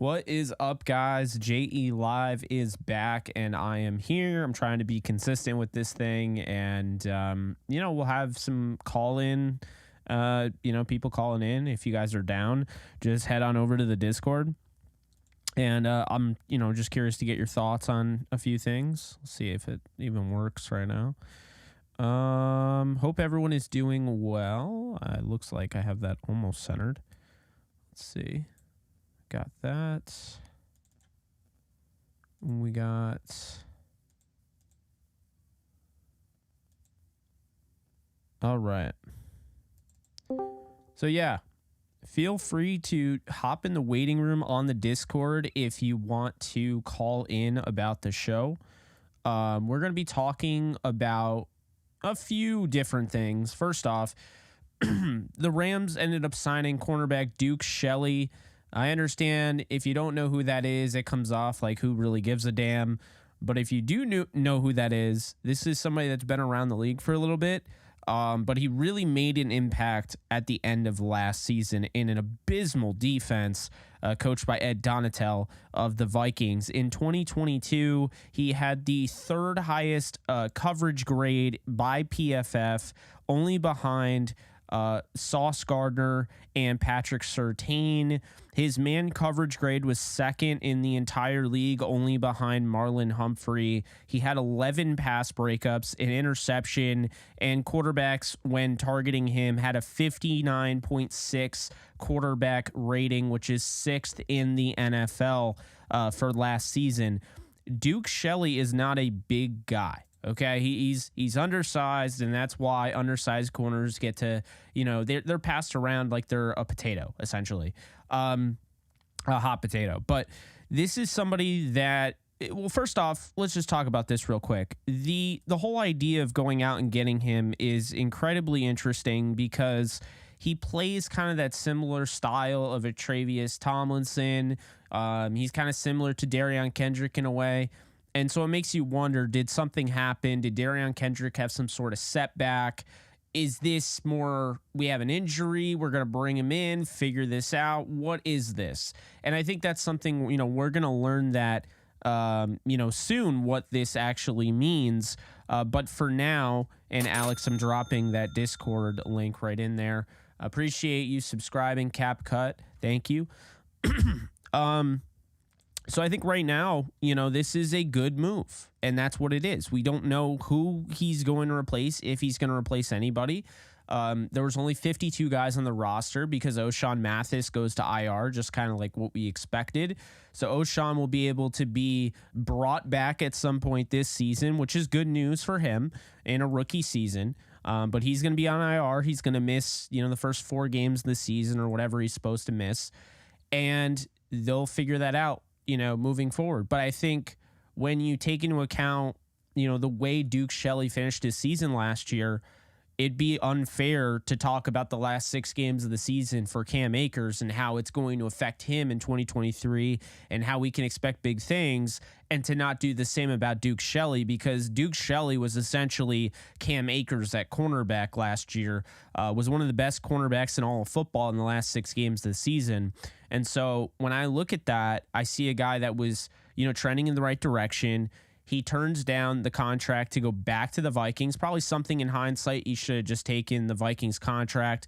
What is up, guys? JE Live is back, and I am here. I'm trying to be consistent with this thing, and we'll have some call in. People calling in. If you guys are down, just head on over to the Discord, and I'm just curious to get your thoughts on a few things. Let's see if it even works right now. Hope everyone is doing well. It looks like I have that almost centered. Let's see. Got that. We got... All right. So yeah, feel free to hop in the waiting room on the Discord if you want to call in about the show. We're going to be talking about a few different things. First off, the Rams ended up signing cornerback Duke Shelley. I understand if you don't know who that is, it comes off like who really gives a damn. But if you do know who that is, this is somebody that's been around the league for a little bit. But he really made an impact at the end of last season in an abysmal defense coached by Ed Donatel of the Vikings. In 2022, he had the third highest coverage grade by PFF, only behind Sauce Gardner and Patrick Surtain. His man coverage grade was second in the entire league, only behind Marlon Humphrey. He had 11 pass breakups, an interception, and quarterbacks, when targeting him, had a 59.6 quarterback rating, which is sixth in the NFL for last season. Duke Shelley is not a big guy. Okay, he's undersized, and that's why undersized corners get to, they're passed around like they're a potato, essentially, a hot potato. But this is somebody that, well, first off, let's just talk about this real quick. The whole idea of going out and getting him is incredibly interesting because he plays kind of that similar style of a Travius Tomlinson. He's kind of similar to Darion Kendrick in a way. And so it makes you wonder, did something happen? Did Darion Kendrick have some sort of setback? Is this more, we have an injury, we're going to bring him in, figure this out? What is this? And I think that's something, we're going to learn that, soon, what this actually means. But for now, and Alex, I'm dropping that Discord link right in there. Appreciate you subscribing, CapCut. Thank you. So I think right now, this is a good move, and that's what it is. We don't know who he's going to replace, if he's going to replace anybody. There was only 52 guys on the roster because O'Shawn Mathis goes to IR, just kind of like what we expected. So O'Shawn will be able to be brought back at some point this season, which is good news for him in a rookie season. But he's going to be on IR. He's going to miss, the first 4 games of the season or whatever he's supposed to miss. And they'll figure that out, moving forward. But I think when you take into account, the way Duke Shelley finished his season last year, it'd be unfair to talk about the last 6 games of the season for Cam Akers and how it's going to affect him in 2023 and how we can expect big things, and to not do the same about Duke Shelley, because Duke Shelley was essentially Cam Akers at cornerback last year, was one of the best cornerbacks in all of football in the last 6 games of the season. And so when I look at that, I see a guy that was, trending in the right direction. He turns down the contract to go back to the Vikings. Probably something in hindsight, he should have just taken the Vikings contract.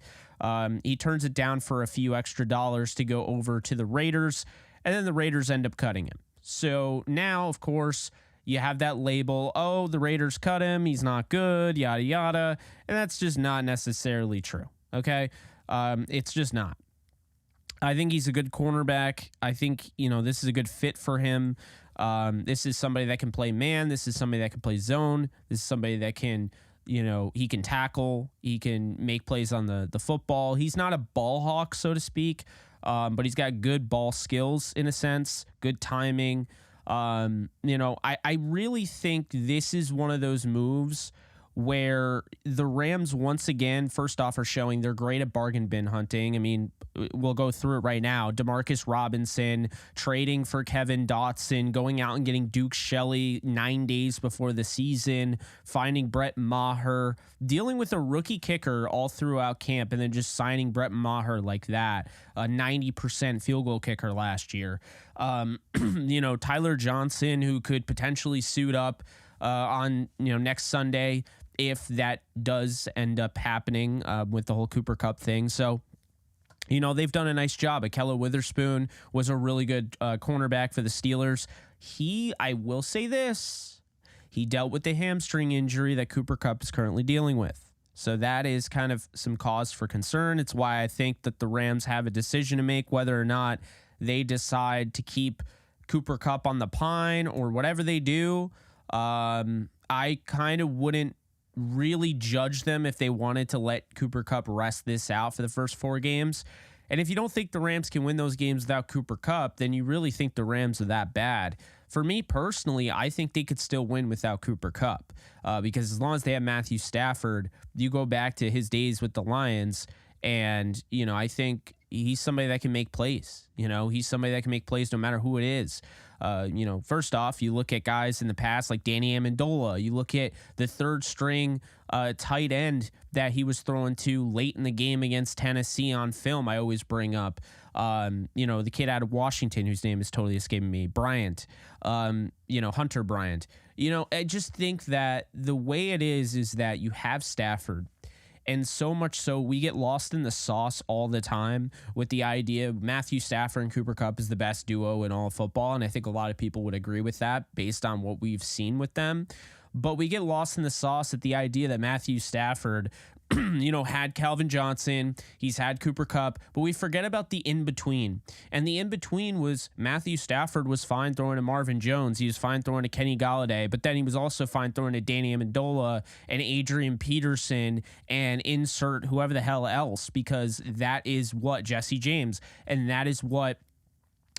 He turns it down for a few extra dollars to go over to the Raiders, and then the Raiders end up cutting him. So now, of course, you have that label, oh, the Raiders cut him, he's not good, yada, yada. And that's just not necessarily true, okay? It's just not. I think he's a good cornerback. I think, this is a good fit for him. This is somebody that can play man. This is somebody that can play zone. This is somebody that can, he can tackle. He can make plays on the football. He's not a ball hawk, so to speak, but he's got good ball skills in a sense, good timing. I really think this is one of those moves where the Rams once again, first off, are showing they're great at bargain bin hunting. I mean, we'll go through it right now. Demarcus Robinson, trading for Kevin Dotson, going out and getting Duke Shelley 9 days before the season, finding Brett Maher, dealing with a rookie kicker all throughout camp, and then just signing Brett Maher like that, a 90% field goal kicker last year. Tyler Johnson, who could potentially suit up on next Sunday if that does end up happening with the whole Cooper Kupp thing. So, they've done a nice job. Ahkello Witherspoon was a really good cornerback for the Steelers. I will say this, he dealt with the hamstring injury that Cooper Kupp is currently dealing with. So that is kind of some cause for concern. It's why I think that the Rams have a decision to make whether or not they decide to keep Cooper Kupp on the pine or whatever they do. I kind of wouldn't really judge them if they wanted to let Cooper Kupp rest this out for the first 4 games. And if you don't think the Rams can win those games without Cooper Kupp, then you really think the Rams are that bad. For me personally, I think they could still win without Cooper Kupp because as long as they have Matthew Stafford, you go back to his days with the Lions, and, I think he's somebody that can make plays. He's somebody that can make plays no matter who it is. First off, you look at guys in the past like Danny Amendola. You look at the third string tight end that he was throwing to late in the game against Tennessee on film. I always bring up, the kid out of Washington whose name is totally escaping me, Bryant, Hunter Bryant. I just think that the way it is that you have Stafford. And so much so, we get lost in the sauce all the time with the idea of Matthew Stafford and Cooper Kupp is the best duo in all of football. And I think a lot of people would agree with that based on what we've seen with them. But we get lost in the sauce at the idea that Matthew Stafford, had Calvin Johnson, he's had Cooper Kupp, but we forget about the in-between. And the in-between was Matthew Stafford was fine throwing to Marvin Jones. He was fine throwing to Kenny Galladay, but then he was also fine throwing to Danny Amendola and Adrian Peterson and insert whoever the hell else, because that is what Jesse James, and that is what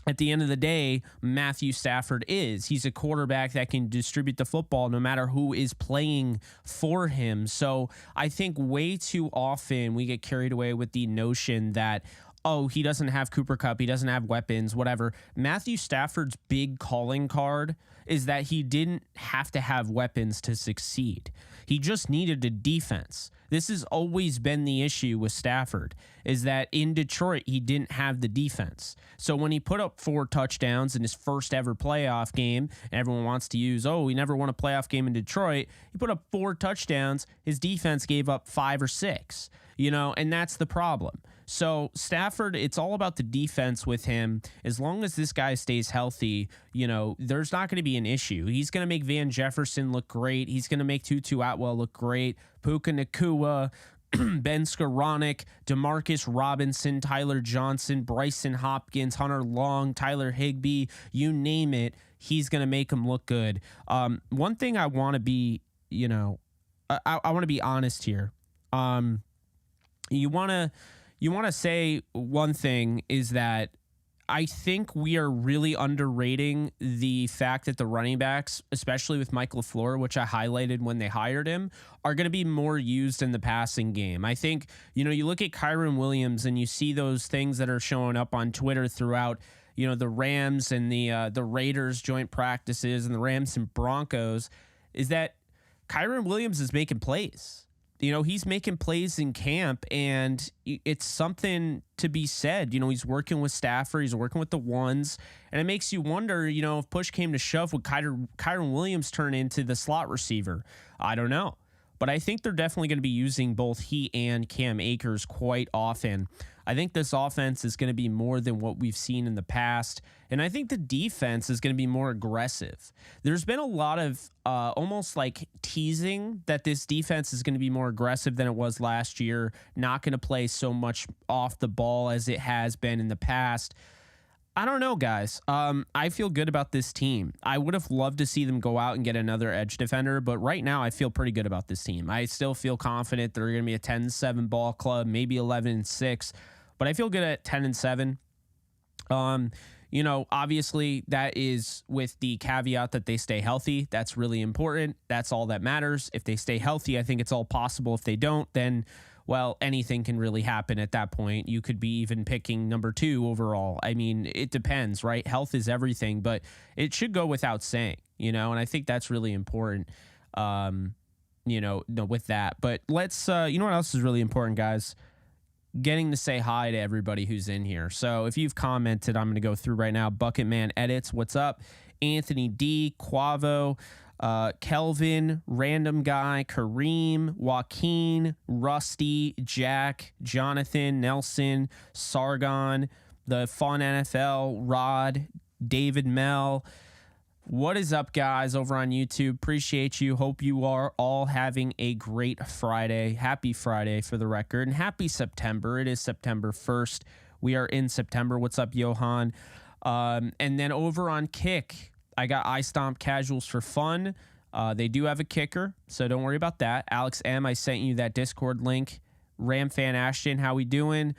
at the end of the day, Matthew Stafford is. He's a quarterback that can distribute the football no matter who is playing for him. So I think way too often we get carried away with the notion that, he doesn't have Cooper Kupp, he doesn't have weapons, whatever. Matthew Stafford's big calling card is that he didn't have to have weapons to succeed. He just needed a defense. This has always been the issue with Stafford, is that in Detroit, he didn't have the defense. So when he put up 4 touchdowns in his first ever playoff game, and everyone wants to use, he never won a playoff game in Detroit. He put up 4 touchdowns. His defense gave up 5 or 6, and that's the problem. So Stafford, it's all about the defense with him. As long as this guy stays healthy, there's not going to be an issue. He's going to make Van Jefferson look great. He's going to make Tutu Atwell look great. Puka Nacua, Ben Skoranek, Demarcus Robinson, Tyler Johnson, Bryson Hopkins, Hunter Long, Tyler Higbee, you name it. He's going to make him look good. One thing I want to be, I want to be honest here. You want to say one thing is that I think we are really underrating the fact that the running backs, especially with Mike LaFleur, which I highlighted when they hired him, are going to be more used in the passing game. I think, you look at Kyron Williams and you see those things that are showing up on Twitter throughout, the Rams and the Raiders joint practices and the Rams and Broncos, is that Kyron Williams is making plays. He's making plays in camp, and it's something to be said. He's working with Stafford, he's working with the ones, and it makes you wonder, if push came to shove, would Kyron Williams turn into the slot receiver? I don't know. But I think they're definitely going to be using both he and Cam Akers quite often. I think this offense is going to be more than what we've seen in the past, and I think the defense is going to be more aggressive. There's been a lot of almost like teasing that this defense is going to be more aggressive than it was last year, not going to play so much off the ball as it has been in the past. I don't know, guys. I feel good about this team. I would have loved to see them go out and get another edge defender, but right now I feel pretty good about this team. I still feel confident they're going to be a 10-7 ball club, maybe 11-6, but I feel good at 10-7. Obviously that is with the caveat that they stay healthy. That's really important. That's all that matters. If they stay healthy, I think it's all possible. If they don't, then, well, anything can really happen at that point. You could be even picking number 2 overall. I mean, it depends, right? Health is everything, but it should go without saying, and I think that's really important, with that. But let's, what else is really important, guys? Getting to say hi to everybody who's in here. So if you've commented, I'm going to go through right now. Bucketman Edits, what's up? Anthony D, Quavo, Kelvin, Random Guy, Kareem, Joaquin, Rusty, Jack, Jonathan, Nelson, Sargon, the Fun NFL, Rod, David Mel. What is up, guys, over on YouTube? Appreciate you. Hope you are all having a great Friday. Happy Friday, for the record, and happy September. It is September 1st. We are in September. What's up, Johan? And then over on Kick, I got I Stomp Casuals for Fun. They do have a kicker, so don't worry about that. Alex M., I sent you that Discord link. Ram Fan Ashton, how we doing?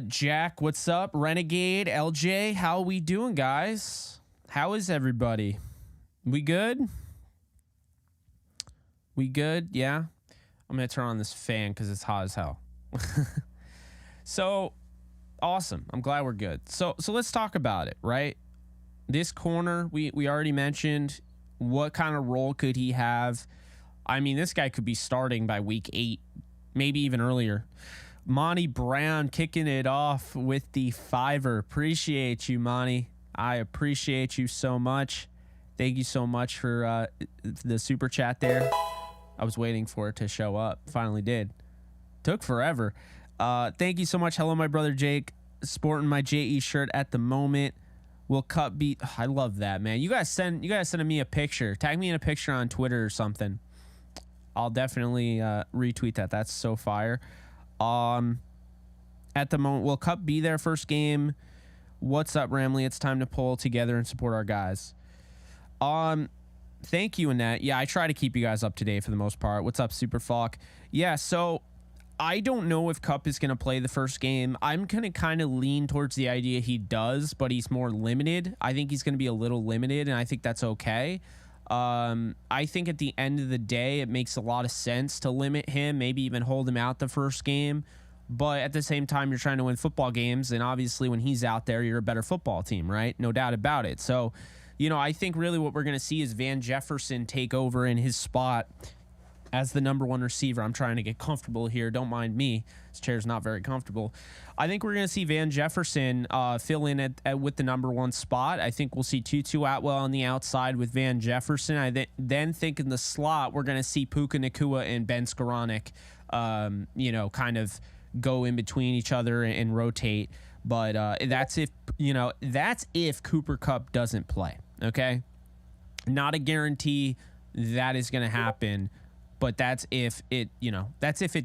Jack, what's up? Renegade, LJ, how we doing, guys? How is everybody? We good? We good? Yeah? I'm going to turn on this fan because it's hot as hell. So, awesome. I'm glad we're good. So let's talk about it, right? This corner, we already mentioned. What kind of role could he have? I mean, this guy could be starting by week 8, maybe even earlier. Monty Brown kicking it off with the $5. Appreciate you, Monty. I appreciate you so much. Thank you so much for the super chat there. I was waiting for it to show up. Finally did. Took forever. Thank you so much. Hello, my brother Jake. Sporting my JE shirt at the moment. Will Cup beat? I love that, man. You guys send me a picture. Tag me in a picture on Twitter or something. I'll definitely retweet that. That's so fire. At the moment, will Cup be their first game? What's up, Ramley? It's time to pull together and support our guys. Thank you, Annette. Yeah, I try to keep you guys up to date for the most part. What's up, Superfalk? Yeah, so I don't know if Cup is going to play the first game. I'm going to kind of lean towards the idea he does, but he's more limited. I think he's going to be a little limited, and I think that's okay. I think at the end of the day, it makes a lot of sense to limit him, maybe even hold him out the first game. But at the same time, you're trying to win football games, and obviously when he's out there, you're a better football team, right? No doubt about it. So, I think really what we're going to see is Van Jefferson take over in his spot as the number 1 receiver. I'm trying to get comfortable here. Don't mind me. This chair's not very comfortable. I think we're going to see Van Jefferson fill in with the number 1 spot. I think we'll see Tutu Atwell on the outside with Van Jefferson. I then think in the slot, we're going to see Puka Nacua and Ben Skoranek, kind of go in between each other and rotate. But that's if Cooper Kupp doesn't play. Okay, not a guarantee that is going to happen, but that's if it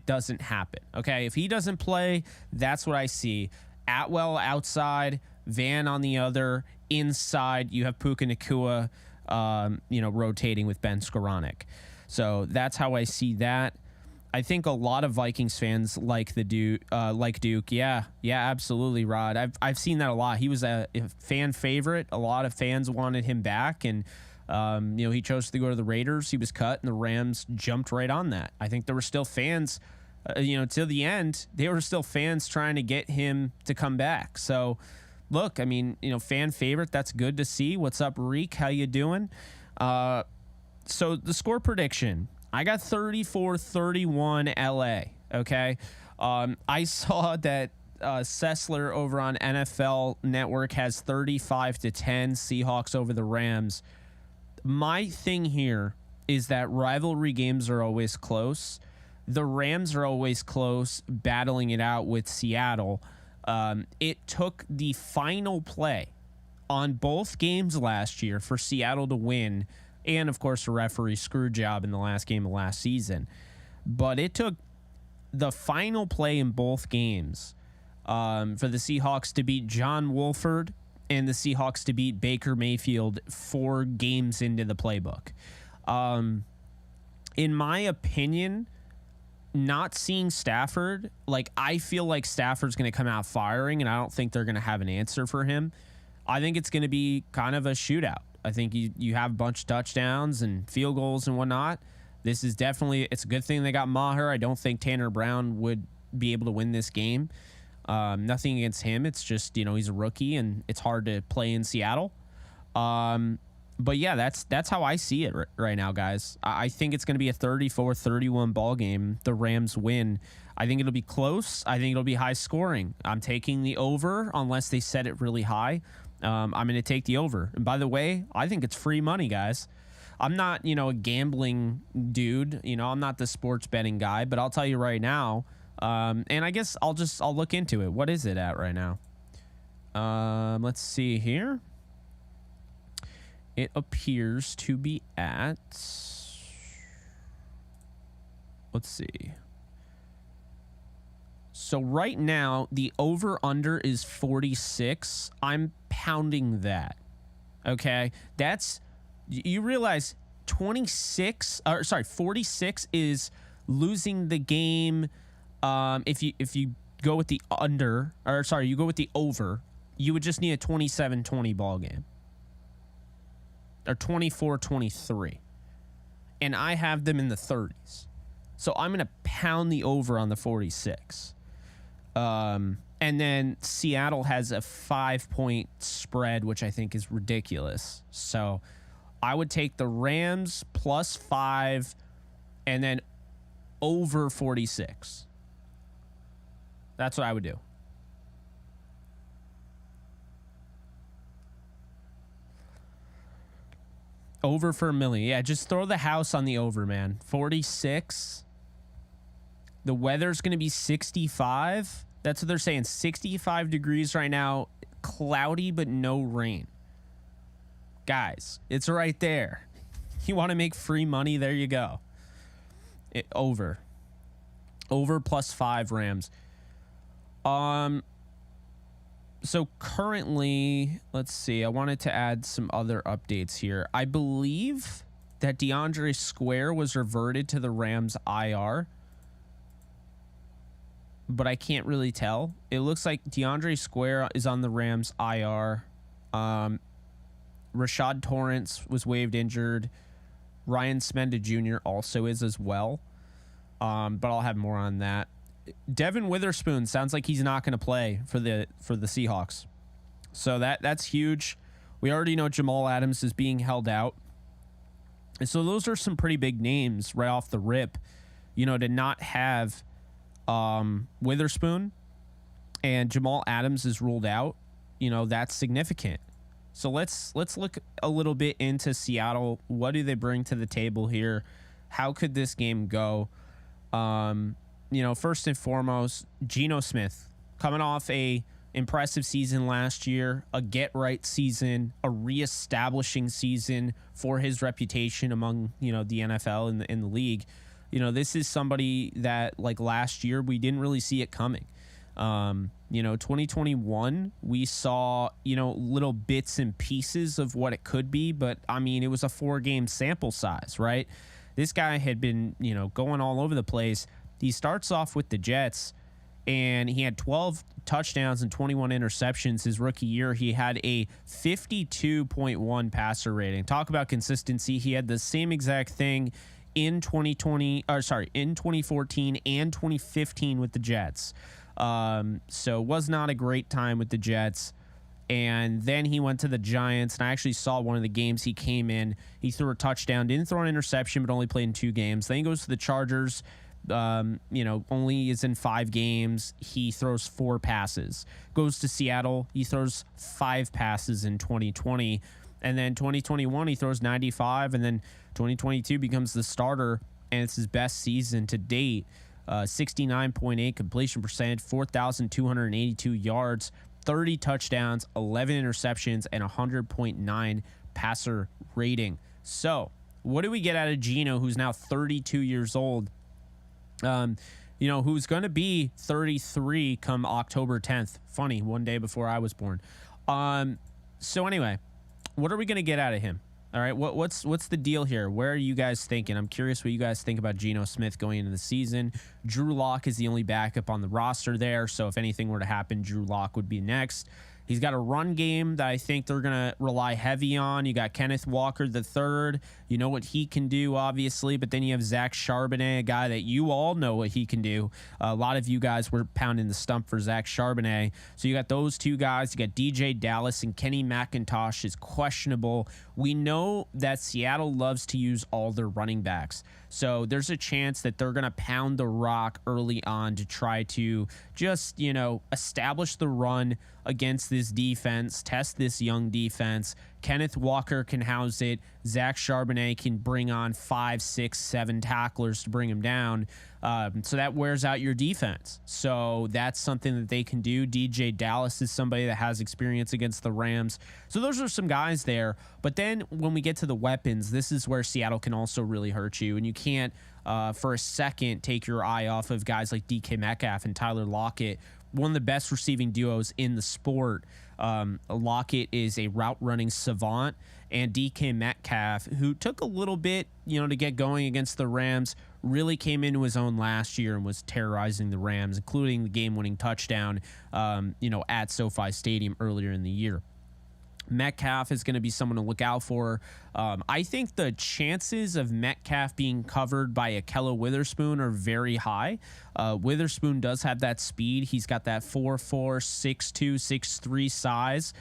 doesn't happen. Okay, if he doesn't play, that's what I see. Atwell outside, Van on the other, inside you have Puka Nacua, rotating with Ben Skoranek. So that's how I see that. I think a lot of Vikings fans like Duke. Yeah, absolutely, Rod. I've seen that a lot. He was a fan favorite. A lot of fans wanted him back, and he chose to go to the Raiders. He was cut, and the Rams jumped right on that. I think there were still fans, till the end. They were still fans trying to get him to come back. So, look, I mean, fan favorite. That's good to see. What's up, Reek? How you doing? So the score prediction. I got 34-31 LA, okay? I saw that Sessler over on NFL Network has 35-10 Seahawks over the Rams. My thing here is that rivalry games are always close. The Rams are always close, battling it out with Seattle. It took the final play on both games last year for Seattle to win, and, of course, a referee screw job in the last game of last season. But it took the final play in both games for the Seahawks to beat John Wolford and the Seahawks to beat Baker Mayfield 4 games into the playbook. In my opinion, not seeing Stafford, like, I feel like Stafford's going to come out firing, and I don't think they're going to have an answer for him. I think it's going to be kind of a shootout. I think you have a bunch of touchdowns and field goals and whatnot. This is definitely, it's a good thing they got Maher. I don't think Tanner Brown would be able to win this game. Nothing against him. It's just, he's a rookie and it's hard to play in Seattle. But yeah, that's how I see it right now, guys. I think it's going to be a 34-31 ball game. The Rams win. I think it'll be close. I think it'll be high scoring. I'm taking the over unless they set it really high. I'm going to take the over. And by the way, I think it's free money, guys. I'm not, a gambling dude. I'm not the sports betting guy, but I'll tell you right now. And I guess I'll look into it. What is it at right now? Let's see here. It appears to be at, let's see. So right now, the over-under is 46. I'm pounding that. Okay? That's, you realize 46 is losing the game. If you go with the under, you go with the over, you would just need a 27-20 ball game. Or 24-23. And I have them in the 30s. So I'm going to pound the over on the 46. And then Seattle has a 5-point spread, which I think is ridiculous. So I would take the Rams plus 5 and then over 46. That's what I would do. Over for $1 million. Yeah, just throw the house on the over, man. 46. The weather's going to be 65. That's what they're saying. 65 degrees right now. Cloudy, but no rain. Guys, it's right there. You want to make free money? There you go. Over. Over plus 5 Rams. So currently, let's see. I wanted to add some other updates here. I believe that DeAndre Square was reverted to the Rams IR, but I can't really tell. It looks like DeAndre Square is on the Rams IR. Rashad Torrance was waived injured. Ryan Smenda Jr. also is as well. But I'll have more on that. Devin Witherspoon sounds like he's not going to play for the Seahawks. So that's huge. We already know Jamal Adams is being held out. And so those are some pretty big names right off the rip, to not have Witherspoon and Jamal Adams is ruled out. That's significant. So let's look a little bit into Seattle. What do they bring to the table here? How could this game go? First and foremost, Geno Smith coming off a impressive season last year, a get-right season, a reestablishing season for his reputation among, the NFL and in the league. This is somebody that, like last year, we didn't really see it coming. 2021, we saw, little bits and pieces of what it could be, but, it was a 4-game sample size, right? This guy had been, going all over the place. He starts off with the Jets, and he had 12 touchdowns and 21 interceptions his rookie year. He had a 52.1 passer rating. Talk about consistency. He had the same exact thing in 2014 and 2015 with the Jets. So it was not a great time with the Jets. And then he went to the Giants, and I actually saw one of the games he came in. He threw a touchdown, didn't throw an interception, but only played in 2 games. Then he goes to the Chargers. Only is in 5 games. He throws 4 passes. Goes to Seattle. He throws 5 passes in 2020. And then 2021, he throws 95. And then 2022 becomes the starter, and it's his best season to date. 69.8 completion percent, 4,282 yards, 30 touchdowns, 11 interceptions, and 100.9 passer rating. So what do we get out of Geno, who's now 32 years old? Who's going to be 33 come October 10th. Funny, one day before I was born. So anyway, what are we going to get out of him? All right, what's the deal here? Where are you guys thinking? I'm curious what you guys think about Geno Smith going into the season. Drew Lock is the only backup on the roster there. So if anything were to happen, Drew Lock would be next. He's got a run game that I think they're going to rely heavy on. You got Kenneth Walker III. You know what he can do, obviously. But then you have Zach Charbonnet, a guy that you all know what he can do. A lot of you guys were pounding the stump for Zach Charbonnet. So you got those two guys. You got DJ Dallas, and Kenny McIntosh is questionable. We know that Seattle loves to use all their running backs. So there's a chance that they're going to pound the rock early on to try to just, establish the run against this defense, test this young defense. Kenneth Walker can house it. Zach Charbonnet can bring on 5, 6, 7 tacklers to bring him down. So that wears out your defense. So that's something that they can do. DJ Dallas is somebody that has experience against the Rams. So those are some guys there. But then when we get to the weapons, this is where Seattle can also really hurt you. And you can't, for a second, take your eye off of guys like DK Metcalf and Tyler Lockett, one of the best receiving duos in the sport. Lockett is a route running savant, and DK Metcalf, who took a little bit, to get going against the Rams, really came into his own last year and was terrorizing the Rams, including the game-winning touchdown, at SoFi Stadium earlier in the year. Metcalf is going to be someone to look out for. I think the chances of Metcalf being covered by Akello Witherspoon are very high. Witherspoon does have that speed. He's got that 4'4", 6'2", 6'3" size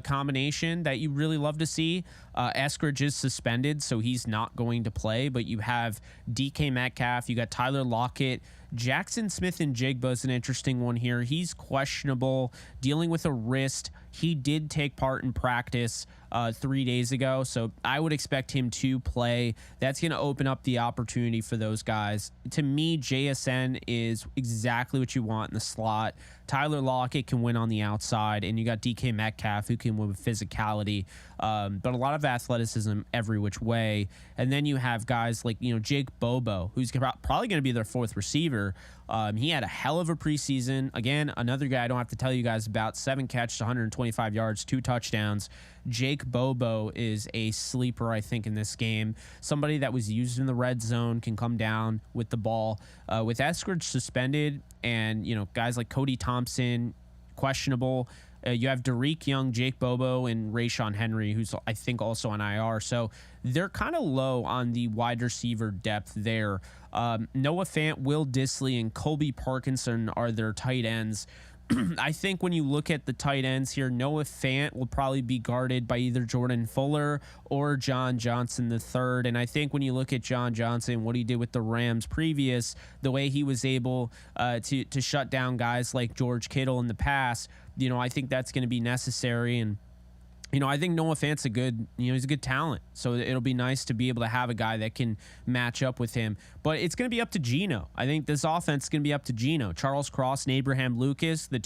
combination that you really love to see. Eskridge is suspended, so he's not going to play, but you have DK Metcalf, you got Tyler Lockett. Jackson Smith-Njigba is an interesting one here. He's questionable, dealing with a wrist. He did take part in practice 3 days ago, so I would expect him to play. That's going to open up the opportunity for those guys. To me, JSN is exactly what you want in the slot. Tyler Lockett can win on the outside, and you got DK Metcalf who can win with physicality, but a lot of athleticism every which way. And then you have guys like Jake Bobo, who's probably going to be their fourth receiver. He had a hell of a preseason. Again, another guy I don't have to tell you guys about. 7 catches, 125 yards, 2 touchdowns. Jake Bobo is a sleeper, I think, in this game. Somebody that was used in the red zone, can come down with the ball. With Eskridge suspended and, guys like Cody Thompson, questionable. You have Derek Young, Jake Bobo, and Rayshon Henry, who's, I think, also on IR. So they're kind of low on the wide receiver depth there. Noah Fant, Will Dissly, and Colby Parkinson are their tight ends. I think when you look at the tight ends here, Noah Fant will probably be guarded by either Jordan Fuller or John Johnson III. And I think when you look at John Johnson, what he did with the Rams previous, the way he was able to shut down guys like George Kittle in the past, I think that's going to be necessary. And I think Noah Fant's he's a good talent. So it'll be nice to be able to have a guy that can match up with him. But it's going to be up to Geno. I think this offense is going to be up to Geno. Charles Cross and Abraham Lucas, the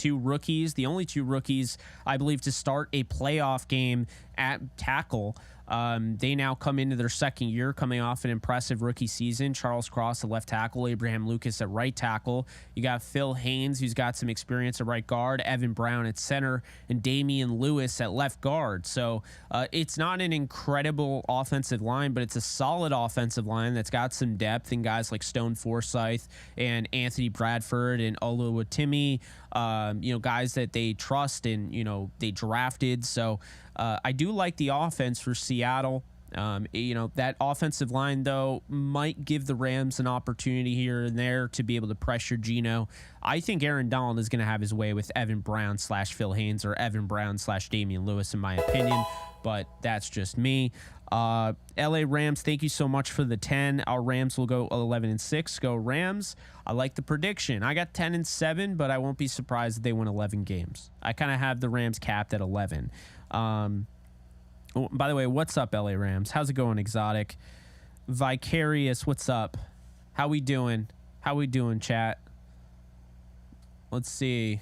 only two rookies, I believe, to start a playoff game at tackle. They now come into their second year, coming off an impressive rookie season. Charles Cross at left tackle, Abraham Lucas at right tackle. You got Phil Haynes, who's got some experience at right guard, Evan Brown at center, and Damian Lewis at left guard. So it's not an incredible offensive line, but it's a solid offensive line that's got some depth in guys like Stone Forsythe and Anthony Bradford and Oluwatimi, guys that they trust and, they drafted. So I do like the offense for Seattle. That offensive line, though, might give the Rams an opportunity here and there to be able to pressure Geno. I think Aaron Donald is going to have his way with Evan Brown / Phil Haynes, or Evan Brown / Damian Lewis, in my opinion. But that's just me. LA Rams, thank you so much for the 10. Our Rams will go 11-6. Go Rams. I like the prediction. I got 10-7, but I won't be surprised if they win 11 games. I kind of have the Rams capped at 11. By the way, what's up, LA Rams? How's it going, Exotic? Vicarious, what's up? How we doing? Chat? Let's see.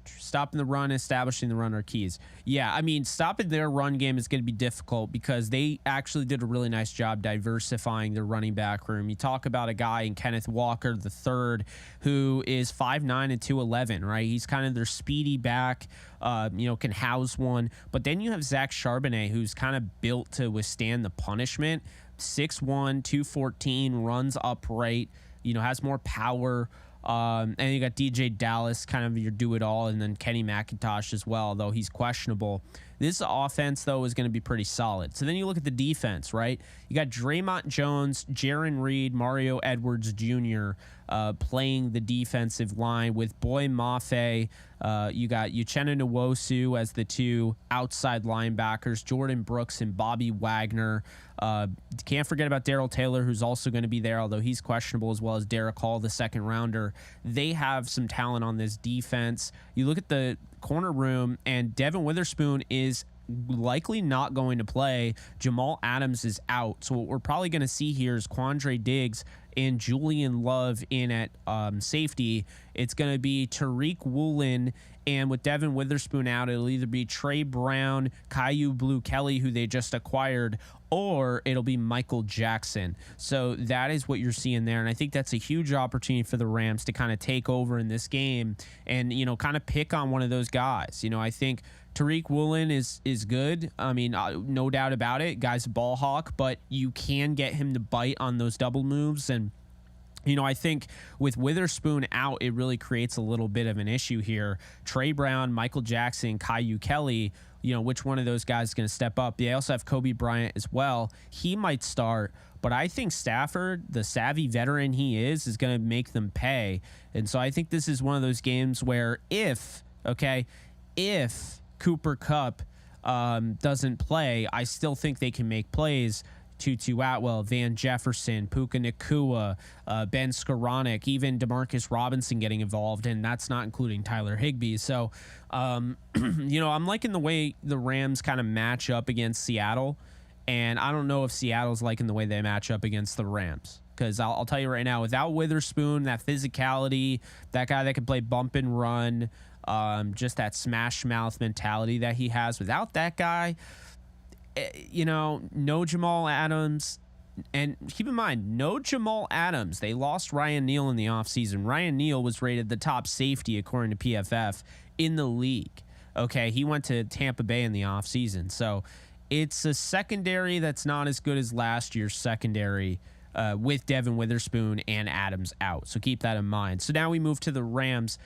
Stopping the run, establishing the run are keys. Yeah, I mean, stopping their run game is going to be difficult because they actually did a really nice job diversifying their running back room. You talk about a guy in Kenneth Walker III who is 5'9" and 211, right? He's kind of their speedy back, can house one. But then you have Zach Charbonnet, who's kind of built to withstand the punishment. 6'1", 214, runs upright. has more power. And you got DJ Dallas, kind of your do-it-all, and then Kenny McIntosh as well, though he's questionable. This offense, though, is going to be pretty solid. So then you look at the defense, right? You got Draymond Jones, Jaron Reed, Mario Edwards Jr. Playing the defensive line with Boy Mafe. You got Uchenna Nwosu as the two outside linebackers, Jordan Brooks and Bobby Wagner. Can't forget about Darrell Taylor, who's also going to be there, although he's questionable, as well as Derek Hall, the second rounder. They have some talent on this defense. You look at the corner room, and Devin Witherspoon is likely not going to play. Jamal Adams is out. So what we're probably going to see here is Quandre Diggs and Julian Love in at safety. It's going to be Tariq Woolen, and with Devin Witherspoon out, it'll either be Trey Brown, Caillou Blue Kelly, who they just acquired, or it'll be Michael Jackson. So that is what you're seeing there, and I think that's a huge opportunity for the Rams to kind of take over in this game and, kind of pick on one of those guys. I think Tariq Woolen is good. I mean, no doubt about it. Guy's a ball hawk, but you can get him to bite on those double moves. And, I think with Witherspoon out, it really creates a little bit of an issue here. Trey Brown, Michael Jackson, Caillou Kelly, which one of those guys is going to step up? They also have Kobe Bryant as well. He might start, but I think Stafford, the savvy veteran he is going to make them pay. And so I think this is one of those games where if Cooper Kupp doesn't play, I still think they can make plays. Tutu Atwell, Van Jefferson, Puka Nacua, Ben Skoranek, even Demarcus Robinson getting involved, and that's not including Tyler Higbee. So, I'm liking the way the Rams kind of match up against Seattle, and I don't know if Seattle's liking the way they match up against the Rams. Because I'll tell you right now, without Witherspoon, that physicality, that guy that can play bump and run, just that smash mouth mentality that he has, without that guy, no Jamal Adams. And keep in mind, no Jamal Adams. They lost Ryan Neal in the offseason. Ryan Neal was rated the top safety, according to PFF, in the league. Okay, he went to Tampa Bay in the offseason. So it's a secondary that's not as good as last year's secondary with Devin Witherspoon and Adams out. So keep that in mind. So now we move to the Rams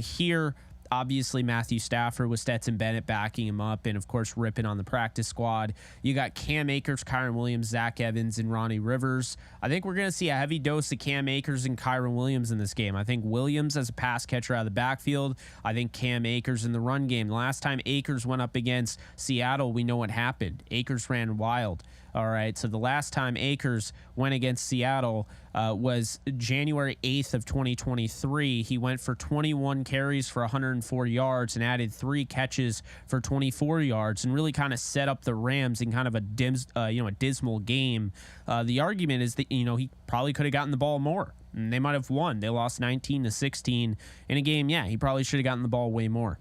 here. Obviously, Matthew Stafford with Stetson Bennett backing him up and, of course, ripping on the practice squad. You got Cam Akers, Kyron Williams, Zach Evans, and Ronnie Rivers. I think we're going to see a heavy dose of Cam Akers and Kyron Williams in this game. I think Williams as a pass catcher out of the backfield. I think Cam Akers in the run game. The last time Akers went up against Seattle, we know what happened. Akers ran wild. All right, so the last time Akers went against Seattle was January 8th of 2023. He went for 21 carries for 104 yards and added 3 catches for 24 yards and really kind of set up the Rams in kind of a dismal game. The argument is that, he probably could have gotten the ball more. And they might have won. They lost 19-16 in a game. Yeah, he probably should have gotten the ball way more.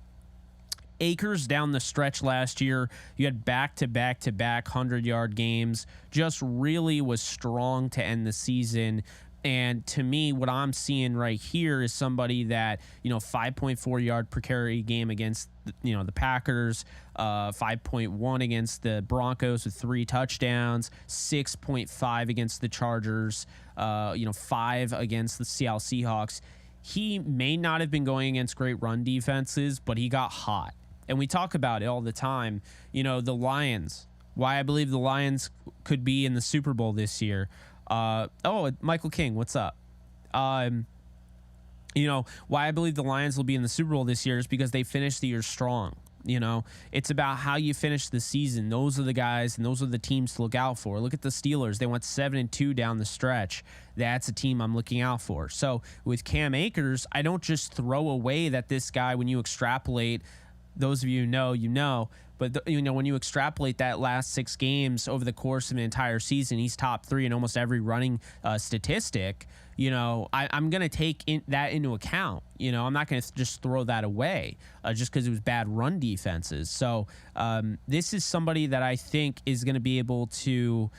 Akers down the stretch last year, you had back-to-back 100-yard games, just really was strong to end the season. And to me, what I'm seeing right here is somebody that, 5.4 yard per carry game against, the Packers, 5.1 against the Broncos with 3 touchdowns, 6.5 against the Chargers, 5 against the Seattle Seahawks. He may not have been going against great run defenses, but he got hot. And we talk about it all the time. The Lions, why I believe the Lions could be in the Super Bowl this year. Michael King, what's up? Why I believe the Lions will be in the Super Bowl this year is because they finished the year strong. It's about how you finish the season. Those are the guys and those are the teams to look out for. Look at the Steelers. They went 7-2 down the stretch. That's a team I'm looking out for. So with Cam Akers, I don't just throw away that this guy, when you extrapolate, those of you who know, but when you extrapolate that last 6 games over the course of an entire season, he's top 3 in almost every running statistic. I'm going to take that into account. I'm not going to just throw that away just because it was bad run defenses. So this is somebody that I think is going to be able to,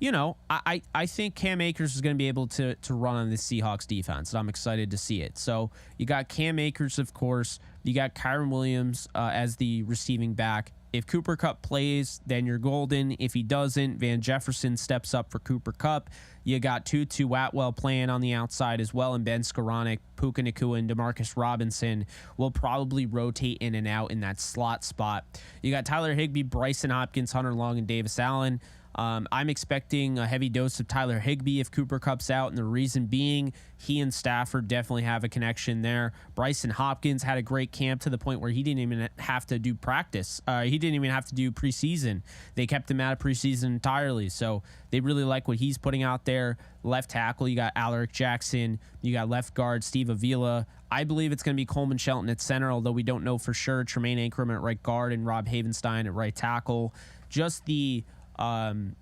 I think Cam Akers is going to be able to run on the Seahawks defense, and I'm excited to see it. So you got Cam Akers, of course, You got Kyron Williams as the receiving back. If Cooper Kupp plays, then you're golden. If he doesn't, Van Jefferson steps up for Cooper Kupp. You got Tutu Atwell playing on the outside as well, and Ben Skoranek, Puka Nacua, and Demarcus Robinson will probably rotate in and out in that slot spot. You got Tyler Higbee, Bryson Hopkins, Hunter Long, and Davis Allen. I'm expecting a heavy dose of Tyler Higbee if Cooper Kupp's out, and the reason being he and Stafford definitely have a connection there. Bryson Hopkins had a great camp to the point where he didn't even have to do practice. He didn't even have to do preseason. They kept him out of preseason entirely, so they really like what he's putting out there. Left tackle, you got Alaric Jackson. You got left guard, Steve Avila. I believe it's going to be Coleman Shelton at center, although we don't know for sure. Tremaine Anchorman at right guard and Rob Havenstein at right tackle. Just the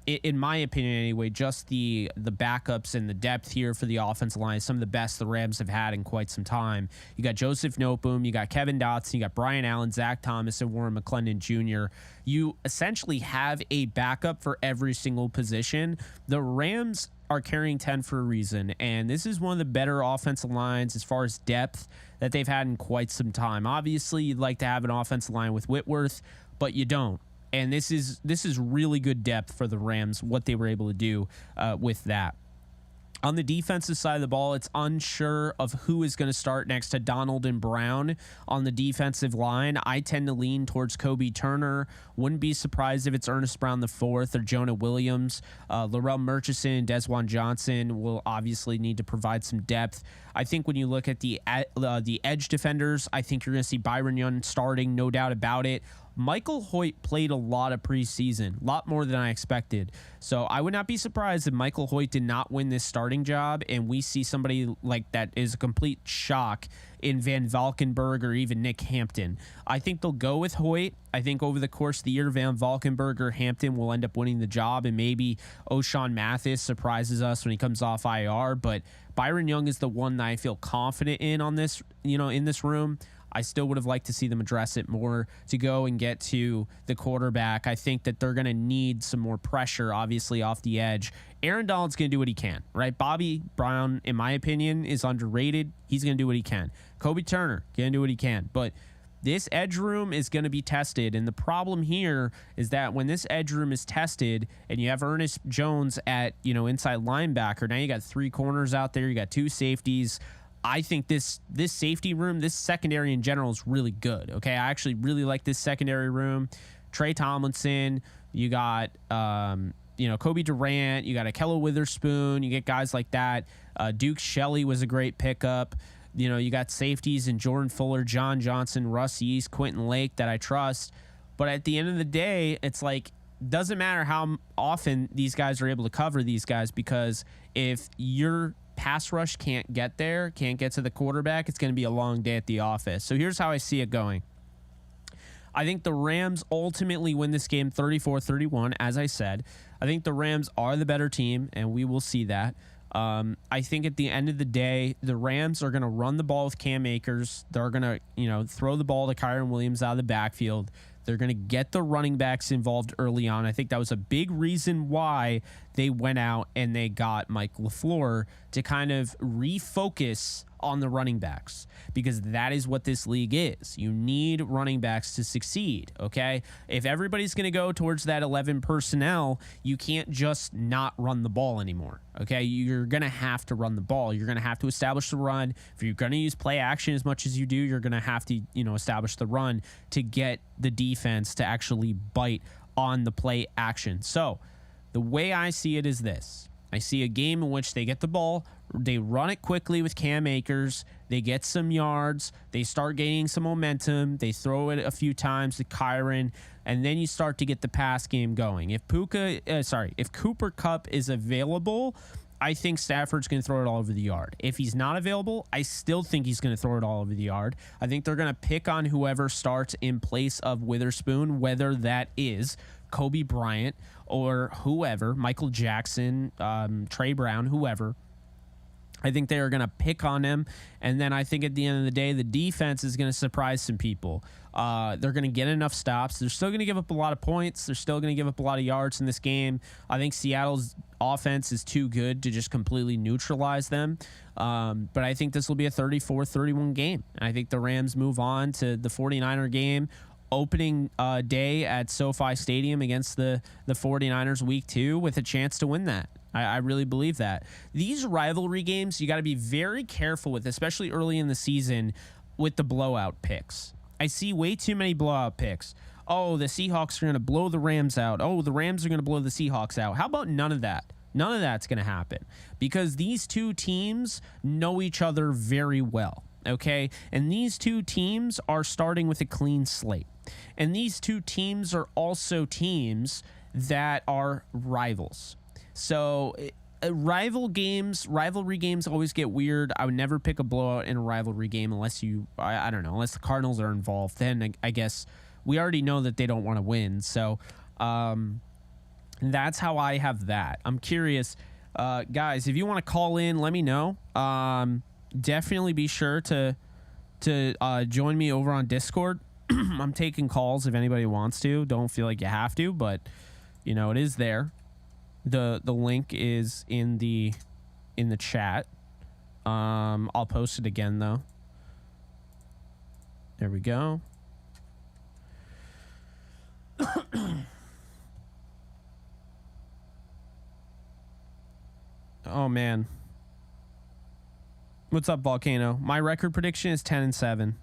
in my opinion anyway, just the backups and the depth here for the offensive line is some of the best the Rams have had in quite some time. You got Joseph Noteboom, you got Kevin Dotson, you got Brian Allen, Zach Thomas, and Warren McClendon Jr. You essentially have a backup for every single position. The Rams are carrying 10 for a reason, and this is one of the better offensive lines as far as depth that they've had in quite some time. Obviously, you'd like to have an offensive line with Whitworth, but you don't. And this is really good depth for the Rams, what they were able to do with that. On the defensive side of the ball, it's unsure of who is going to start next to Donald and Brown on the defensive line. I tend to lean towards Kobe Turner. Wouldn't be surprised if it's Ernest Brown IV or Jonah Williams. Laurel Murchison, Desjuan Johnson will obviously need to provide some depth. I think when you look at the edge defenders, I think you're going to see Byron Young starting, no doubt about it. Michael Hoyt played a lot of preseason, a lot more than I expected. So I would not be surprised if Michael Hoyt did not win this starting job and we see somebody like that is a complete shock in Van Valkenburg or even Nick Hampton. I think they'll go with Hoyt. I think over the course of the year, Van Valkenburg or Hampton will end up winning the job, and maybe O'Shawn Mathis surprises us when he comes off IR. But Byron Young is the one that I feel confident in on this, in this room. I still would have liked to see them address it more to go and get to the quarterback. I think that they're going to need some more pressure, obviously, off the edge. Aaron Donald's going to do what he can, right? Bobby Brown, in my opinion, is underrated. He's going to do what he can. Kobe Turner, going to do what he can. But this edge room is going to be tested, and the problem here is that when this edge room is tested and you have Ernest Jones at, inside linebacker, now you got 3 corners out there, you got 2 safeties. I think this safety room, this secondary in general is really good. Okay, I actually really like this secondary room. Trey Tomlinson, you got Kobe Durant, you got Akello Witherspoon, you get guys like that. Duke Shelley was a great pickup. You got safeties in Jordan Fuller, John Johnson, Russ East, Quentin Lake that I trust. But at the end of the day, it's like, doesn't matter how often these guys are able to cover these guys, because if your pass rush can't get to the quarterback, it's going to be a long day at the office. So here's how I see it going. I think the Rams ultimately win this game 34-31, as I said. I think the Rams are the better team, and we will see that. I think at the end of the day, the Rams are going to run the ball with Cam Akers. They're going to, throw the ball to Kyron Williams out of the backfield. They're going to get the running backs involved early on. I think that was a big reason why they went out and they got Mike LaFleur to kind of refocus on the running backs, because that is what this league is. You need running backs to succeed, okay? If everybody's going to go towards that 11 personnel, you can't just not run the ball anymore, okay? You're going to have to run the ball. You're going to have to establish the run. If you're going to use play action as much as you do, you're going to have to, establish the run to get the defense to actually bite on the play action. So the way I see it is this. I see a game in which they get the ball, they run it quickly with Cam Akers, they get some yards, they start gaining some momentum, they throw it a few times to Kyron, and then you start to get the pass game going. If Cooper Kupp is available, I think Stafford's going to throw it all over the yard. If he's not available, I still think he's going to throw it all over the yard. I think they're going to pick on whoever starts in place of Witherspoon, whether that is Kobe Bryant or whoever, Michael Jackson, Trey Brown, whoever. I think they are going to pick on him. And then I think at the end of the day, the defense is going to surprise some people. They're going to get enough stops. They're still going to give up a lot of points. They're still going to give up a lot of yards in this game. I think Seattle's offense is too good to just completely neutralize them. But I think this will be a 34-31 game. I think the Rams move on to the 49er game. Opening day at SoFi Stadium against the 49ers week 2 with a chance to win that. I really believe that. These rivalry games, you got to be very careful with, especially early in the season, with the blowout picks. I see way too many blowout picks. Oh, the Seahawks are going to blow the Rams out. Oh, the Rams are going to blow the Seahawks out. How about none of that? None of that's going to happen because these two teams know each other very well, okay? And these two teams are starting with a clean slate. And these two teams are also teams that are rivals. So rivalry games always get weird. I would never pick a blowout in a rivalry game unless I don't know, unless the Cardinals are involved. Then I guess we already know that they don't want to win. So that's how I have that. I'm curious, guys, if you want to call in, let me know. Definitely be sure to join me over on Discord. I'm taking calls if anybody wants to. Don't feel like you have to, but it is there. The link is in the chat. I'll post it again though. There we go. Oh man. What's up, Volcano? My record prediction is 10-7.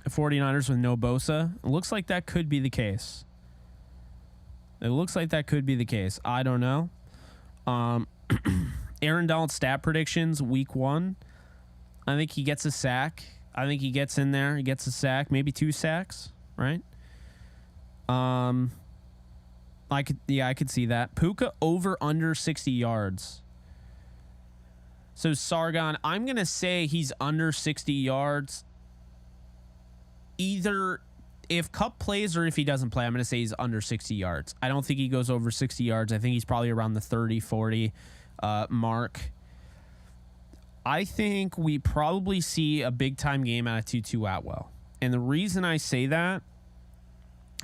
The 49ers with no Bosa. It looks like that could be the case. I don't know. Aaron Donald stat predictions week 1. I think he gets a sack. I think he gets in there. He gets a sack, maybe 2 sacks, right? I could see that. Puka over under 60 yards. So Sargon, I'm going to say he's under 60 yards. Either if Kupp plays or if he doesn't play, I'm going to say he's under 60 yards. I don't think he goes over 60 yards. I think he's probably around the 30, 40 mark. I think we probably see a big-time game out of Tutu Atwell. And the reason I say that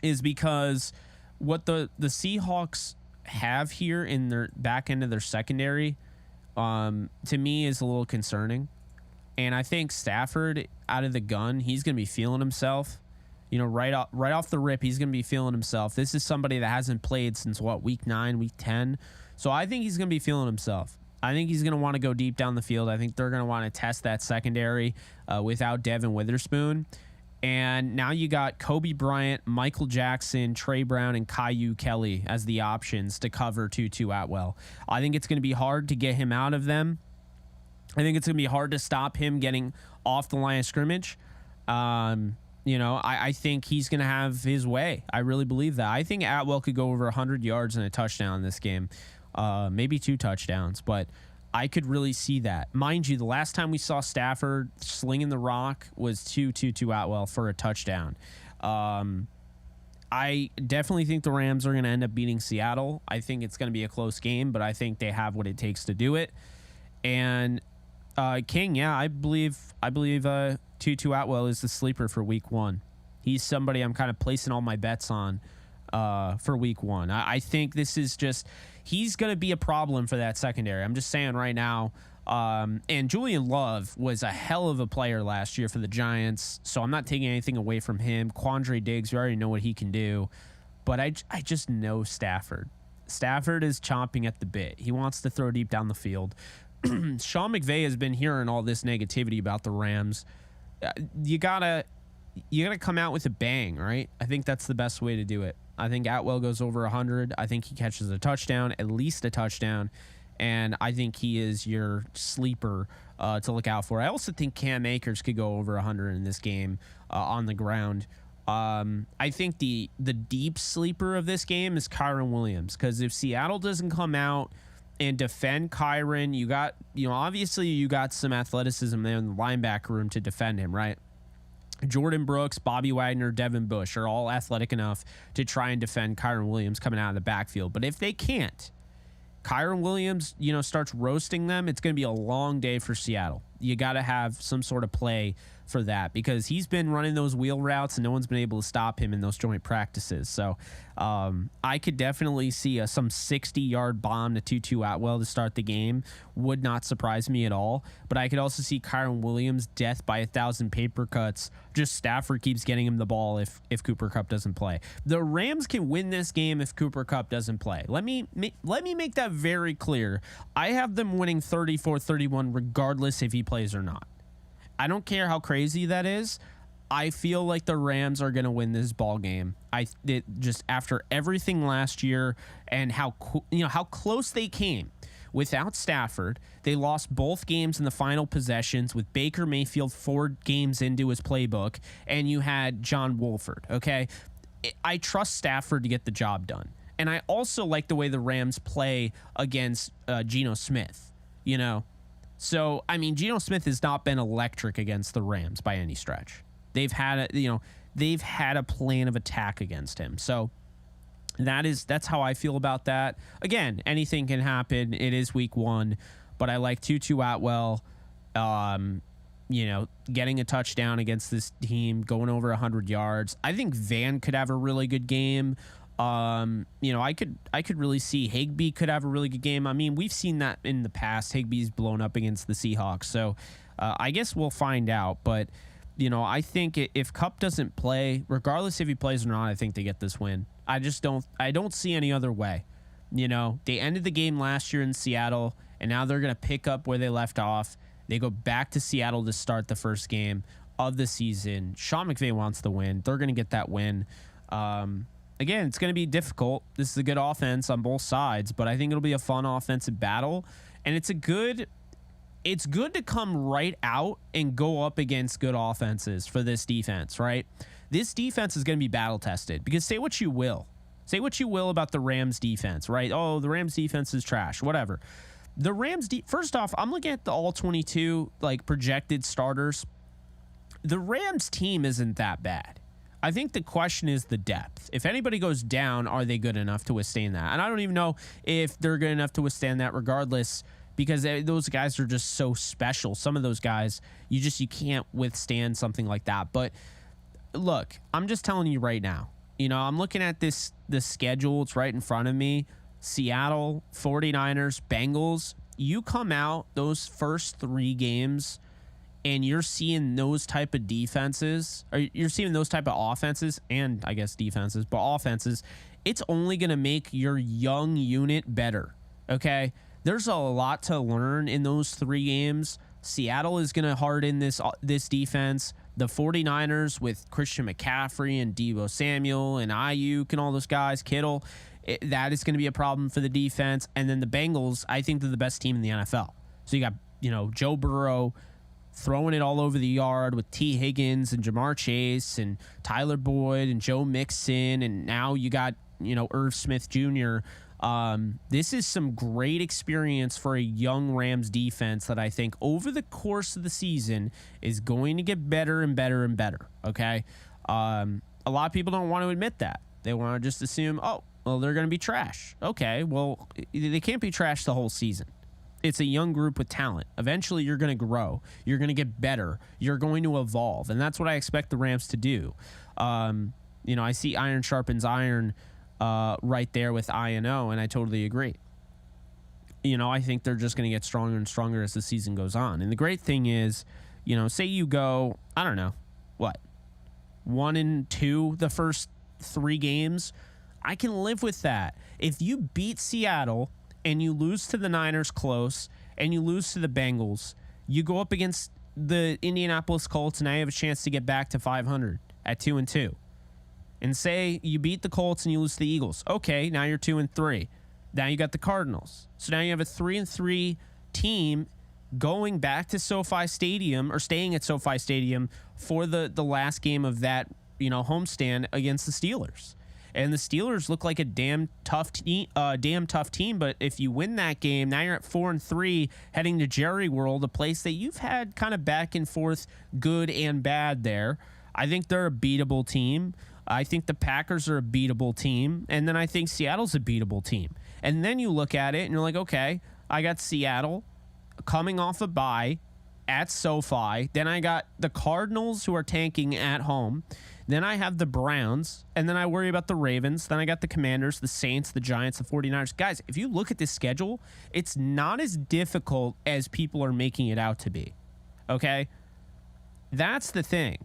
is because what the Seahawks have here in their back end of their secondary, to me, is a little concerning. And I think Stafford, out of the gun, he's going to be feeling himself. Right off the rip, he's going to be feeling himself. This is somebody that hasn't played since, week 9, week 10. So I think he's going to be feeling himself. I think he's going to want to go deep down the field. I think they're going to want to test that secondary without Devin Witherspoon. And now you got Kobe Bryant, Michael Jackson, Trey Brown, and Caillou Kelly as the options to cover Tutu Atwell. I think it's going to be hard to get him out of them. I think it's going to be hard to stop him getting off the line of scrimmage. I think he's going to have his way. I really believe that. I think Atwell could go over 100 yards and a touchdown in this game. Maybe 2 touchdowns, but I could really see that. Mind you, the last time we saw Stafford slinging the rock was to Atwell for a touchdown. I definitely think the Rams are going to end up beating Seattle. I think it's going to be a close game, but I think they have what it takes to do it. And King, yeah, I believe Tutu Atwell is the sleeper for week 1. He's somebody I'm kind of placing all my bets on for week 1. I think this is he's going to be a problem for that secondary. I'm just saying right now. And Julian Love was a hell of a player last year for the Giants, so I'm not taking anything away from him. Quandre Diggs, we already know what he can do. But I just know Stafford. Stafford is chomping at the bit. He wants to throw deep down the field. Sean McVay has been hearing all this negativity about the Rams. You gotta come out with a bang, right? I think that's the best way to do it. I think Atwell goes over 100. I think he catches a touchdown, at least a touchdown, and I think he is your sleeper to look out for. I also think Cam Akers could go over 100 in this game on the ground. I think the deep sleeper of this game is Kyren Williams, because if Seattle doesn't come out and defend Kyren, obviously you got some athleticism there in the linebacker room to defend him, right? Jordan Brooks, Bobby Wagner, Devin Bush are all athletic enough to try and defend Kyren Williams coming out of the backfield. But if they can't, Kyren Williams, starts roasting them, it's going to be a long day for Seattle. You got to have some sort of play for that because he's been running those wheel routes and no one's been able to stop him in those joint practices. So I could definitely see some 60-yard bomb to Tutu Atwell to start the game. Would not surprise me at all. But I could also see Kyren Williams' death by 1,000 paper cuts. Just Stafford keeps getting him the ball if Cooper Kupp doesn't play. The Rams can win this game if Cooper Kupp doesn't play. Let me make that very clear. I have them winning 34-31 regardless if he plays or not. I don't care how crazy that is. I feel like the Rams are going to win this ball game. Just after everything last year and how close they came without Stafford. They lost both games in the final possessions with Baker Mayfield 4 games into his playbook, and you had John Wolford. Okay, I trust Stafford to get the job done, and I also like the way the Rams play against Geno Smith. So, Geno Smith has not been electric against the Rams by any stretch. They've had a plan of attack against him. So that's how I feel about that. Again, anything can happen. It is week 1, but I like Tutu Atwell, getting a touchdown against this team, going over 100 yards. I think Van could have a really good game. I could really see Higbee could have a really good game. We've seen that in the past. Higbee's blown up against the Seahawks. So I guess we'll find out. But, I think if Kupp doesn't play, regardless if he plays or not, I think they get this win. I don't see any other way. They ended the game last year in Seattle, and now they're going to pick up where they left off. They go back to Seattle to start the first game of the season. Sean McVay wants the win. They're going to get that win. Again, it's going to be difficult. This is a good offense on both sides, but I think it'll be a fun offensive battle. And it's good to come right out and go up against good offenses for this defense, right? This defense is going to be battle tested because say what you will about the Rams defense, right? Oh, the Rams defense is trash, whatever. The Rams, first off, I'm looking at the all 22 projected starters. The Rams team isn't that bad. I think the question is the depth. If anybody goes down, are they good enough to withstand that? And I don't even know if they're good enough to withstand that regardless, because those guys are just so special. Some of those guys, you can't withstand something like that. But look, I'm just telling you right now, I'm looking at the schedule. It's right in front of me. Seattle, 49ers, Bengals. You come out those first 3 games and you're seeing those type of defenses, or you're seeing those type of offenses, and I guess defenses, but offenses, it's only going to make your young unit better, okay? There's a lot to learn in those 3 games. Seattle is going to harden this defense. The 49ers with Christian McCaffrey and Deebo Samuel and Ayuk and all those guys, Kittle, that is going to be a problem for the defense. And then the Bengals, I think they're the best team in the NFL. So you got, Joe Burrow throwing it all over the yard with T. Higgins and Jamar Chase and Tyler Boyd and Joe Mixon, and now you got, Irv Smith Jr. This is some great experience for a young Rams defense that I think over the course of the season is going to get better and better and better, okay? A lot of people don't want to admit that. They want to just assume, they're going to be trash. Okay, well, they can't be trash the whole season. It's a young group with talent. Eventually, you're going to grow. You're going to get better. You're going to evolve. And that's what I expect the Rams to do. I see iron sharpens iron right there with I&O, and I totally agree. I think they're just going to get stronger and stronger as the season goes on. And the great thing is, say you go, 1-2 the first 3 games, I can live with that. If you beat Seattle and you lose to the Niners close, and you lose to the Bengals, you go up against the Indianapolis Colts, and now you have a chance to get back to 500 at 2-2. And say you beat the Colts and you lose to the Eagles. Okay, now you're 2-3. Now you got the Cardinals. So now you have a 3-3 team going back to SoFi Stadium, or staying at SoFi Stadium for the last game of that homestand against the Steelers. And the Steelers look like a damn tough team. But if you win that game, now you're at 4-3, heading to Jerry World, a place that you've had kind of back and forth, good and bad there. I think they're a beatable team. I think the Packers are a beatable team. And then I think Seattle's a beatable team. And then you look at it and you're like, okay, I got Seattle coming off a bye at SoFi. Then I got the Cardinals, who are tanking at home. Then I have the Browns, and then I worry about the Ravens. Then I got the Commanders, the Saints, the Giants, the 49ers. Guys, if you look at this schedule, it's not as difficult as people are making it out to be. Okay? That's the thing.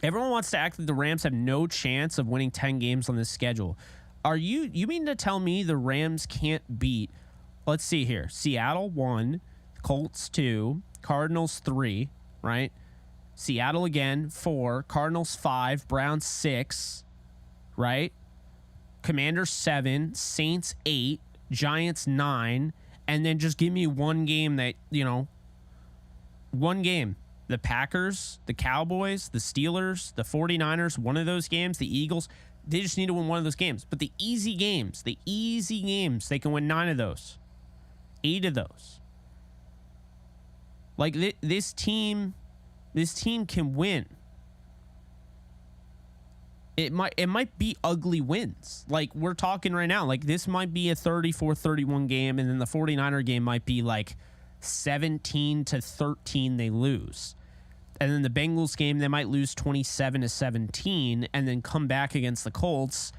Everyone wants to act like the Rams have no chance of winning 10 games on this schedule. You mean to tell me the Rams can't beat, let's see here, Seattle 1, Colts 2, Cardinals 3, right? Seattle again, 4. Cardinals 5. Browns 6. Right? Commanders 7. Saints 8. Giants 9. And then just give me one game that, one game. The Packers, the Cowboys, the Steelers, the 49ers, one of those games, the Eagles. They just need to win one of those games. But the easy games, they can win 9 of those. 8 of those. Like, this team can win. It might be ugly wins. Like, we're talking right now. Like, this might be a 34-31 game, and then the 49er game might be like 17-13 they lose. And then the Bengals game, they might lose 27-17 and then come back against the Colts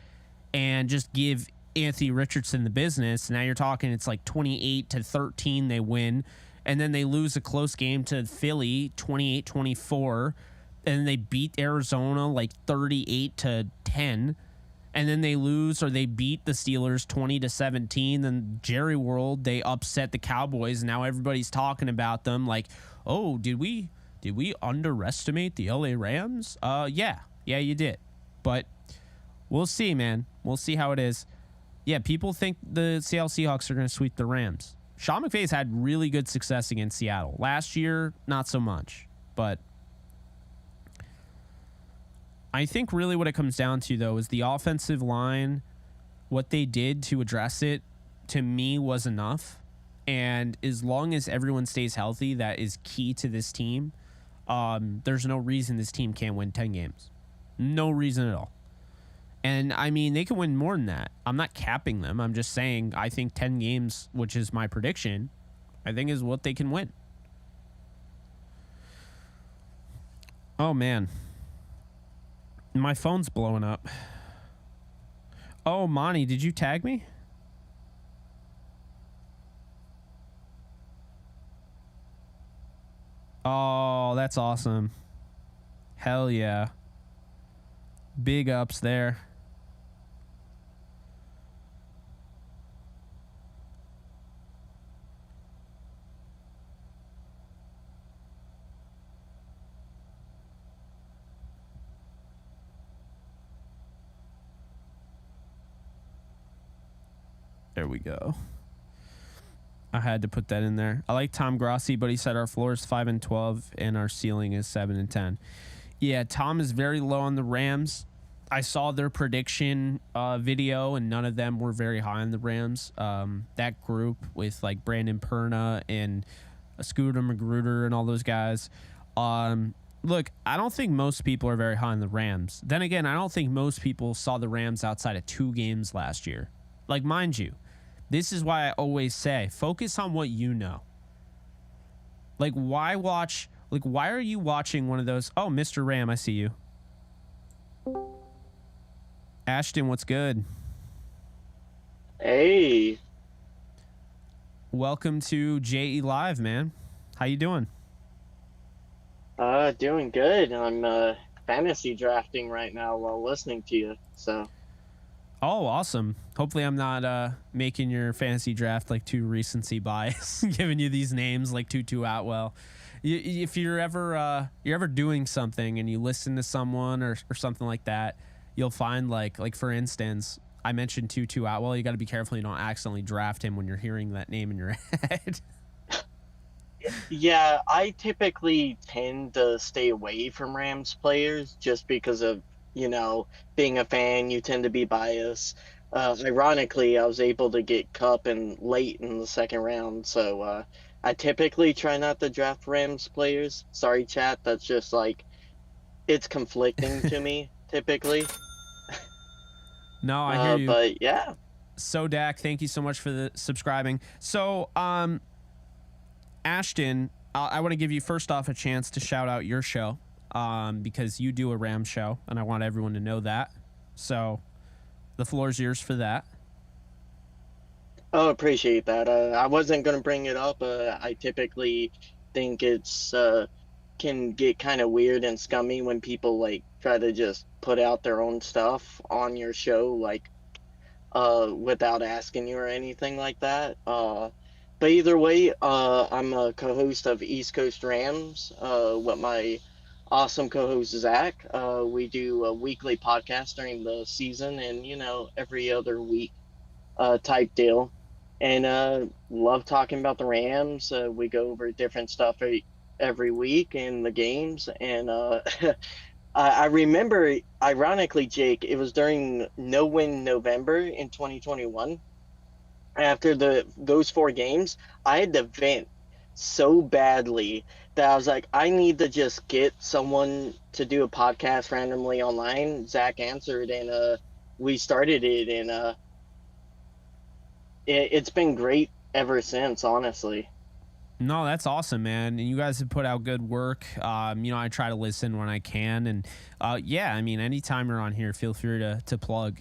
and just give Anthony Richardson the business. Now you're talking it's like 28-13 they win. And then they lose a close game to Philly, 28-24. And they beat Arizona like 38-10. And then they lose or they beat the Steelers 20-17. Then Jerry World, they upset the Cowboys. And now everybody's talking about them like, oh, did we underestimate the LA Rams? Yeah, you did. But we'll see, man. We'll see how it is. Yeah, people think the Seattle Seahawks are going to sweep the Rams. Sean McVay's had really good success against Seattle. Last year, not so much. But I think really what it comes down to, though, is the offensive line. What they did to address it, to me, was enough. And as long as everyone stays healthy, that is key to this team. There's no reason this team can't win 10 games. No reason at all. And, I mean, they can win more than that. I'm not capping them. I'm just saying I think 10 games, which is my prediction, I think is what they can win. Oh, man. My phone's blowing up. Oh, Monty, did you tag me? Oh, that's awesome. Hell yeah. Big ups there. There we go. I had to put that in there. I like Tom Grossi, but he said our floor is 5-12 and our ceiling is 7-10. Yeah, Tom is very low on the Rams. I saw their prediction video, and none of them were very high on the Rams. That group with like Brandon Perna and Scooter Magruder and all those guys. Look, I don't think most people are very high on the Rams. Then again, I don't think most people saw the Rams outside of 2 games last year. Like, mind you, this is why I always say, focus on what you know. Like, why are you watching one of those? Oh, Mr. Ram, I see you. Ashton, what's good? Hey. Welcome to JE Live, man. How you doing? Doing good. I'm fantasy drafting right now while listening to you. So. Oh, awesome. Hopefully I'm not making your fantasy draft like too recency bias, giving you these names like Tutu Atwell. If you're ever doing something and you listen to someone or something like that, you'll find like for instance, I mentioned Tutu Atwell. You got to be careful you don't accidentally draft him when you're hearing that name in your head. Yeah, I typically tend to stay away from Rams players just because of, being a fan, you tend to be biased. Ironically, I was able to get Cup in late in the second round, so I typically try not to draft Rams players. Sorry, chat, that's just like it's conflicting to me typically. No, I hear you. But yeah. So Dak, thank you so much for the subscribing. So Ashton, I want to give you first off a chance to shout out your show, because you do a Ram show, and I want everyone to know that. So the floor is yours for that. Oh, appreciate that. I wasn't gonna bring it up. I typically think it's can get kind of weird and scummy when people like try to just put out their own stuff on your show, like without asking you or anything like that. But either way, I'm a co-host of East Coast Rams with my awesome co-host Zach. We do a weekly podcast during the season, and every other week type deal. And love talking about the Rams. We go over different stuff every week in the games, and I remember, ironically, Jake, it was during No Win November in 2021. After those 4 games, I had to vent so badly that I was like, I need to just get someone to do a podcast randomly online. Zach answered, and we started it, and it's been great ever since, honestly. No, that's awesome, man. And you guys have put out good work. I try to listen when I can. And yeah, I mean, anytime you're on here, feel free to plug.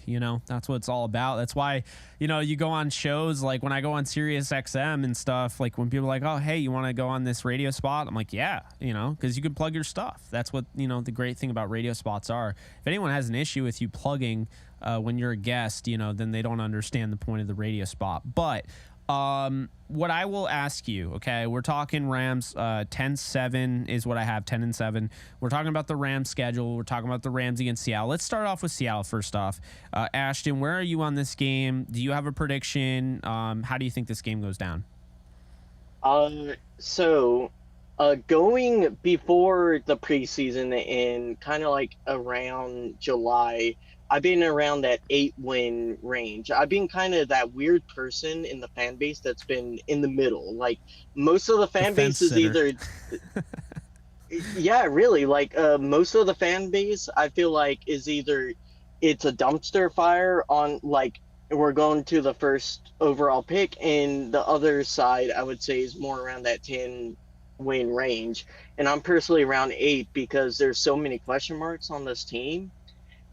That's what it's all about. That's why, you go on shows like when I go on Sirius XM and stuff, like when people are like, oh, hey, you want to go on this radio spot? I'm like, yeah, because you can plug your stuff. That's what, the great thing about radio spots are. If anyone has an issue with you plugging when you're a guest, then they don't understand the point of the radio spot. But what I will ask you, okay, we're talking Rams, 10-7 is what I have, 10-7. We're talking about the Rams schedule. We're talking about the Rams against Seattle. Let's start off with Seattle first off. Ashton, where are you on this game? Do you have a prediction? How do you think this game goes down? So, going before the preseason and kind of like around July, I've been around that 8-win range. I've been kind of that weird person in the fan base that's been in the middle. Like most of the The fan fence base is sitter. either, yeah, really, like most of the fan base, I feel like is either it's a dumpster fire on like we're going to the first overall pick, and the other side I would say is more around that 10-win range. And I'm personally around 8 because there's so many question marks on this team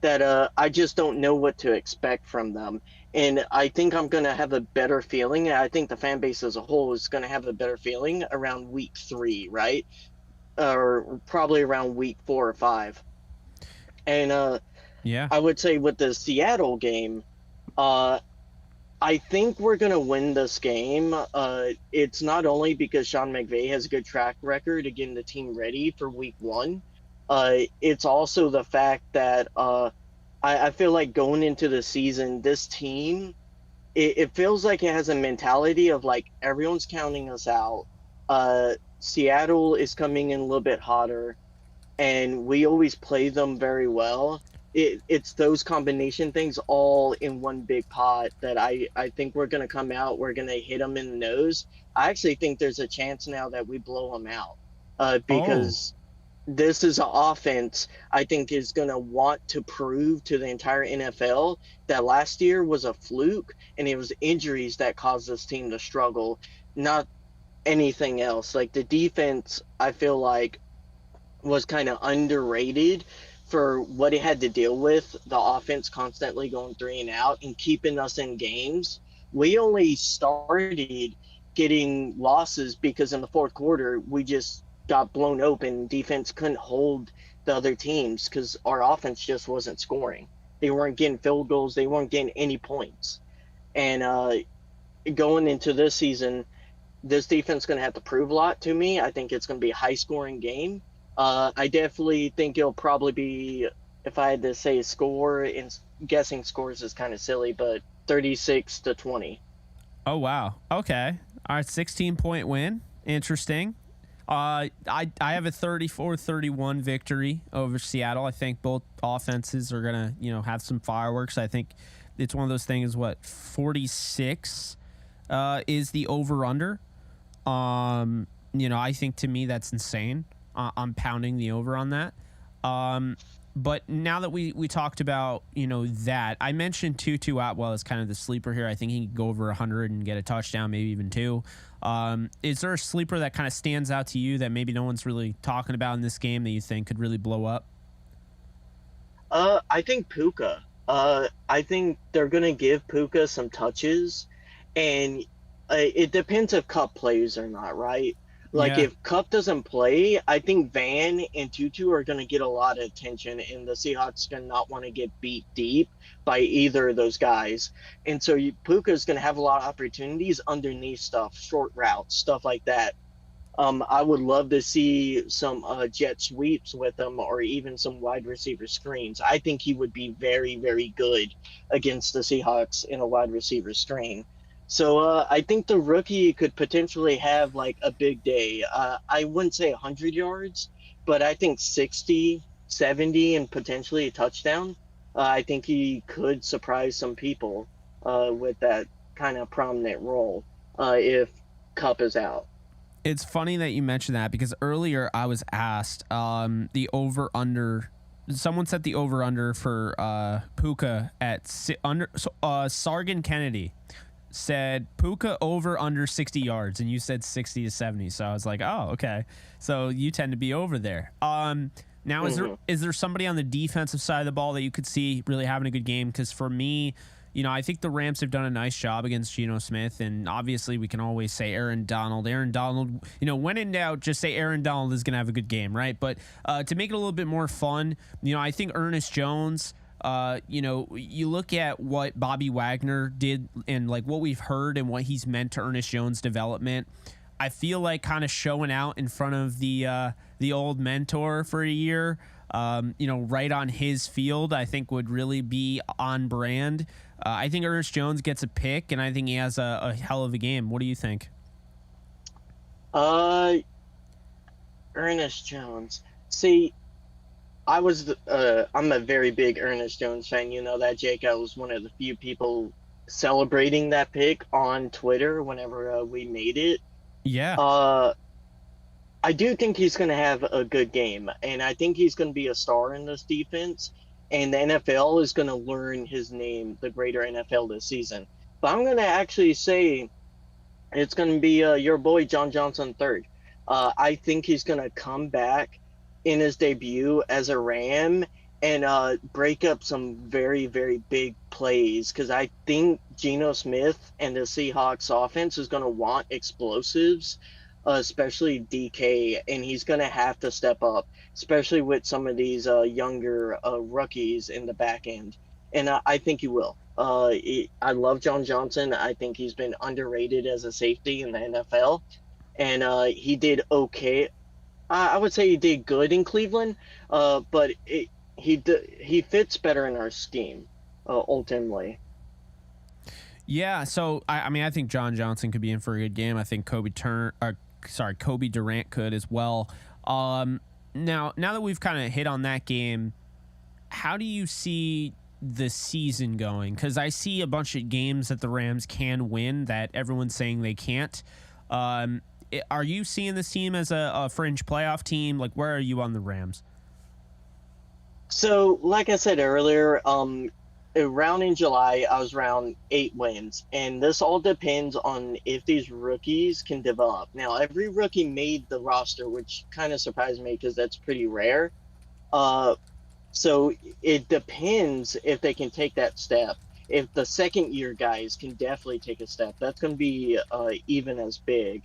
that I just don't know what to expect from them. And I think I'm going to have a better feeling. And I think the fan base as a whole is going to have a better feeling around week 3, right? Or probably around week 4 or 5. And Yeah. I would say with the Seattle game, uh, I think we're going to win this game. It's not only because Sean McVay has a good track record of getting the team ready for week 1. It's also the fact that I feel like going into the season, this team, it feels like it has a mentality of like everyone's counting us out. Seattle is coming in a little bit hotter, and we always play them very well. It's those combination things all in one big pot that I think we're going to come out. We're going to hit them in the nose. I actually think there's a chance now that we blow them out Oh, because this is an offense I think is going to want to prove to the entire NFL that last year was a fluke and it was injuries that caused this team to struggle, not anything else. Like the defense, I feel like was kind of underrated for what it had to deal with. The offense constantly going 3 and out and keeping us in games. We only started getting losses because in the fourth quarter we just got blown open. Defense couldn't hold the other teams because our offense just wasn't scoring. They weren't getting field goals. They weren't getting any points. And going into this season, this defense is going to have to prove a lot to me. I think it's going to be a high scoring game. I definitely think it'll probably be, if I had to say a score, in guessing scores is kind of silly, but 36-20. oh wow. Okay. All right, 16-point win. Interesting. I have a 34-31 victory over Seattle. I think both offenses are gonna, have some fireworks. I think it's one of those things. What 46 is the over under? I think to me that's insane. I'm pounding the over on that. But now that we talked about, that, I mentioned Tutu Atwell as kind of the sleeper here. I think he can go over 100 and get a touchdown, maybe even two. Is there a sleeper that kind of stands out to you that maybe no one's really talking about in this game that you think could really blow up? I think Puka. I think they're gonna give Puka some touches, and it depends if Cup plays or not, right? Like Yeah. if Cup doesn't play, I think Van and Tutu are gonna get a lot of attention, and the Seahawks gonna not want to get beat deep by either of those guys. And so Puka's gonna have a lot of opportunities underneath stuff, short routes, stuff like that. I would love to see some jet sweeps with him or even some wide receiver screens. I think he would be very, very good against the Seahawks in a wide receiver screen. So I think the rookie could potentially have like a big day. I wouldn't say 100 yards, but I think 60, 70, and potentially a touchdown. I think he could surprise some people with that kind of prominent role if Cup is out. It's funny that you mentioned that because earlier I was asked the over under. Someone set the over under for Puka at Sargon Kennedy said Puka over under 60 yards, and you said 60 to 70. So I was like, oh, okay. So you tend to be over there. Now, is there somebody on the defensive side of the ball that you could see really having a good game? Because for me, I think the Rams have done a nice job against Geno Smith, and obviously we can always say Aaron Donald. Aaron Donald, when in doubt, just say Aaron Donald is going to have a good game, right? But to make it a little bit more fun, I think Ernest Jones, you look at what Bobby Wagner did and like what we've heard and what he's meant to Ernest Jones' development. I feel like kind of showing out in front of the old mentor for a year, right on his field, I think would really be on brand. I think Ernest Jones gets a pick, and I think he has a hell of a game. What do you think? Ernest Jones. See, I'm a very big Ernest Jones fan. You know that, Jake. I was one of the few people celebrating that pick on Twitter whenever we made it. Yeah. I do think he's going to have a good game, and I think he's going to be a star in this defense, and the NFL is going to learn his name, the greater NFL, this season. But I'm going to actually say it's going to be your boy John Johnson third. I think he's going to come back in his debut as a Ram and break up some very, very big plays, because I think Geno Smith and the Seahawks offense is going to want explosives, especially DK, and he's going to have to step up, especially with some of these younger rookies in the back end. And I think he will. I love John Johnson. I think he's been underrated as a safety in the NFL, and he did okay. I would say he did good in Cleveland, but he fits better in our scheme, ultimately. Yeah, so I think John Johnson could be in for a good game. I think Kobe Durant could as well. Now that we've kind of hit on that game, how do you see the season going? Because I see a bunch of games that the Rams can win that everyone's saying they can't. Are you seeing this team as a fringe playoff team? Like, where are you on the Rams? So, like I said earlier, around in July, I was around 8 wins, and this all depends on if these rookies can develop. Now, every rookie made the roster, which kind of surprised me because that's pretty rare. So it depends if they can take that step. If the second year guys can definitely take a step, that's going to be even as big.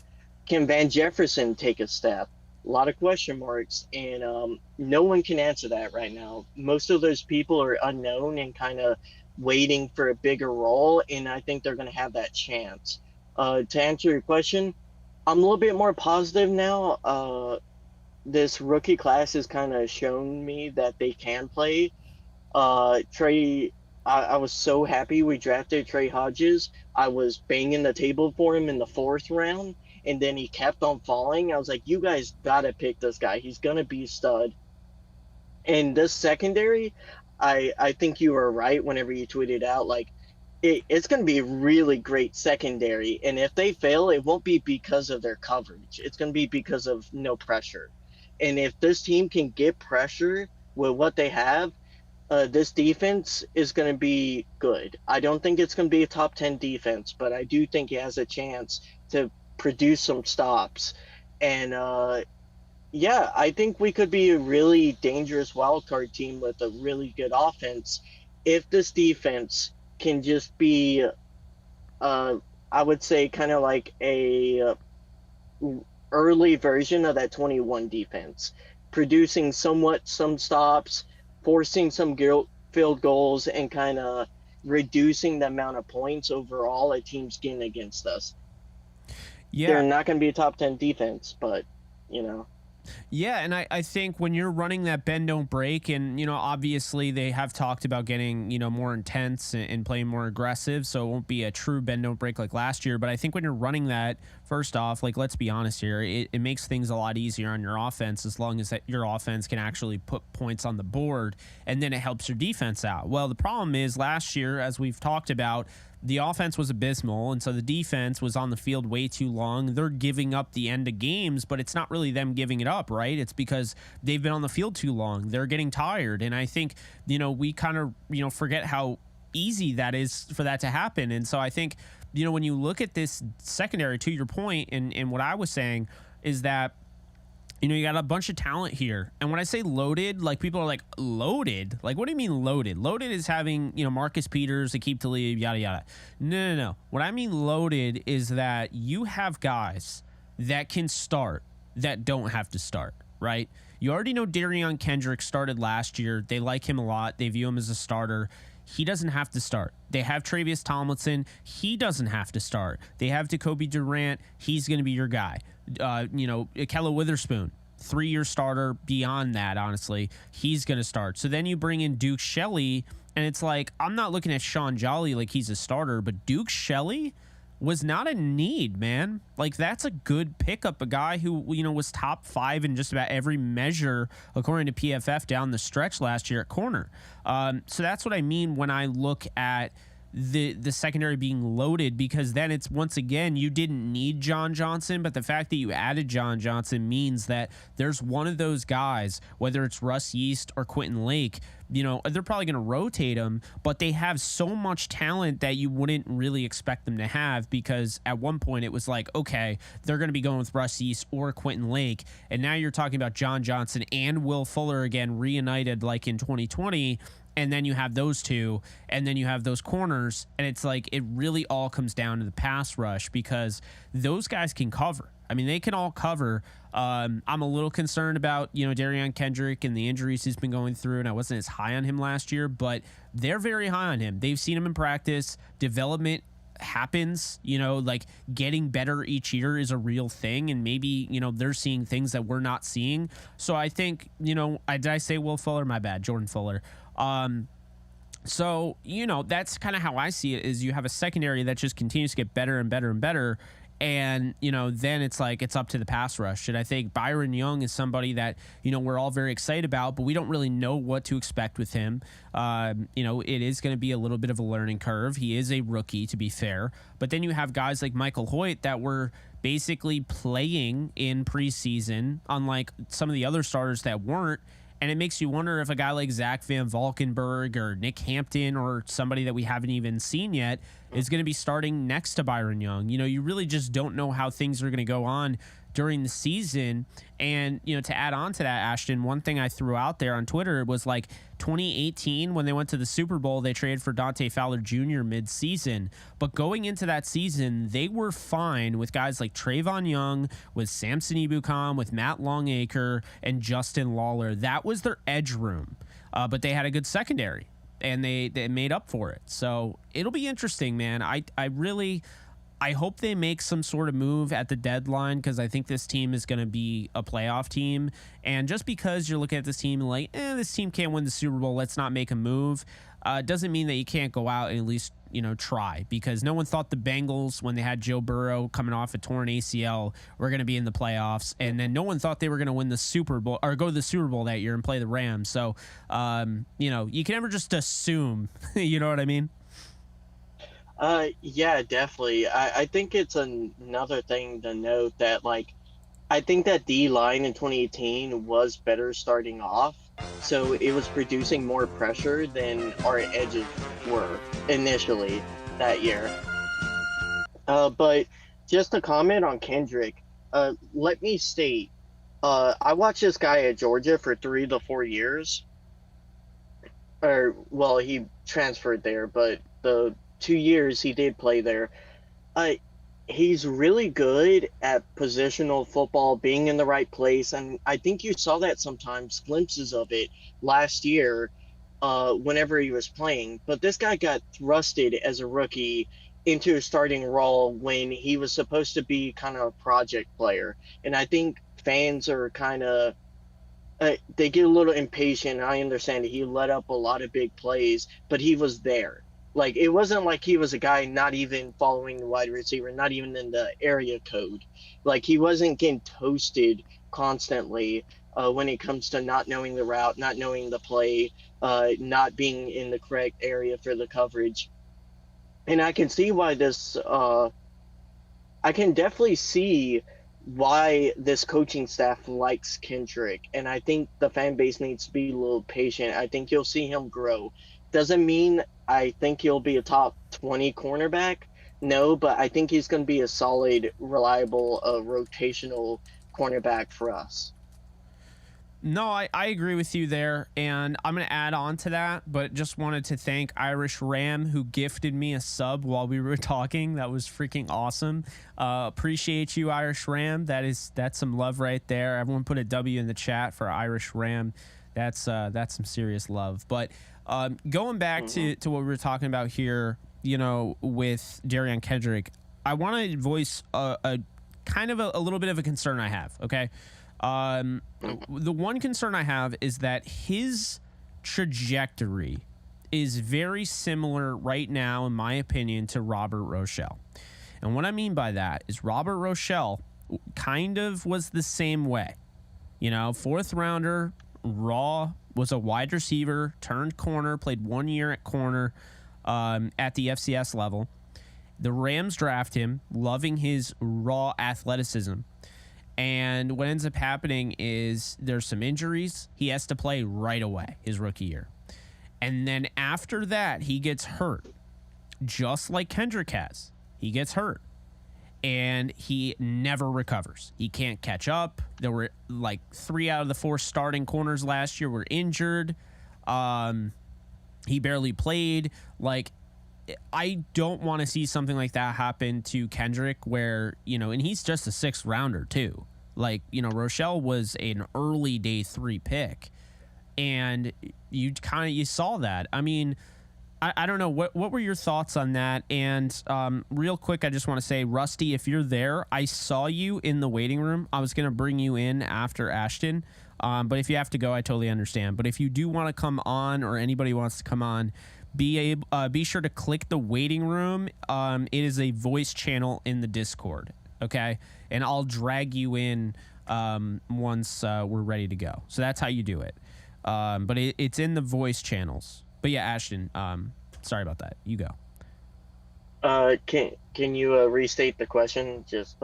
Can Van Jefferson take a step? A lot of question marks, and no one can answer that right now. Most of those people are unknown and kind of waiting for a bigger role, and I think they're going to have that chance. To answer your question, I'm a little bit more positive now. This rookie class has kind of shown me that they can play. I was so happy we drafted Trey Hodges. I was banging the table for him in the 4th round, and then he kept on falling. I was like, you guys got to pick this guy. He's going to be a stud. And this secondary, I think you were right whenever you tweeted out, like, it's going to be a really great secondary. And if they fail, it won't be because of their coverage. It's going to be because of no pressure. And if this team can get pressure with what they have, this defense is going to be good. I don't think it's going to be a top 10 defense, but I do think it has a chance to produce some stops. And yeah, I think we could be a really dangerous wild card team with a really good offense if this defense can just be, I would say, kind of like a early version of that 21 defense, producing somewhat some stops, forcing some field goals, and kind of reducing the amount of points overall a team's getting against us. Yeah. They're not going to be a top 10 defense, but, you know. Yeah, and I think when you're running that bend don't break, and obviously they have talked about getting more intense and playing more aggressive, so it won't be a true bend don't break like last year. But I think when you're running that, first off, like, let's be honest here, it makes things a lot easier on your offense as long as that your offense can actually put points on the board, and then it helps your defense out. Well, the problem is last year, as we've talked about, the offense was abysmal, and so the defense was on the field way too long. They're giving up the end of games, but it's not really them giving it up, right? It's because they've been on the field too long. They're getting tired, and I think, we kind of, forget how easy that is for that to happen. And so I think, when you look at this secondary, to your point, and what I was saying is that, you got a bunch of talent here. And when I say loaded, like, people are like, loaded? Like, what do you mean loaded? Loaded is having, Marcus Peters, Aqib Talib, yada, yada. No. What I mean loaded is that you have guys that can start that don't have to start, right? You already know Darion Kendrick started last year. They like him a lot. They view him as a starter. He doesn't have to start. They have Travius Tomlinson. He doesn't have to start. They have Jacoby Durant. He's going to be your guy. Akella Witherspoon, 3-year starter. Beyond that, honestly, he's going to start. So then you bring in Duke Shelley, and it's like, I'm not looking at Sean Jolly like he's a starter, but Duke Shelley was not a need, man. Like, that's a good pickup, a guy who, was top 5 in just about every measure according to PFF down the stretch last year at corner. So that's what I mean when I look at the secondary being loaded, because then it's, once again, you didn't need John Johnson, but the fact that you added John Johnson means that there's one of those guys, whether it's Russ Yeast or Quentin Lake, they're probably going to rotate them, but they have so much talent that you wouldn't really expect them to have, because at one point it was like, okay, they're going to be going with Russ Yeast or Quentin Lake, and now you're talking about John Johnson and Will Fuller again reunited like in 2020. And then you have those two, and then you have those corners, and it's like, it really all comes down to the pass rush, because those guys can cover. I mean, they can all cover. I'm a little concerned about, Darion Kendrick and the injuries he's been going through, and I wasn't as high on him last year, but they're very high on him. They've seen him in practice. Development happens, like, getting better each year is a real thing, and maybe, they're seeing things that we're not seeing. So I think, did I say Will Fuller? My bad, Jordan Fuller. So, that's kind of how I see it, is you have a secondary that just continues to get better and better and better. And, then it's like, it's up to the pass rush. And I think Byron Young is somebody that, we're all very excited about, but we don't really know what to expect with him. It is going to be a little bit of a learning curve. He is a rookie, to be fair. But then you have guys like Michael Hoyt that were basically playing in preseason, unlike some of the other starters that weren't. And it makes you wonder if a guy like Zach Van Valkenburg or Nick Hampton or somebody that we haven't even seen yet is going to be starting next to Byron Young. You really just don't know how things are going to go on during the season. And, to add on to that, Ashton, one thing I threw out there on Twitter was like 2018, when they went to the Super Bowl, they traded for Dante Fowler Jr. mid-season. But going into that season, they were fine with guys like Trayvon Young, with Samson Ebukam, with Matt Longacre, and Justin Lawler. That was their edge room. But they had a good secondary, and they made up for it. So it'll be interesting, man. I hope they make some sort of move at the deadline, because I think this team is going to be a playoff team. And just because you're looking at this team like, this team can't win the Super Bowl, let's not make a move, doesn't mean that you can't go out and at least, try. Because no one thought the Bengals, when they had Joe Burrow coming off a torn ACL, were going to be in the playoffs. And then no one thought they were going to win the Super Bowl or go to the Super Bowl that year and play the Rams. So, you can never just assume, you know what I mean? Yeah, definitely. I think it's another thing to note that, like, I think that D line in 2018 was better starting off, So it was producing more pressure than our edges were initially that year. But just to comment on Kendrick, let me state, I watched this guy at Georgia for 3 to 4 years, or well, he transferred there, but the 2 years he did play there, uh, he's really good at positional football, being in the right place, and I think you saw that sometimes, glimpses of it last year, whenever he was playing. But this guy got thrusted as a rookie into a starting role when he was supposed to be kind of a project player, and I think fans are kind of they get a little impatient. I understand he let up a lot of big plays, but he was there. Like it wasn't like he was a guy not even following the wide receiver, not even in the area code. Like he wasn't getting toasted constantly when it comes to not knowing the route, not knowing the play, not being in the correct area for the coverage. And I can see why this I can definitely see why this coaching staff likes Kendrick, and I think the fan base needs to be a little patient. I think you'll see him grow. Doesn't mean I think he'll be a top 20 cornerback. No, but I think he's going to be a solid, reliable, rotational cornerback for us. No, I agree with you there. And I'm going to add on to that, but just wanted to thank Irish Ram, who gifted me a sub while we were talking. That was freaking awesome. Appreciate you, Irish Ram. That's some love right there. Everyone put a W in the chat for Irish Ram. That's some serious love. But going back to what we were talking about here, with Darian Kendrick, I want to voice a kind of a little bit of a concern I have, okay? The one concern I have is that his trajectory is very similar right now, in my opinion, to Robert Rochelle. And what I mean by that is Robert Rochelle kind of was the same way. Fourth rounder, raw, was a wide receiver, turned corner, played 1 year at corner at the FCS level. The Rams draft him, loving his raw athleticism. And what ends up happening is there's some injuries. He has to play right away his rookie year. And then after that, he gets hurt, just like Kendrick has. He gets hurt, and he never recovers. He can't catch up. There were like 3 out of the 4 starting corners last year were injured. He barely played. Like, I don't want to see something like that happen to Kendrick where, and he's just a 6th rounder too. Like, Rochelle was an early day 3 pick, and you saw that. I mean, I don't know. What were your thoughts on that? And real quick, I just want to say, Rusty, if you're there, I saw you in the waiting room. I was going to bring you in after Ashton. But if you have to go, I totally understand. But if you do want to come on, or anybody wants to come on, be sure to click the waiting room. It is a voice channel in the Discord, okay? And I'll drag you in once we're ready to go. So that's how you do it. But it's in the voice channels. But yeah, Ashton, sorry about that. You go. Can you restate the question? Just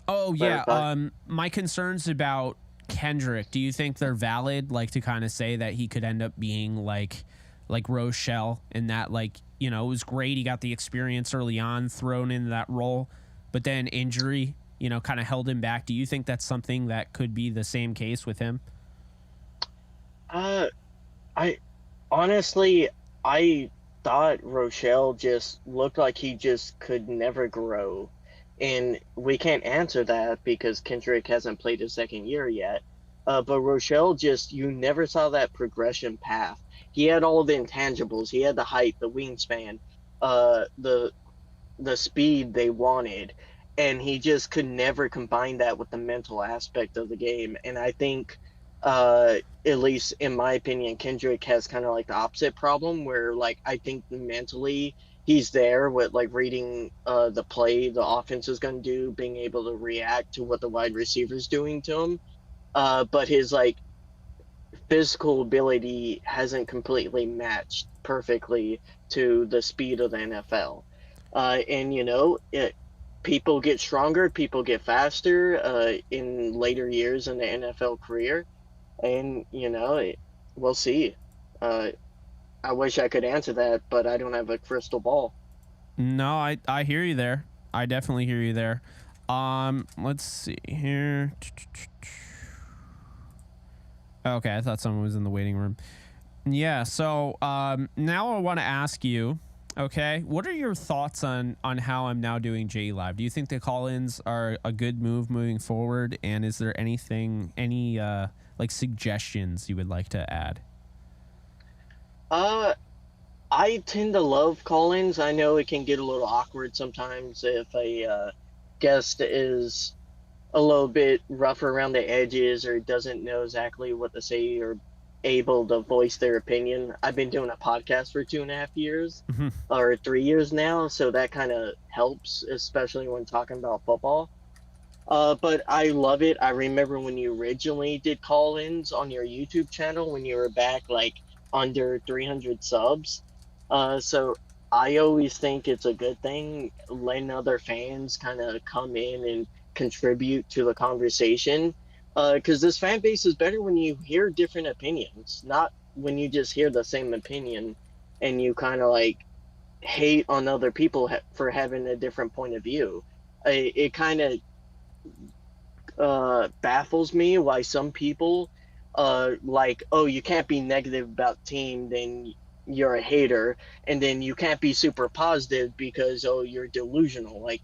oh yeah. clarify? My concerns about Kendrick. Do you think they're valid? Like, to kind of say that he could end up being like Rochelle, and that, it was great. He got the experience early on, thrown into that role, but then injury, kind of held him back. Do you think that's something that could be the same case with him? I honestly, I thought Rochelle just looked like he just could never grow. And we can't answer that because Kendrick hasn't played his second year yet. But Rochelle you never saw that progression path. He had all the intangibles. He had the height, the wingspan, the speed they wanted, and he just could never combine that with the mental aspect of the game. And I think, at least in my opinion, Kendrick has kind of like the opposite problem, where I think mentally he's there with reading the play the offense is going to do, being able to react to what the wide receiver's doing to him. But his physical ability hasn't completely matched perfectly to the speed of the NFL. And people get stronger, people get faster in later years in the NFL career. And we'll see. Uh, I wish I could answer that, but I don't have a crystal ball. No, I hear you there. I definitely hear you there. Let's see here. Okay, I thought someone was in the waiting room. Yeah, so now I want to ask you, okay, what are your thoughts on how I'm now doing J Live? Do you think the call-ins are a good move moving forward? And is there any like suggestions you would like to add? Uh, I tend to love call-ins. I know it can get a little awkward sometimes if a guest is a little bit rough around the edges or doesn't know exactly what to say or able to voice their opinion. I've been doing a podcast for 2.5 years or 3 years now, so that kind of helps, especially when talking about football. But I love it. I remember when you originally did call-ins on your YouTube channel when you were back like under 300 subs. So I always think it's a good thing letting other fans kind of come in and contribute to the conversation. Because this fan base is better when you hear different opinions, not when you just hear the same opinion and you kind of like hate on other people for having a different point of view. It kind of baffles me why some people like, oh, you can't be negative about team, then you're a hater, and then you can't be super positive because, oh, you're delusional. Like,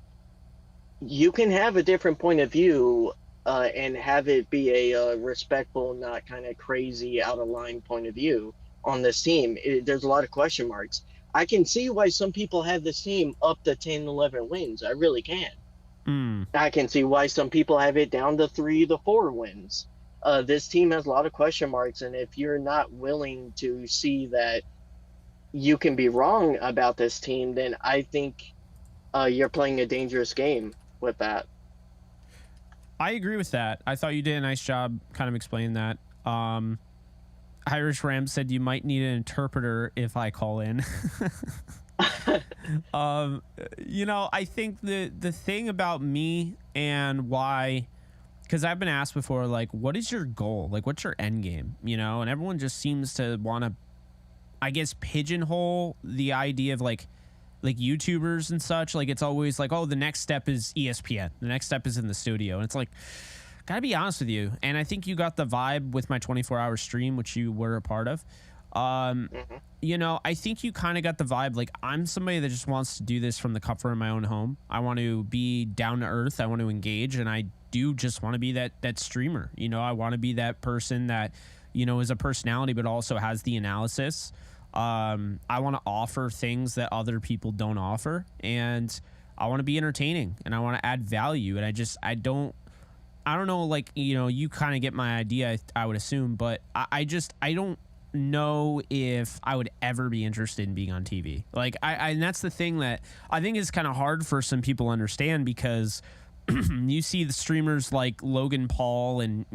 you can have a different point of view and have it be a respectful, not kind of crazy, out of line point of view on this team. There's a lot of question marks. I can see why some people have this team up to 10, 11 wins. I really can. Mm. I can see why some people have it down to 3 to 4 wins. This team has a lot of question marks, and if you're not willing to see that you can be wrong about this team, then I think you're playing a dangerous game with that. I agree with that. I thought you did a nice job kind of explaining that. Irish Ram said you might need an interpreter if I call in. I think the thing about me and why, because I've been asked before, like, what is your goal? Like, what's your end game? And everyone just seems to want to, I guess, pigeonhole the idea of like YouTubers and such. Like, it's always like, oh, the next step is ESPN. The next step is in the studio. And it's like, gotta be honest with you. And I think you got the vibe with my 24-hour stream, which you were a part of. I think you kind of got the vibe. Like, I'm somebody that just wants to do this from the comfort of my own home. I want to be down to earth. I want to engage. And I do just want to be that streamer. I want to be that person that, is a personality, but also has the analysis. I want to offer things that other people don't offer, and I want to be entertaining, and I want to add value. And I don't know, like, you kind of get my idea, I would assume, but I don't know if I would ever be interested in being on TV. Like, and that's the thing that I think is kind of hard for some people to understand, because you see the streamers like Logan Paul and,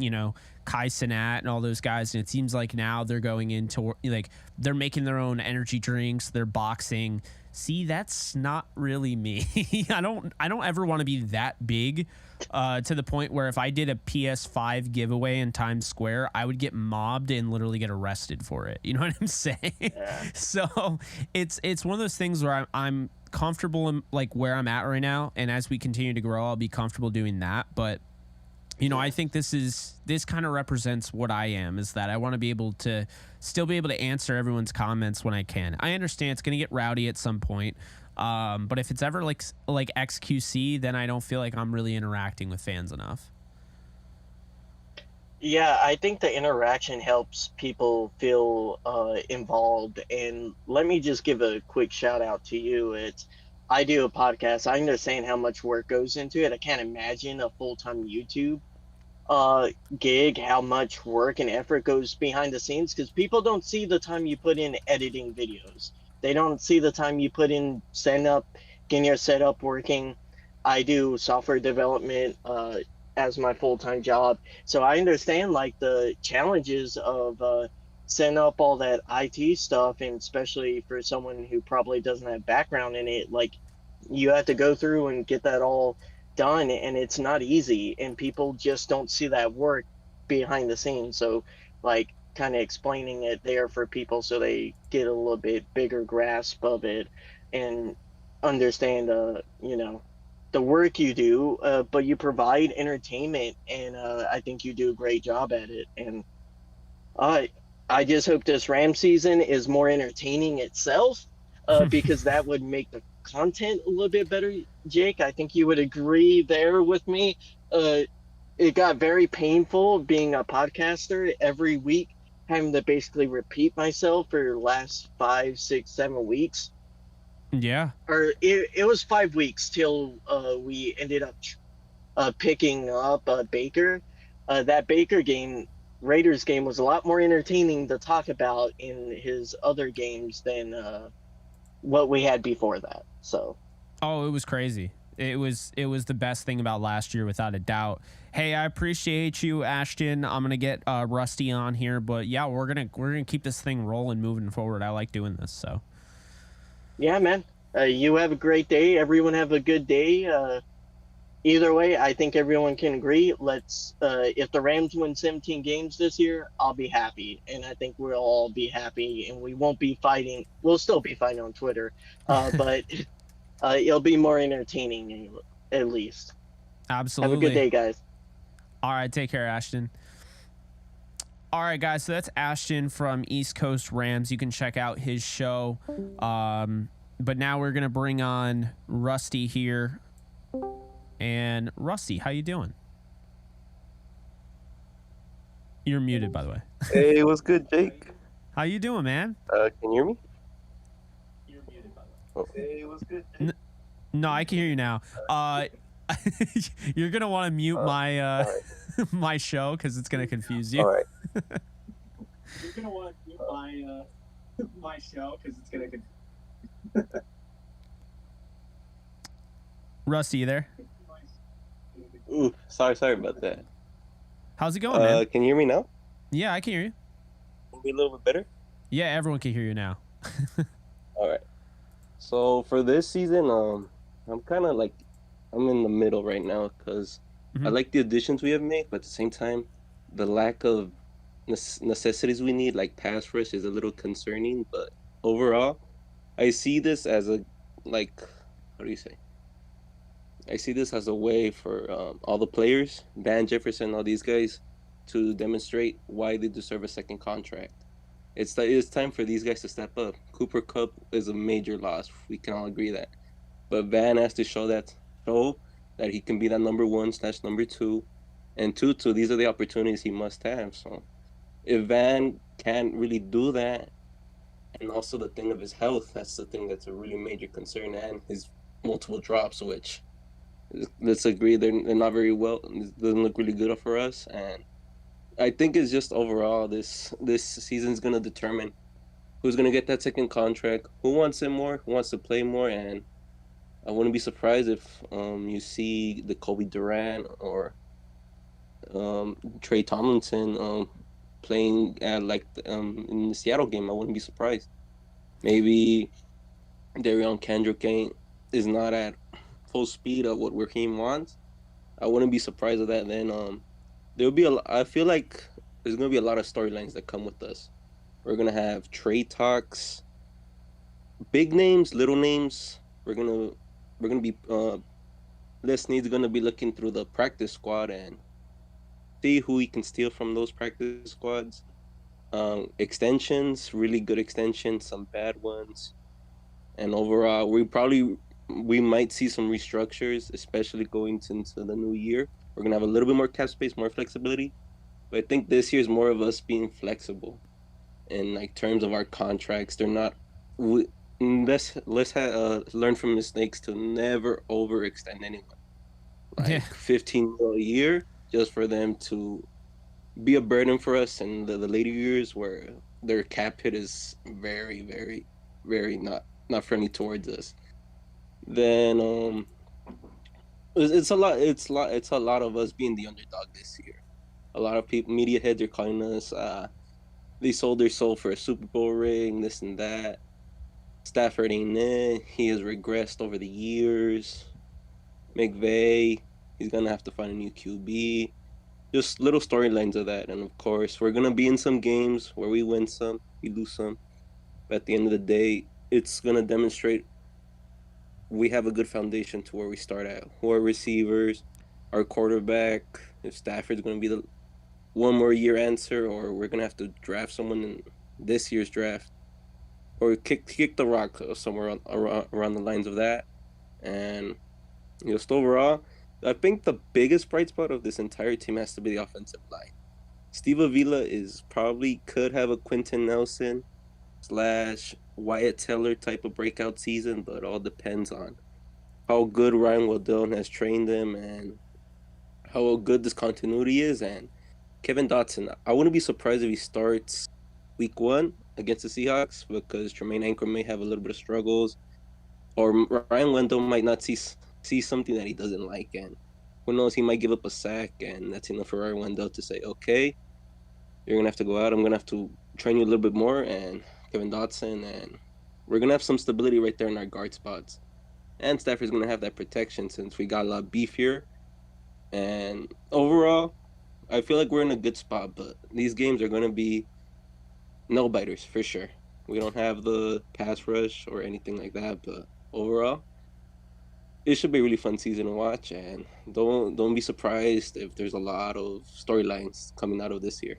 Kai Cenat and all those guys, and it seems like now they're going into, like, they're making their own energy drinks, they're boxing. See, that's not really me. I don't ever want to be that big to the point where if I did a PS5 giveaway in Times Square, I would get mobbed and literally get arrested for it. You know what I'm saying? Yeah. So it's one of those things where I'm comfortable in, like, where I'm at right now, and as we continue to grow, I'll be comfortable doing that. But I think this kind of represents what I am, is that I want to be able to still be able to answer everyone's comments when I can. I understand it's going to get rowdy at some point, but if it's ever like XQC, then I don't feel like I'm really interacting with fans enough. Yeah, I think the interaction helps people feel involved. And let me just give a quick shout out to you. I do a podcast. I understand how much work goes into it. I can't imagine a full-time YouTube gig, how much work and effort goes behind the scenes, because people don't see the time you put in editing videos. They don't see the time you put in setting up, getting your setup working. I do software development as my full-time job, so I understand like the challenges of setting up all that IT stuff, and especially for someone who probably doesn't have background in it, like, you have to go through and get that all done, and it's not easy, and people just don't see that work behind the scenes. So, like, kind of explaining it there for people so they get a little bit bigger grasp of it and understand, the work you do, but you provide entertainment, and I think you do a great job at it. And I I just hope this Ram season is more entertaining itself, because that would make the content a little bit better. Jake, I think you would agree there with me. Uh, it got very painful being a podcaster every week, having to basically repeat myself for the last 5, 6, 7 weeks. Yeah. Or it was 5 weeks till we ended up picking up Baker. That Baker game, Raiders game, was a lot more entertaining to talk about in his other games than what we had before that. So, Oh, it was crazy. It was the best thing about last year, without a doubt. Hey, I appreciate you, Ashton. I'm gonna get Rusty on here, but yeah, we're gonna keep this thing rolling, moving forward. I like doing this. So yeah, man. You have a great day. Everyone have a good day. Either way, I think everyone can agree. If the Rams win 17 games this year, I'll be happy. And I think we'll all be happy, and we won't be fighting. We'll still be fighting on Twitter, but it'll be more entertaining at least. Have a good absolutely. day, guys. All right, take care, Ashton. All right, guys. So that's Ashton from East Coast Rams. You can check out his show. But now we're gonna bring on Rusty here. And Rusty, how you doing? You're muted, by the way. Hey, what's good, Jake? How you doing, man? Can you hear me? You're muted, by the way. Oh. Hey, what's good, Jake? No, I can hear you now. You're gonna want to mute my right. my show because it's gonna confuse you. All right. You're gonna want to mute my my show because it's gonna confuse. Rusty, you there? Ooh, sorry about that. How's it going, man? Can you hear me now? Yeah, I can hear you. Maybe a little bit better. Yeah, everyone can hear you now. All right. So for this season, I'm kind of like I'm in the middle right now because I like the additions we have made, but at the same time, the lack of necessities we need, like pass rush, is a little concerning. But overall, I see this as a like, what do you say? I see this as a way for all the players, Van Jefferson, all these guys, to demonstrate why they deserve a second contract. It's time for these guys to step up. Cooper Kupp is a major loss. We can all agree that. But Van has to show that he can be that number one / number two. And two, these are the opportunities he must have. So if Van can't really do that, and also the thing of his health, that's the thing that's a really major concern, and his multiple drops, which, let's agree, they're not very well. It doesn't look really good for us, and I think it's just overall this season's gonna determine who's gonna get that second contract, who wants it more, who wants to play more, and I wouldn't be surprised if you see the Kobe Durant or Trey Tomlinson playing in the Seattle game. I wouldn't be surprised. Maybe Darion Kendrick is not at full speed of what Raheem wants. I wouldn't be surprised at that. Then there'll be I feel like there's gonna be a lot of storylines that come with us. We're gonna have trade talks, big names, little names. We're gonna be Les Snead's gonna be looking through the practice squad and see who he can steal from those practice squads. Extensions, really good extensions, some bad ones, and overall, we might see some restructures, especially going into the new year. We're gonna have a little bit more cap space, more flexibility, but I think this year is more of us being flexible in like terms of our contracts. They're not. Let's learn from mistakes to never overextend anyone. Like 15 mil a year, just for them to be a burden for us in the later years where their cap hit is very, very, very not friendly towards us. Then it's a lot of us being the underdog this year. A lot of people, media heads, are calling us. They sold their soul for a Super Bowl ring, this and that. Stafford ain't it. He has regressed over the years. McVay, he's gonna have to find a new QB. just little storylines of that. And of course, we're gonna be in some games where we win some, we lose some. But at the end of the day, it's gonna demonstrate we have a good foundation to where we start at. Who are receivers, our quarterback, if Stafford's gonna be the one more year answer, or we're gonna have to draft someone in this year's draft, or kick the rock somewhere around the lines of that. And just overall, I think the biggest bright spot of this entire team has to be the offensive line. Steve Avila is probably could have a Quentin Nelson slash Wyatt Teller type of breakout season, but it all depends on how good Ryan Waddell has trained him and how good this continuity is. And Kevin Dotson, I wouldn't be surprised if he starts week 1 against the Seahawks because Tremaine Anchor may have a little bit of struggles, or Ryan Wendell might not see something that he doesn't like, and who knows, he might give up a sack, and that's enough for Ryan Wendell to say, okay, you're gonna have to go out. I'm gonna have to train you a little bit more, and Kevin Dotson, and we're gonna have some stability right there in our guard spots. And Stafford's gonna have that protection since we got a lot beefier. And overall, I feel like we're in a good spot, but these games are gonna be no biters for sure. We don't have the pass rush or anything like that, but overall, it should be a really fun season to watch, and don't be surprised if there's a lot of storylines coming out of this year.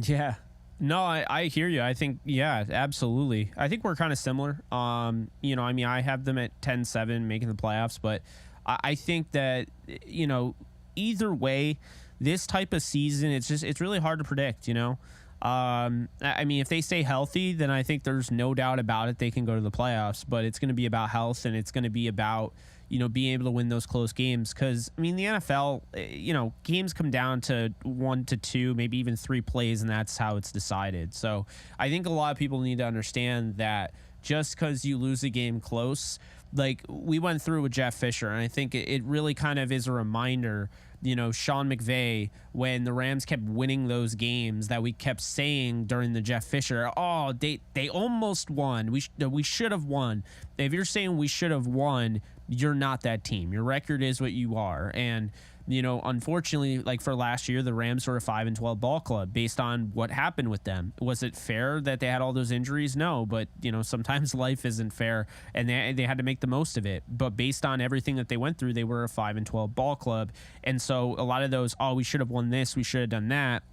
Yeah. No, I hear you. I think, yeah, absolutely. I think we're kind of similar. I mean, I have them at 10-7 making the playoffs, but I think that, either way, this type of season, it's really hard to predict, I mean, if they stay healthy, then I think there's no doubt about it. They can go to the playoffs, but it's going to be about health, and it's going to be about, being able to win those close games. Because, I mean, the NFL, games come down to 1 to 2, maybe even 3 plays, and that's how it's decided. So I think a lot of people need to understand that just because you lose a game close, like we went through with Jeff Fisher, and I think it really kind of is a reminder, Sean McVay, when the Rams kept winning those games that we kept saying during the Jeff Fisher, oh, they almost won. We should have won. If you're saying we should have won, you're not that team. Your record is what you are. And, unfortunately, like for last year, the Rams were a 5-12 ball club based on what happened with them. Was it fair that they had all those injuries? No, but, sometimes life isn't fair, and they had to make the most of it. But based on everything that they went through, they were a 5-12 ball club. And so a lot of those, oh, we should have won this, we should have done that,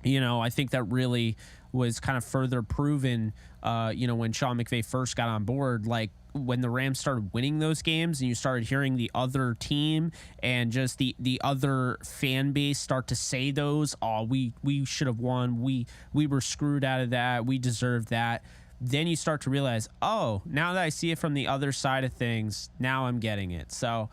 I think that really was kind of further proven, when Sean McVay first got on board, like when the Rams started winning those games and you started hearing the other team and just the other fan base start to say those, oh, we should have won. We were screwed out of that. We deserved that. Then you start to realize, oh, now that I see it from the other side of things, now I'm getting it. So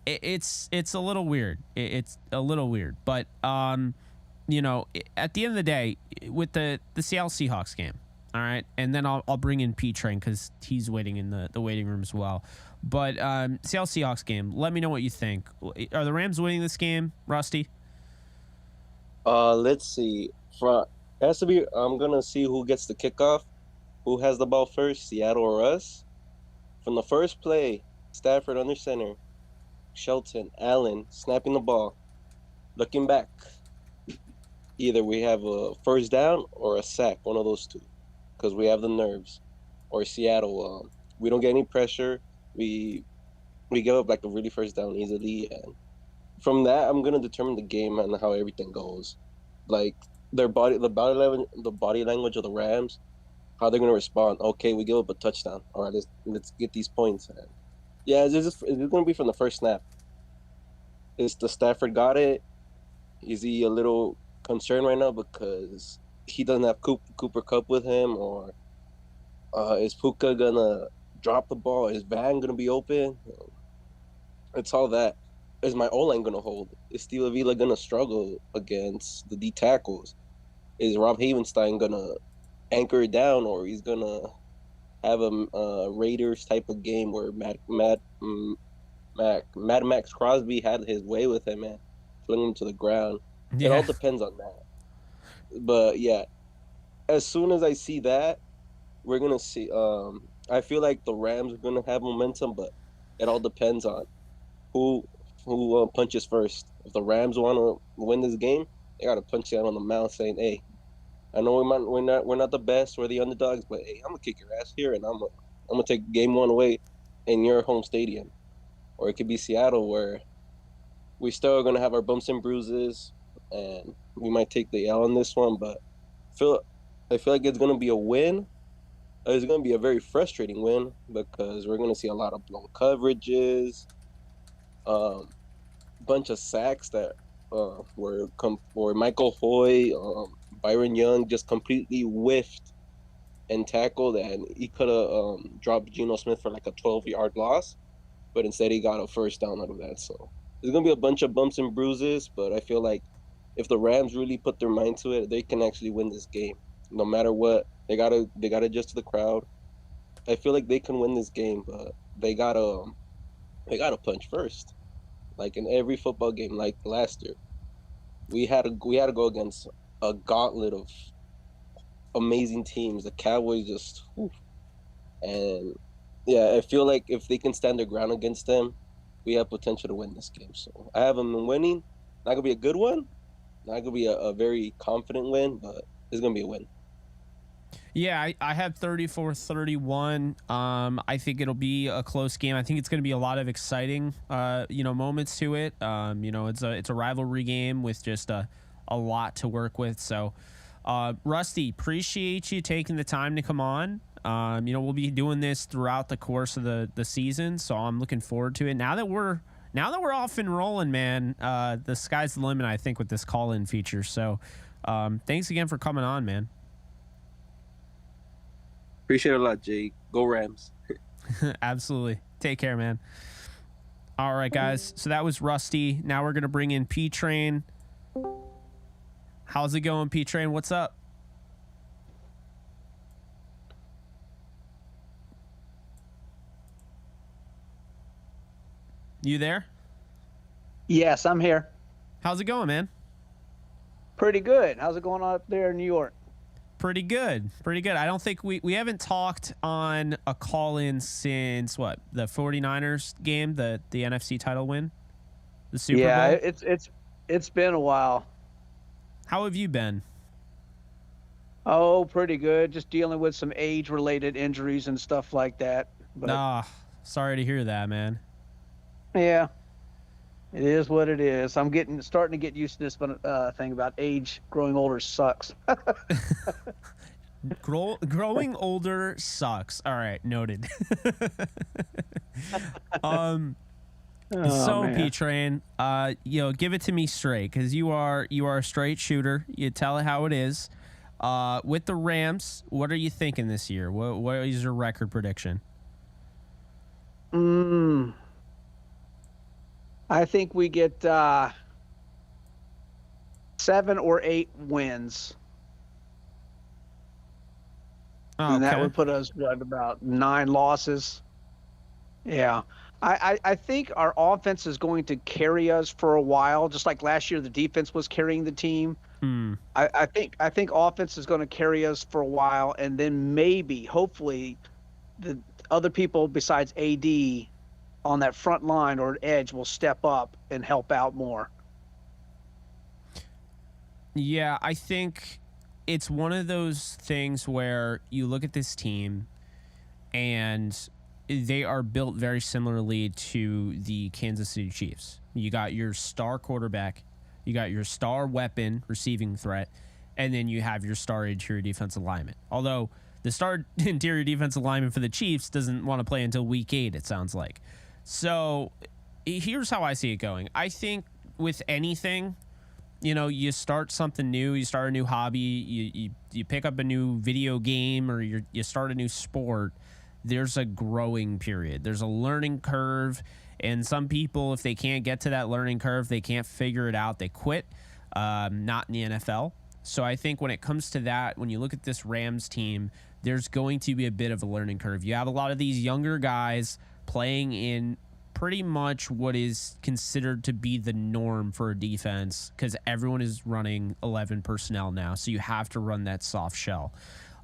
it's a little weird. It's a little weird, but, at the end of the day, with the Seattle Seahawks game, all right, and then I'll bring in P Train because he's waiting in the waiting room as well. But Seattle Seahawks game, let me know what you think. Are the Rams winning this game, Rusty? Let's see. It has to be. I'm gonna see who gets the kickoff, who has the ball first, Seattle or us. From the first play, Stafford under center, Shelton, Allen snapping the ball, looking back. Either we have a first down or a sack, one of those two, because we have the nerves. Or Seattle, we don't get any pressure. We give up like a really first down easily, and from that, I'm gonna determine the game and how everything goes. Like the body language of the Rams, how they're gonna respond. Okay, we give up a touchdown. All right, let's get these points. And yeah, it's gonna be from the first snap. Is the Stafford got it? Is he a little concerned right now because he doesn't have Cooper Kupp with him, or is Puka gonna drop the ball? Is Van gonna be open? It's all that. Is my O-line gonna hold? Is Steve Avila gonna struggle against the D tackles? Is Rob Havenstein gonna anchor it down, or he's gonna have a Raiders type of game where Mad Max Crosby had his way with him, man, fling him to the ground? Yeah. It all depends on that. But yeah, as soon as I see that, we're gonna see. I feel like the Rams are gonna have momentum, but it all depends on who who punches first. If the Rams want to win this game, they got to punch you out on the mouth, saying, "Hey, I know we're not the best, we're the underdogs, but hey, I'm gonna kick your ass here, and I'm gonna take game one away in your home stadium." Or it could be Seattle, where we still are gonna have our bumps and bruises, and we might take the L on this one. But I feel like it's gonna be a win. It's gonna be a very frustrating win because we're gonna see a lot of blown coverages, bunch of sacks that where Michael Hoy, Byron Young just completely whiffed and tackled, and he could have dropped Geno Smith for like a 12-yard loss, but instead he got a first down out of that. So there's gonna be a bunch of bumps and bruises, but I feel like if the Rams really put their mind to it, they can actually win this game. No matter what, they gotta adjust to the crowd. I feel like they can win this game, but they gotta punch first. Like in every football game, like last year, we had to go against a gauntlet of amazing teams. The Cowboys just, whew. And yeah, I feel like if they can stand their ground against them, we have potential to win this game. So I have them winning. Not gonna be a good one, not gonna be a very confident win, but it's gonna be a win. Yeah, I have 34-31. I think it'll be a close game. I think it's going to be a lot of exciting, moments to it. It's a rivalry game with just a lot to work with. So, Rusty, appreciate you taking the time to come on. We'll be doing this throughout the course of the season, so I'm looking forward to it. Now that we're off and rolling, man, the sky's the limit, I think, with this call-in feature. So, thanks again for coming on, man. Appreciate it a lot, Jay. Go Rams. Absolutely. Take care, man. All right, guys. So that was Rusty. Now we're going to bring in P-Train. How's it going, P-Train? What's up? You there? Yes, I'm here. How's it going, man? Pretty good. How's it going on up there in New York? Pretty good. I don't think we haven't talked on a call-in since the 49ers game, the NFC title win, the Super Bowl. Yeah, it's been a while. How have you been? Oh, pretty good. Just dealing with some age-related injuries and stuff like that. But sorry to hear that, man. Yeah, it is what it is. I'm starting to get used to this thing about age. Growing older sucks. Growing older sucks. All right, noted. P-Train, give it to me straight, because you are a straight shooter. You tell it how it is. With the Rams, what are you thinking this year? What is your record prediction? I think we get 7 or 8 wins. Oh, and that okay. would put us at about 9 losses. Yeah. I think our offense is going to carry us for a while, just like last year the defense was carrying the team. I think offense is going to carry us for a while, and then maybe, hopefully, the other people besides AD on that front line or edge will step up and help out more. Yeah, I think it's one of those things where you look at this team and they are built very similarly to the Kansas City Chiefs. You got your star quarterback, you got your star weapon receiving threat, and then you have your star interior defensive lineman. Although the star interior defensive lineman for the Chiefs doesn't want to play until week 8, it sounds like. So here's how I see it going. I think with anything, you start something new, you start a new hobby, you pick up a new video game, or you start a new sport. There's a growing period. There's a learning curve. And some people, if they can't get to that learning curve, they can't figure it out, they quit. Not in the NFL. So I think when it comes to that, when you look at this Rams team, there's going to be a bit of a learning curve. You have a lot of these younger guys playing in pretty much what is considered to be the norm for a defense, because everyone is running 11 personnel now. So you have to run that soft shell.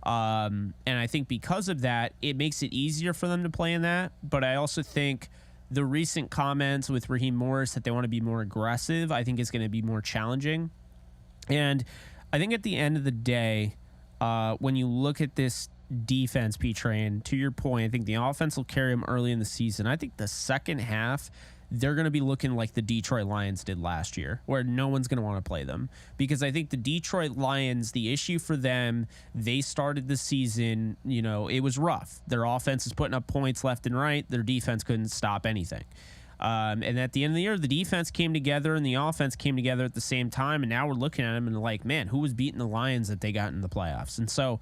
And I think because of that, it makes it easier for them to play in that. But I also think the recent comments with Raheem Morris that they want to be more aggressive, I think is going to be more challenging. And I think at the end of the day, when you look at this defense, P-Train, to your point, I think the offense will carry them early in the season. I think the second half, they're going to be looking like the Detroit Lions did last year, where no one's going to want to play them. Because I think the Detroit Lions, the issue for them, they started the season, it was rough. Their offense is putting up points left and right. Their defense couldn't stop anything. And at the end of the year, the defense came together and the offense came together at the same time. And now we're looking at them and like, man, who was beating the Lions that they got in the playoffs? And so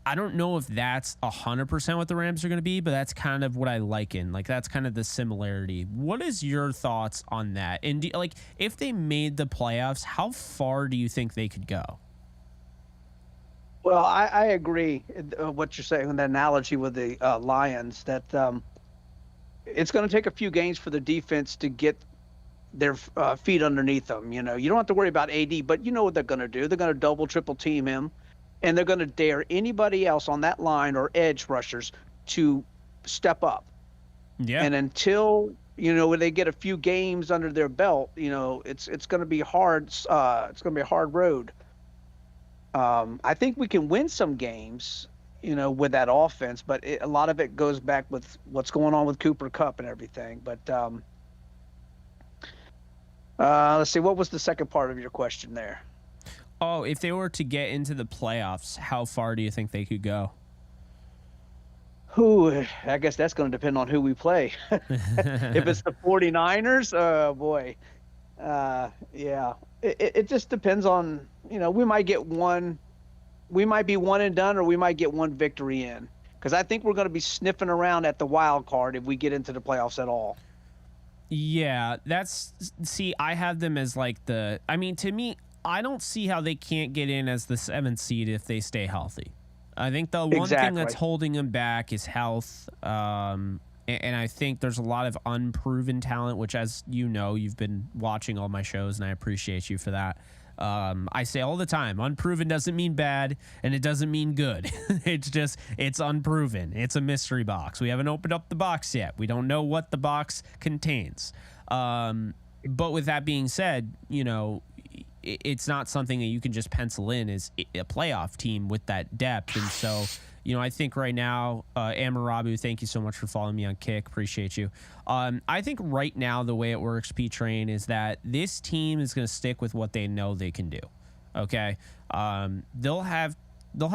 I don't know if that's 100% what the Rams are going to be, but that's kind of what I liken. Like, that's kind of the similarity. What is your thoughts on that? And if they made the playoffs, how far do you think they could go? Well, I agree what you're saying, the analogy with the Lions, that it's going to take a few games for the defense to get their feet underneath them. You don't have to worry about AD, but you know what they're going to do. They're going to double, triple team him. And they're going to dare anybody else on that line or edge rushers to step up. Yeah. And until, when they get a few games under their belt, it's going to be hard. It's going to be a hard road. I think we can win some games, with that offense, but a lot of it goes back with what's going on with Cooper Kupp and everything. But let's see, what was the second part of your question there? Oh, if they were to get into the playoffs, how far do you think they could go? I guess that's going to depend on who we play. If it's the 49ers, boy. Yeah. It just depends on, we might get one. We might be one and done, or we might get one victory in. Because I think we're going to be sniffing around at the wild card if we get into the playoffs at all. Yeah, I have them as to me, I don't see how they can't get in as the 7th seed if they stay healthy. I think the one thing that's holding them back is health. And I think there's a lot of unproven talent, which, as you know, you've been watching all my shows, and I appreciate you for that. I say all the time, unproven doesn't mean bad, and it doesn't mean good. It's unproven. It's a mystery box. We haven't opened up the box yet. We don't know what the box contains. But with that being said, it's not something that you can just pencil in as a playoff team with that depth. And so, I think right now, Amarabu, thank you so much for following me on Kick. Appreciate you. I think right now the way it works, P-Train, is that this team is going to stick with what they know they can do. Okay? They'll have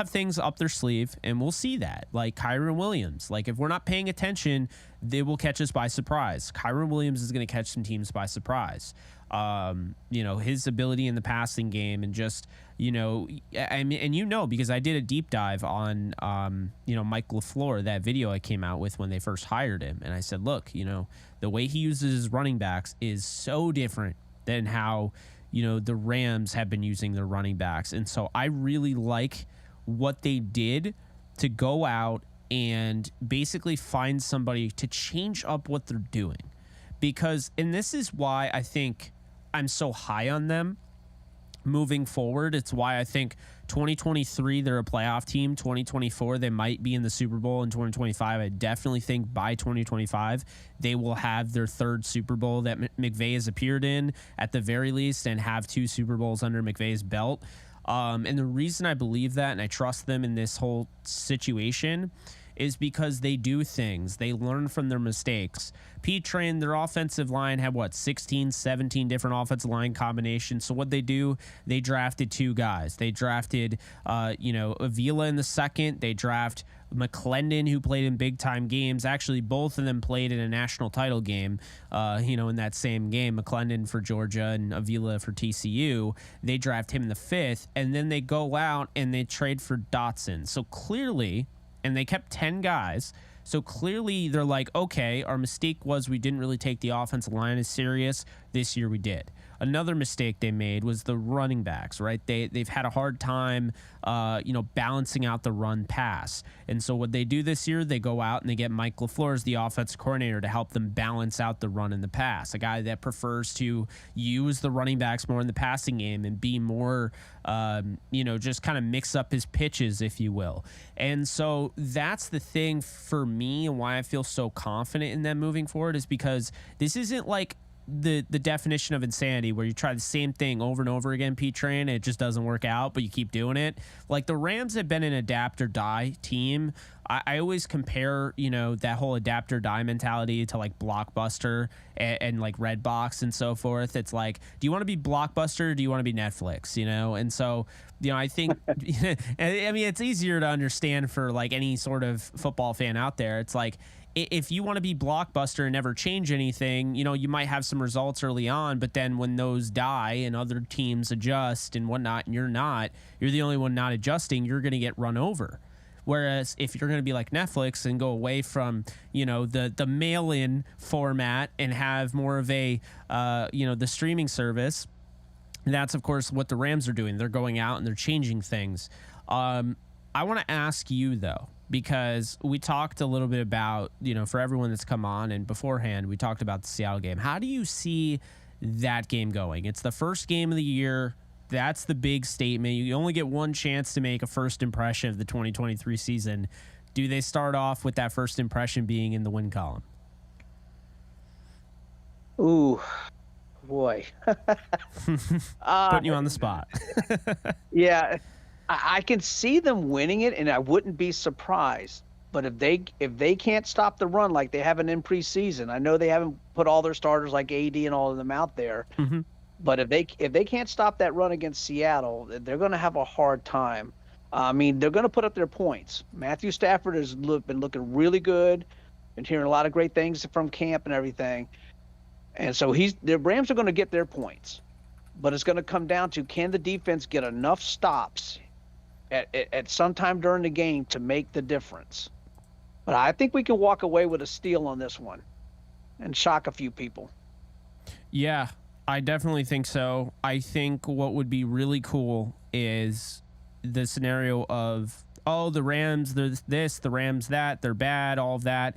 things up their sleeve, and we'll see that. Like Kyren Williams. Like, if we're not paying attention, they will catch us by surprise. Kyren Williams is going to catch some teams by surprise. His ability in the passing game, and just, because I did a deep dive on, Mike LaFleur, that video I came out with when they first hired him. And I said, look, the way he uses his running backs is so different than how, the Rams have been using their running backs. And so I really like what they did to go out and basically find somebody to change up what they're doing. And this is why I think I'm so high on them moving forward. It's why I think 2023, they're a playoff team. 2024, they might be in the Super Bowl. In 2025, I definitely think by 2025, they will have their third Super Bowl that McVay has appeared in, at the very least, and have 2 Super Bowls under McVay's belt. And the reason I believe that, and I trust them in this whole situation, is because they do things. They learn from their mistakes. P-Train, their offensive line had, 16, 17 different offensive line combinations. So what they do, they drafted 2 guys. They drafted, Avila in the second. They draft McClendon, who played in big-time games. Actually, both of them played in a national title game, in that same game. McClendon for Georgia and Avila for TCU. They draft him in the 5th, and then they go out and they trade for Dotson. So clearly... And they kept 10 guys. So clearly they're like, okay, our mistake was we didn't really take the offensive line as serious. This year we did. Another mistake they made was the running backs, right? They've had a hard time, balancing out the run pass. And so what they do this year, they go out and they get Mike LaFleur as the offensive coordinator to help them balance out the run and the pass. A guy that prefers to use the running backs more in the passing game and be more, just kind of mix up his pitches, if you will. And so that's the thing for me, and why I feel so confident in them moving forward, is because this isn't like the definition of insanity where you try the same thing over and over again, Pete Train, and it just doesn't work out, but you keep doing it. Like, the Rams have been an adapt or die team. I always compare, that whole adapt or die mentality to like Blockbuster and like Redbox and so forth. It's like, do you want to be Blockbuster or do you want to be Netflix? And so, I think, I mean, it's easier to understand for like any sort of football fan out there. It's like, if you want to be Blockbuster and never change anything, you might have some results early on, but then when those die and other teams adjust and whatnot, and you're the only one not adjusting, you're going to get run over. Whereas if you're going to be like Netflix and go away from, the mail-in format and have more of a, the streaming service, that's, of course, what the Rams are doing. They're going out and they're changing things. I want to ask you, though, because we talked a little bit about, for everyone that's come on, and beforehand, we talked about the Seattle game. How do you see that game going? It's the first game of the year. That's the big statement. You only get one chance to make a first impression of the 2023 season. Do they start off with that first impression being in the win column? Ooh, boy. Putting you on the spot. Yeah, I can see them winning it, and I wouldn't be surprised. But if they can't stop the run like they haven't in preseason, I know they haven't put all their starters like AD and all of them out there. Mm-hmm. But if they can't stop that run against Seattle, they're going to have a hard time. I mean, they're going to put up their points. Matthew Stafford has been looking really good. Been hearing a lot of great things from camp and everything. And so the Rams are going to get their points. But it's going to come down to, can the defense get enough stops at some time during the game to make the difference? But I think we can walk away with a steal on this one and shock a few people. Yeah, I definitely think so. I think what would be really cool is the scenario of, the Rams, they're this, the Rams that, they're bad, all of that.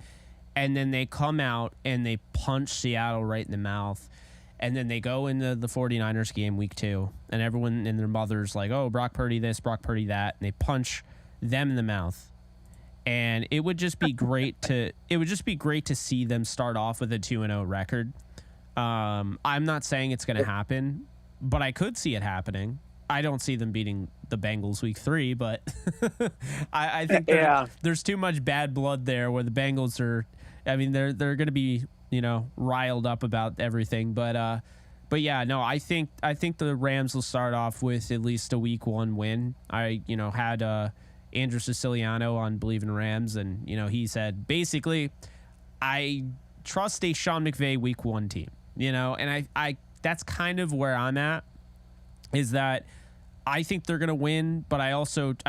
And then they come out and they punch Seattle right in the mouth. And then they go into the 49ers game week 2. And everyone and their mother's like, oh, Brock Purdy this, Brock Purdy that. And they punch them in the mouth. And it would just be great to see them start off with a 2-0 record. I'm not saying it's going to happen, but I could see it happening. I don't see them beating the Bengals week 3, but I think there's too much bad blood there where the Bengals are. I mean, they're going to be riled up about everything, but yeah, no, I think the Rams will start off with at least a week 1 win. I had Andrew Siciliano on Believe in Rams, and he said basically, I trust a Sean McVay week 1 team. And I that's kind of where I'm at, is that I think they're going to win, but I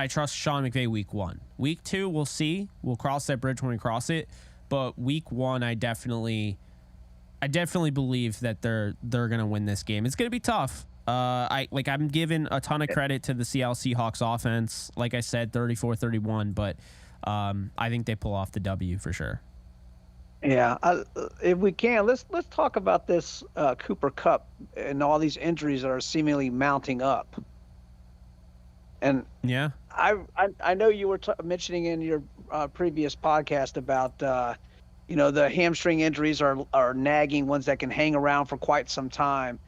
trust Sean McVay week 1. Week 2, we'll see. We'll cross that bridge when we cross it. But week 1, I definitely believe that they're going to win this game. It's going to be tough. I'm giving a ton of credit to the Seattle Seahawks offense. Like I said, 34-31, but I think they pull off the W for sure. Yeah, if we can, let's talk about this Cooper Kupp and all these injuries that are seemingly mounting up. And yeah, I know you were mentioning in your previous podcast about the hamstring injuries are nagging ones that can hang around for quite some time.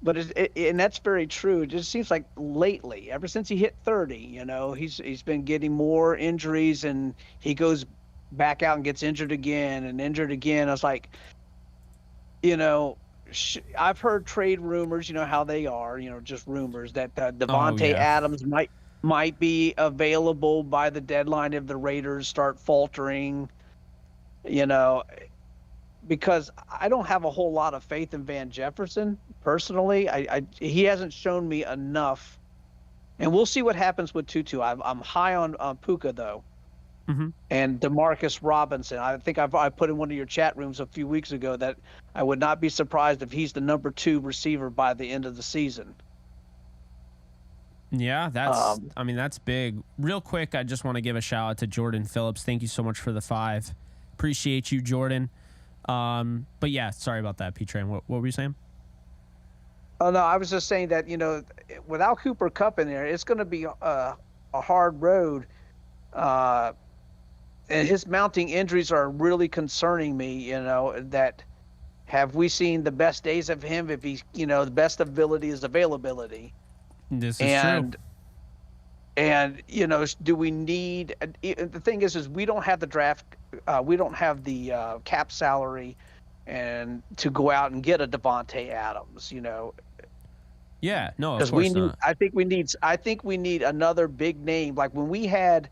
But and that's very true. It just seems like lately, ever since he hit 30, he's been getting more injuries, and he goes back out and gets injured again. I was like, I've heard trade rumors, how they are, just rumors that Devontae Adams might be available by the deadline if the Raiders start faltering, because I don't have a whole lot of faith in Van Jefferson personally. He hasn't shown me enough, and we'll see what happens with Tutu. I'm high on Puka though. and Demarcus Robinson. I think I put in one of your chat rooms a few weeks ago that I would not be surprised if he's the number 2 receiver by the end of the season. Yeah, that's big. Real quick, I just want to give a shout out to Jordan Phillips. Thank you so much for the 5. Appreciate you, Jordan. But yeah, sorry about that, P-Train. What were you saying? Oh, no, I was just saying that, without Cooper Kupp in there, it's going to be a hard road. And his mounting injuries are really concerning me, that have we seen the best days of him if he's, the best ability is availability. This is true. And, do we need – the thing is we don't have the draft we don't have the cap salary and to go out and get a Devontae Adams, Yeah, no, of course not. I think we need another big name. Like when we had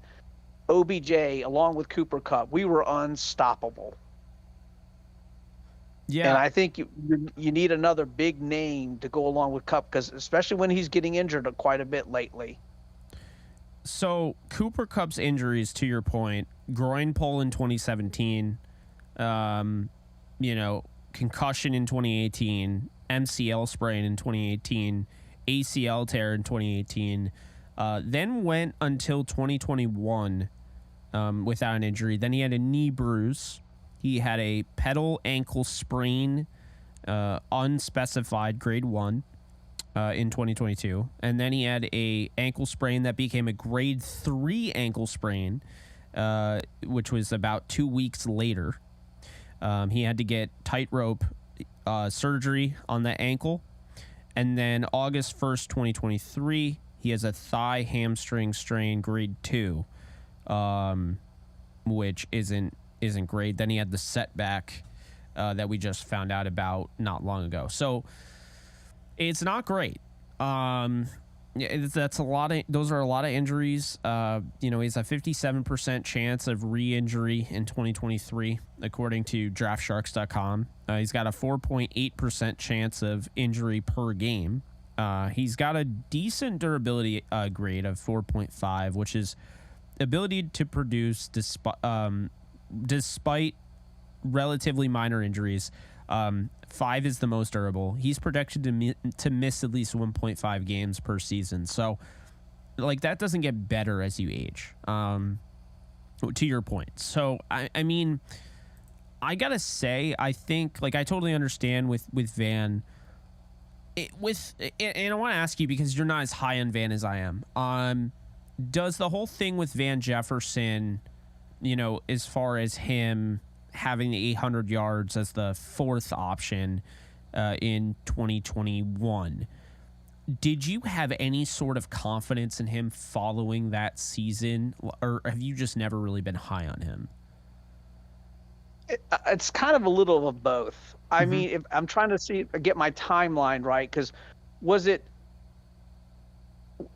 OBJ along with Cooper Kupp, we were unstoppable. Yeah, and I think you need another big name to go along with Kupp, because especially when he's getting injured quite a bit lately. So Cooper Kupp's injuries, to your point, groin pull in 2017, concussion in 2018, MCL sprain in 2018, ACL tear in 2018, then went until 2021 without an injury. Then he had a knee bruise. He had a pedal ankle sprain, unspecified, grade 1, in 2022. And then he had a ankle sprain that became a grade 3 ankle sprain, which was about 2 weeks later. He had to get tightrope surgery on the ankle. And then August 1st, 2023, he has a thigh hamstring strain grade 2, which isn't great. Then he had the setback that we just found out about not long ago. So it's not great. Those are a lot of injuries. He has a 57% chance of re-injury in 2023, according to DraftSharks.com. He's got a 4.8% chance of injury per game. He's got a decent durability grade of 4.5, which is ability to produce despite relatively minor injuries. 5 is the most durable. He's projected to miss at least 1.5 games per season. So, that doesn't get better as you age. To your point. So, I mean, I gotta say, I think, I totally understand with Van. And I want to ask you, because you're not as high on Van as I am. Does the whole thing with Van Jefferson, as far as him having the 800 yards as the 4th option in 2021, did you have any sort of confidence in him following that season, or have you just never really been high on him? It's kind of a little of both. I mean, if I'm trying to get my timeline right, because was it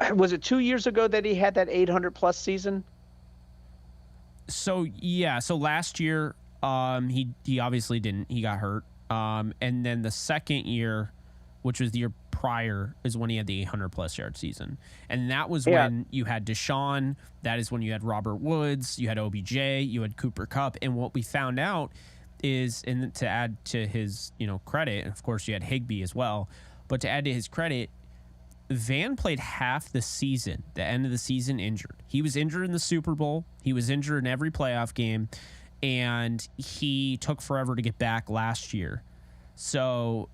2 years ago that he had that 800 plus season? So yeah, so last year he obviously didn't. He got hurt. And then the second year, which was the year prior, is when he had the 800 plus yard season. And that was when you had Deshaun. That is when you had Robert Woods, you had OBJ, you had Cooper Kupp. And what we found out is, and to add to his, credit, and of course you had Higbee as well, but to add to his credit, Van played half the season, the end of the season, injured. He was injured in the Super Bowl. He was injured in every playoff game. And he took forever to get back last year. So,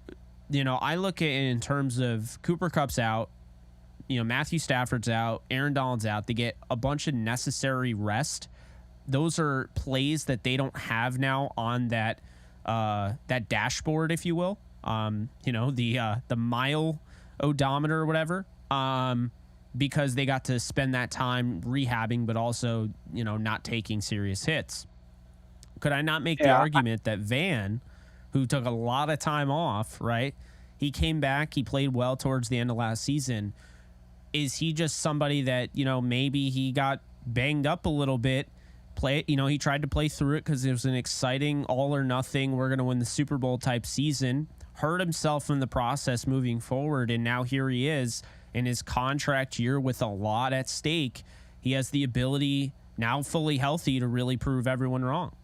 I look at it in terms of Cooper Kupp's out, Matthew Stafford's out, Aaron Donald's out. They get a bunch of necessary rest. Those are plays that they don't have now on that dashboard, if you will. The mile odometer or whatever. Because they got to spend that time rehabbing, but also, not taking serious hits. Could I not make the argument that Van, who took a lot of time off, right? He came back, he played well towards the end of last season. Is he just somebody that, maybe he got banged up a little bit, he tried to play through it because it was an exciting all or nothing, we're going to win the Super Bowl type season, hurt himself in the process moving forward, and now here he is in his contract year with a lot at stake. He has the ability now fully healthy to really prove everyone wrong.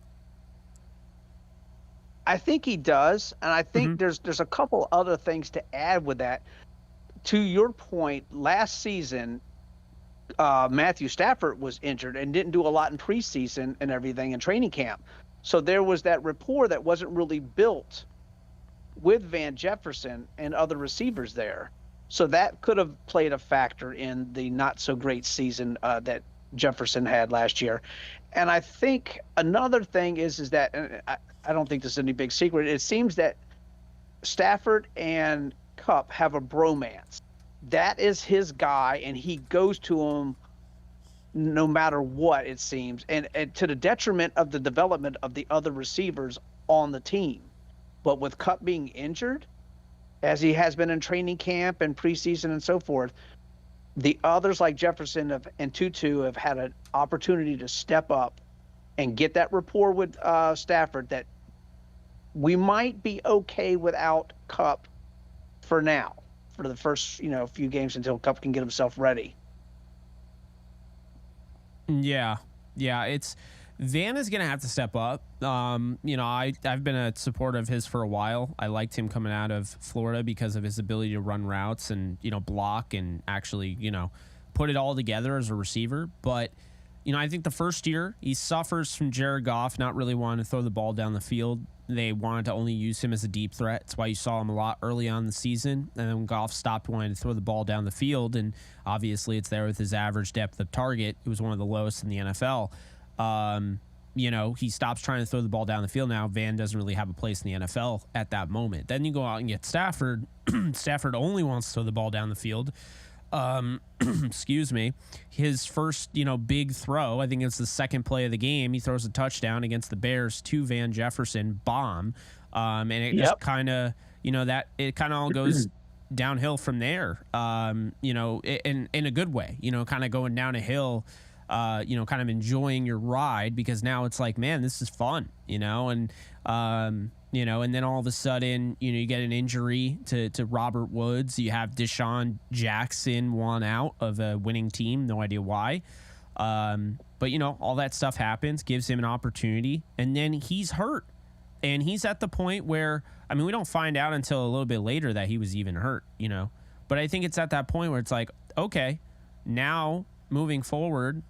I think he does, and I think there's a couple other things to add with that. To your point, last season, Matthew Stafford was injured and didn't do a lot in preseason and everything in training camp. So there was that rapport that wasn't really built with Van Jefferson and other receivers there. So that could have played a factor in the not so great season that Jefferson had last year. And I think another thing is that, and I don't think this is any big secret, it seems that Stafford and Kupp have a bromance. That is his guy, and he goes to him no matter what, it seems, and to the detriment of the development of the other receivers on the team. But with Kupp being injured, as he has been in training camp and preseason and so forth, the others like Jefferson and Tutu have had an opportunity to step up and get that rapport with Stafford that we might be okay without Kupp for now, for the first few games until Kupp can get himself ready. Yeah, it's Van is gonna have to step up. I've been a supporter of his for a while. I liked him coming out of Florida because of his ability to run routes and block and actually put it all together as a receiver. But I think the first year he suffers from Jared Goff not really wanting to throw the ball down the field. They wanted to only use him as a deep threat. That's why you saw him a lot early on in the season. And then when Goff stopped wanting to throw the ball down the field, and obviously it's there with his average depth of target, it was one of the lowest in the NFL. He stops trying to throw the ball down the field. Now Van doesn't really have a place in the NFL at that moment. Then you go out and get Stafford. Stafford only wants to throw the ball down the field. Excuse me. His first, big throw, I think it's the second play of the game. He throws a touchdown against the Bears to Van Jefferson, bomb. And it just kind of, it kind of all goes downhill from there. In a good way, kind of going down a hill, kind of enjoying your ride, because now it's like, man, this is fun, and then all of a sudden, you get an injury to Robert Woods. You have Deshaun Jackson one out of a winning team. No idea why. But all that stuff happens, gives him an opportunity, and then he's hurt. And he's at the point where, we don't find out until a little bit later that he was even hurt, But I think it's at that point where it's like, okay, now moving forward,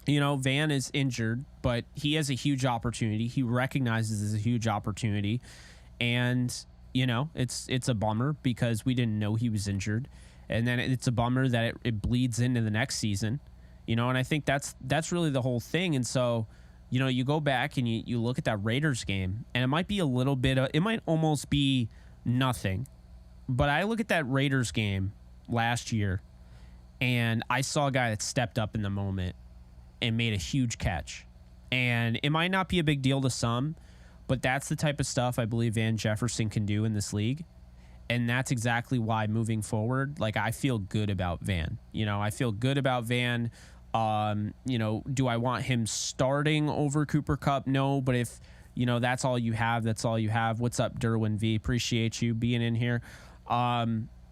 Van is injured, but he has a huge opportunity. He recognizes it's a huge opportunity. And, it's a bummer because we didn't know he was injured. And then it's a bummer that it bleeds into the next season, and I think that's really the whole thing. And so, you go back and you look at that Raiders game, and it might be a little bit it might almost be nothing. But I look at that Raiders game last year, and I saw a guy that stepped up in the moment and made a huge catch. And it might not be a big deal to some, but that's the type of stuff I believe Van Jefferson can do in this league. And that's exactly why moving forward, I feel good about Van. I feel good about Van. Do I want him starting over Cooper Kupp? No, but if, that's all you have, that's all you have. What's up, Derwin V? Appreciate you being in here.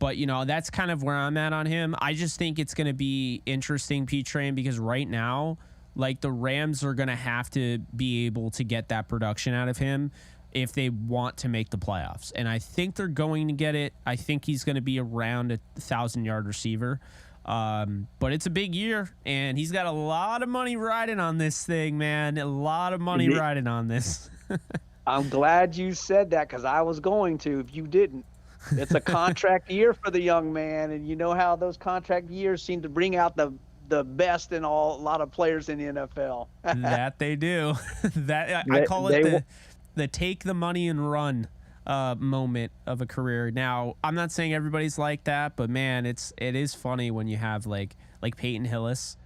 But, that's kind of where I'm at on him. I just think it's going to be interesting, P-Train, because right now, the Rams are going to have to be able to get that production out of him if they want to make the playoffs. And I think they're going to get it. I think he's going to be around a 1,000-yard receiver. But it's a big year, and he's got a lot of money riding on this thing, man. A lot of money riding on this. I'm glad you said that, because I was going to if you didn't. It's a contract year for the young man, and you know how those contract years seem to bring out the best in a lot of players in the NFL. That they do. I call it the take the money and run moment of a career. Now, I'm not saying everybody's like that, but man, it is funny when you have like Peyton Hillis.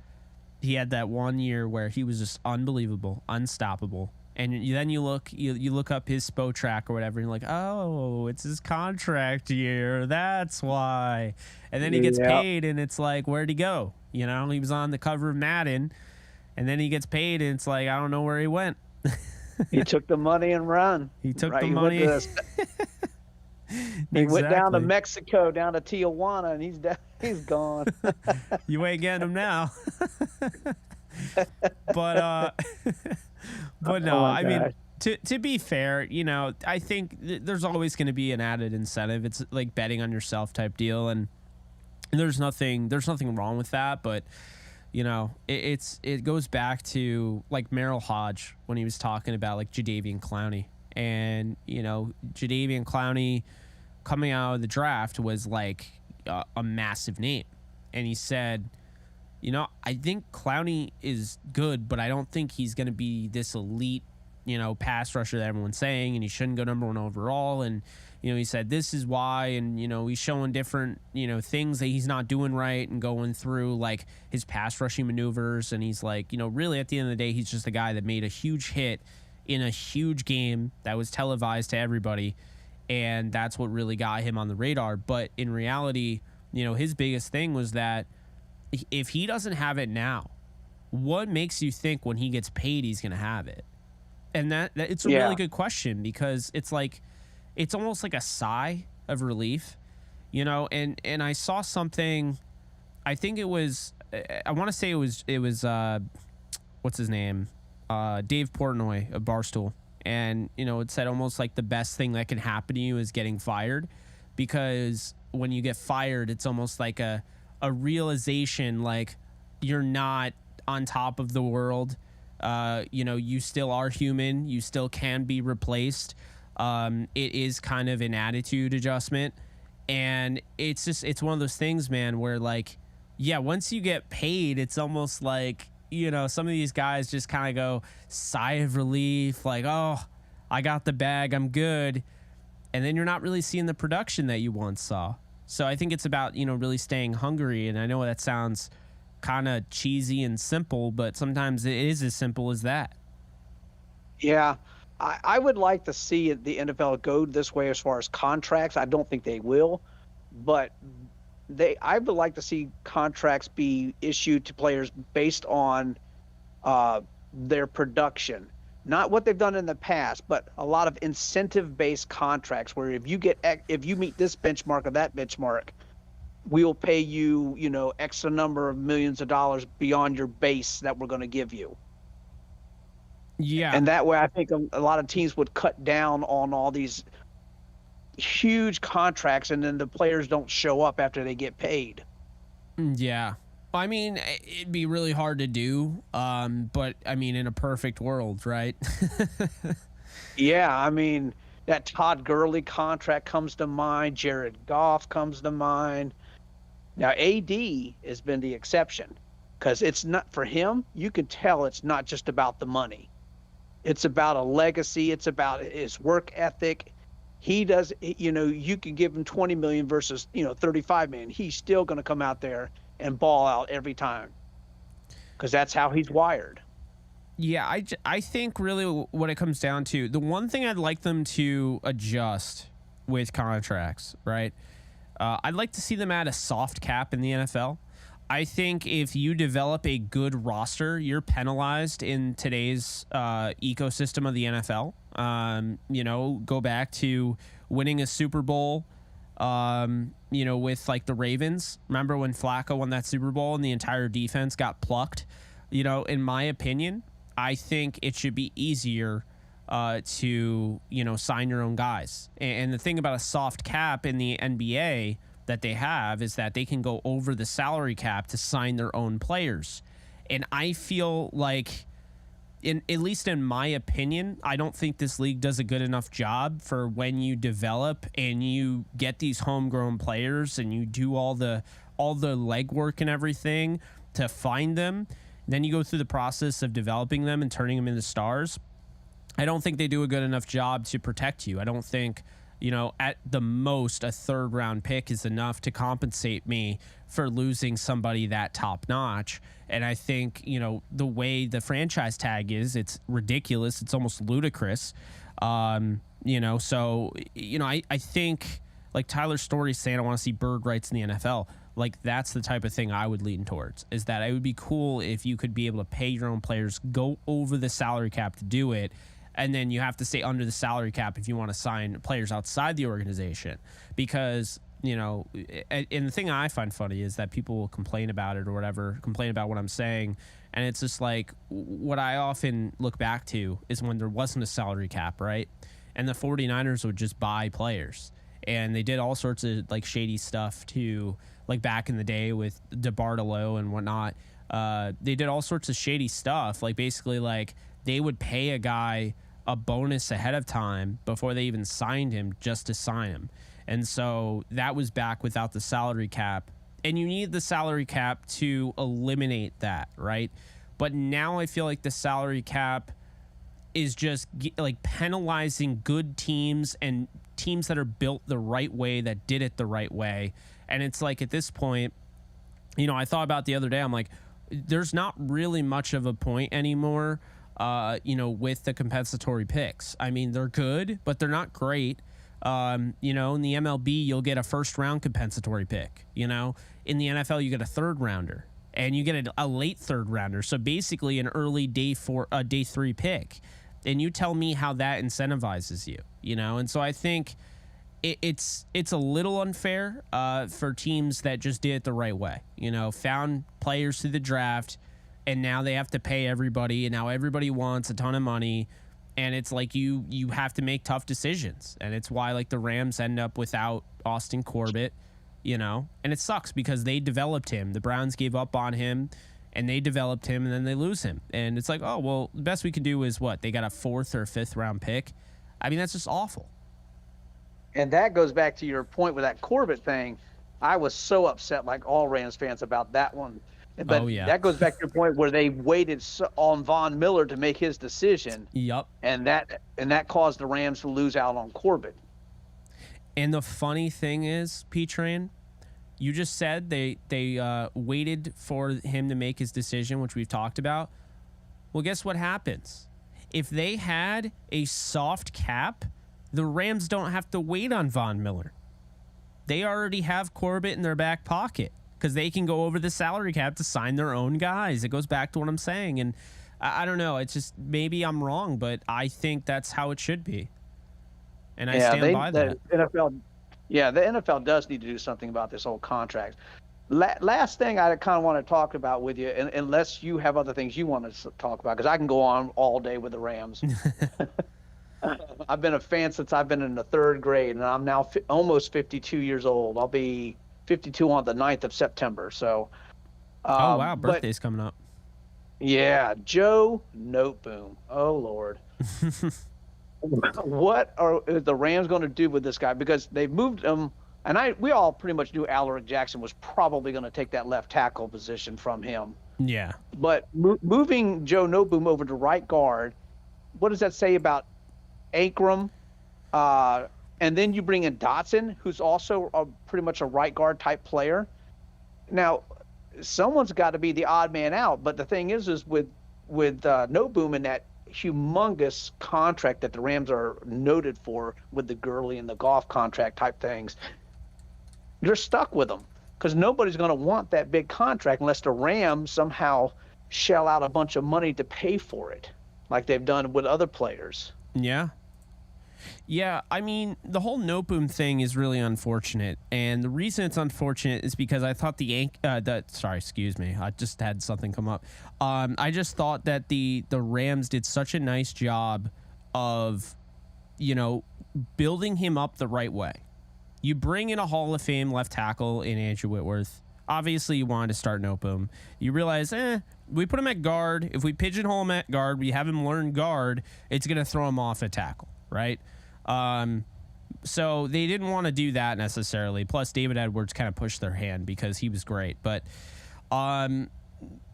He had that one year where he was just unbelievable, unstoppable. And then you look up his SPO track or whatever, and you're like, oh, it's his contract year. That's why. And then he gets paid, and it's like, where'd he go? He was on the cover of Madden, and then he gets paid, and it's like, I don't know where he went. He took the money and run. He took the money. He went down to Mexico, down to Tijuana, and he's gone. You ain't getting him now. But but no, Oh my I mean, gosh. to be fair, you know, I think there's always going to be an added incentive. It's like betting on yourself type deal, and there's nothing wrong with that. But you know, it goes back to like Merrill Hodge when he was talking about like Jadeveon Clowney, and you know, Jadeveon Clowney coming out of the draft was like a massive name, and he said, you know, I think Clowney is good, but I don't think he's going to be this elite, you know, pass rusher that everyone's saying, and he shouldn't go number 1 overall. And, you know, he said, this is why. And, you know, he's showing different, you know, things that he's not doing right and going through like his pass rushing maneuvers. And he's like, you know, really at the end of the day, he's just a guy that made a huge hit in a huge game that was televised to everybody. And that's what really got him on the radar. But in reality, you know, his biggest thing was that if he doesn't have it now, what makes you think when he gets paid he's going to have it? And that it's a really good question, because it's like, it's almost like a sigh of relief, you know. And I saw something, I think it was, I want to say it was what's his name, Dave Portnoy of Barstool, and you know, it said almost like the best thing that can happen to you is getting fired, because when you get fired, it's almost like a realization, like you're not on top of the world. You know, you still are human. You still can be replaced. It is kind of an attitude adjustment. And it's just, it's one of those things, man, where like, yeah, once you get paid, it's almost like, you know, some of these guys just kind of go sigh of relief, like, oh, I got the bag, I'm good. And then you're not really seeing the production that you once saw. So I think it's about, you know, really staying hungry. And I know that sounds kind of cheesy and simple, but sometimes it is as simple as that. Yeah. I would like to see the NFL go this way as far as contracts. I don't think they will, but I would like to see contracts be issued to players based on their production. Not what they've done in the past, but a lot of incentive-based contracts where if you meet this benchmark or that benchmark, we'll pay you, you know, X number of millions of dollars beyond your base that we're going to give you. Yeah. And that way I think a lot of teams would cut down on all these huge contracts, and then the players don't show up after they get paid. Yeah. I mean, it'd be really hard to do, but I mean, in a perfect world, right? Yeah, I mean, that Todd Gurley contract comes to mind. Jared Goff comes to mind. Now, AD has been the exception, because it's not, for him, you can tell it's not just about the money. It's about a legacy. It's about his work ethic. He does, you know, you can give him 20 million versus, you know, 35 million. He's still going to come out there and ball out every time, because that's how he's wired. Yeah, I think really what it comes down to, the one thing I'd like them to adjust with contracts, right? I'd like to see them add a soft cap in the NFL. I think if you develop a good roster, you're penalized in today's ecosystem of the NFL. You know, go back to winning a Super Bowl, you know, with like the Ravens. Remember when Flacco won that Super Bowl and the entire defense got plucked? You know, in my opinion, I think it should be easier to, you know, sign your own guys. And the thing about a soft cap in the NBA that they have is that they can go over the salary cap to sign their own players. And I feel like, at least in my opinion, I don't think this league does a good enough job for when you develop and you get these homegrown players and you do all the legwork and everything to find them. Then you go through the process of developing them and turning them into stars. I don't think they do a good enough job to protect you. I don't think, you know, at the most, a 3rd round pick is enough to compensate me for losing somebody that top notch. And I think, you know, the way the franchise tag is, it's ridiculous. It's almost ludicrous. You know, so, you know, I think like Tyler Story's saying, I want to see bird rights in the NFL. Like, that's the type of thing I would lean towards, is that it would be cool if you could be able to pay your own players, go over the salary cap to do it. And then you have to stay under the salary cap if you want to sign players outside the organization. Because you know, and the thing I find funny is that people will complain about it or whatever, complain about what I'm saying. And it's just like, what I often look back to is when there wasn't a salary cap, right? And the 49ers would just buy players. And they did all sorts of like shady stuff too, like back in the day with DeBartolo and whatnot. They did all sorts of shady stuff. Like basically like they would pay a guy a bonus ahead of time before they even signed him just to sign him. And so that was back without the salary cap. And you need the salary cap to eliminate that, right? But now I feel like the salary cap is just like penalizing good teams and teams that are built the right way, that did it the right way. And it's like at this point, you know, I thought about the other day, I'm like, there's not really much of a point anymore, you know, with the compensatory picks. I mean, they're good, but they're not great. You know, in the MLB, you'll get a first round compensatory pick. You know, in the NFL, you get a third rounder and you get a late third rounder. So basically an early day 3 pick. And you tell me how that incentivizes you, you know? And so I think it's a little unfair for teams that just did it the right way, you know, found players through the draft, and now they have to pay everybody, and now everybody wants a ton of money. And it's like you have to make tough decisions. And it's why like the Rams end up without Austin Corbett, you know, and it sucks because they developed him. The Browns gave up on him and they developed him, and then they lose him. And it's like, oh, well, the best we can do is what? They got a 4th or 5th round pick. I mean, that's just awful. And that goes back to your point with that Corbett thing. I was so upset, like all Rams fans, about that one. But that goes back to your point where they waited on Von Miller to make his decision. Yep. And that caused the Rams to lose out on Corbett. And the funny thing is, P-Train, you just said they waited for him to make his decision, which we've talked about. Well, guess what happens? If they had a soft cap, the Rams don't have to wait on Von Miller. They already have Corbett in their back pocket because they can go over the salary cap to sign their own guys. It goes back to what I'm saying. And I don't know. It's just maybe I'm wrong, but I think that's how it should be. And I stand by that. The NFL does need to do something about this whole contract. Last thing I kind of want to talk about with you, unless you have other things you want to talk about, because I can go on all day with the Rams. I've been a fan since I've been in the 3rd grade, and I'm now almost 52 years old. I'll be 52 on the 9th of September. So, oh, wow. Birthday's coming up. Yeah. Joe Noteboom. Oh, Lord. What are the Rams going to do with this guy? Because they've moved him, and we all pretty much knew Alaric Jackson was probably going to take that left tackle position from him. Yeah. But moving Joe Noteboom over to right guard, what does that say about Ankrum? And then you bring in Dotson, who's also pretty much a right guard type player. Now, someone's got to be the odd man out. But the thing is with Noteboom and that humongous contract that the Rams are noted for with the Gurley and the Goff contract type things, you're stuck with them because nobody's going to want that big contract unless the Rams somehow shell out a bunch of money to pay for it, like they've done with other players. Yeah. Yeah, I mean, the whole Noteboom thing is really unfortunate, and the reason it's unfortunate is because I thought excuse me, I just had something come up. I just thought that the Rams did such a nice job of, you know, building him up the right way. You bring in a Hall of Fame left tackle in Andrew Whitworth. Obviously, you wanted to start Noteboom. You realize, we put him at guard. If we pigeonhole him at guard, we have him learn guard, it's going to throw him off at tackle. Right? So they didn't want to do that necessarily. Plus, David Edwards kind of pushed their hand because he was great. But,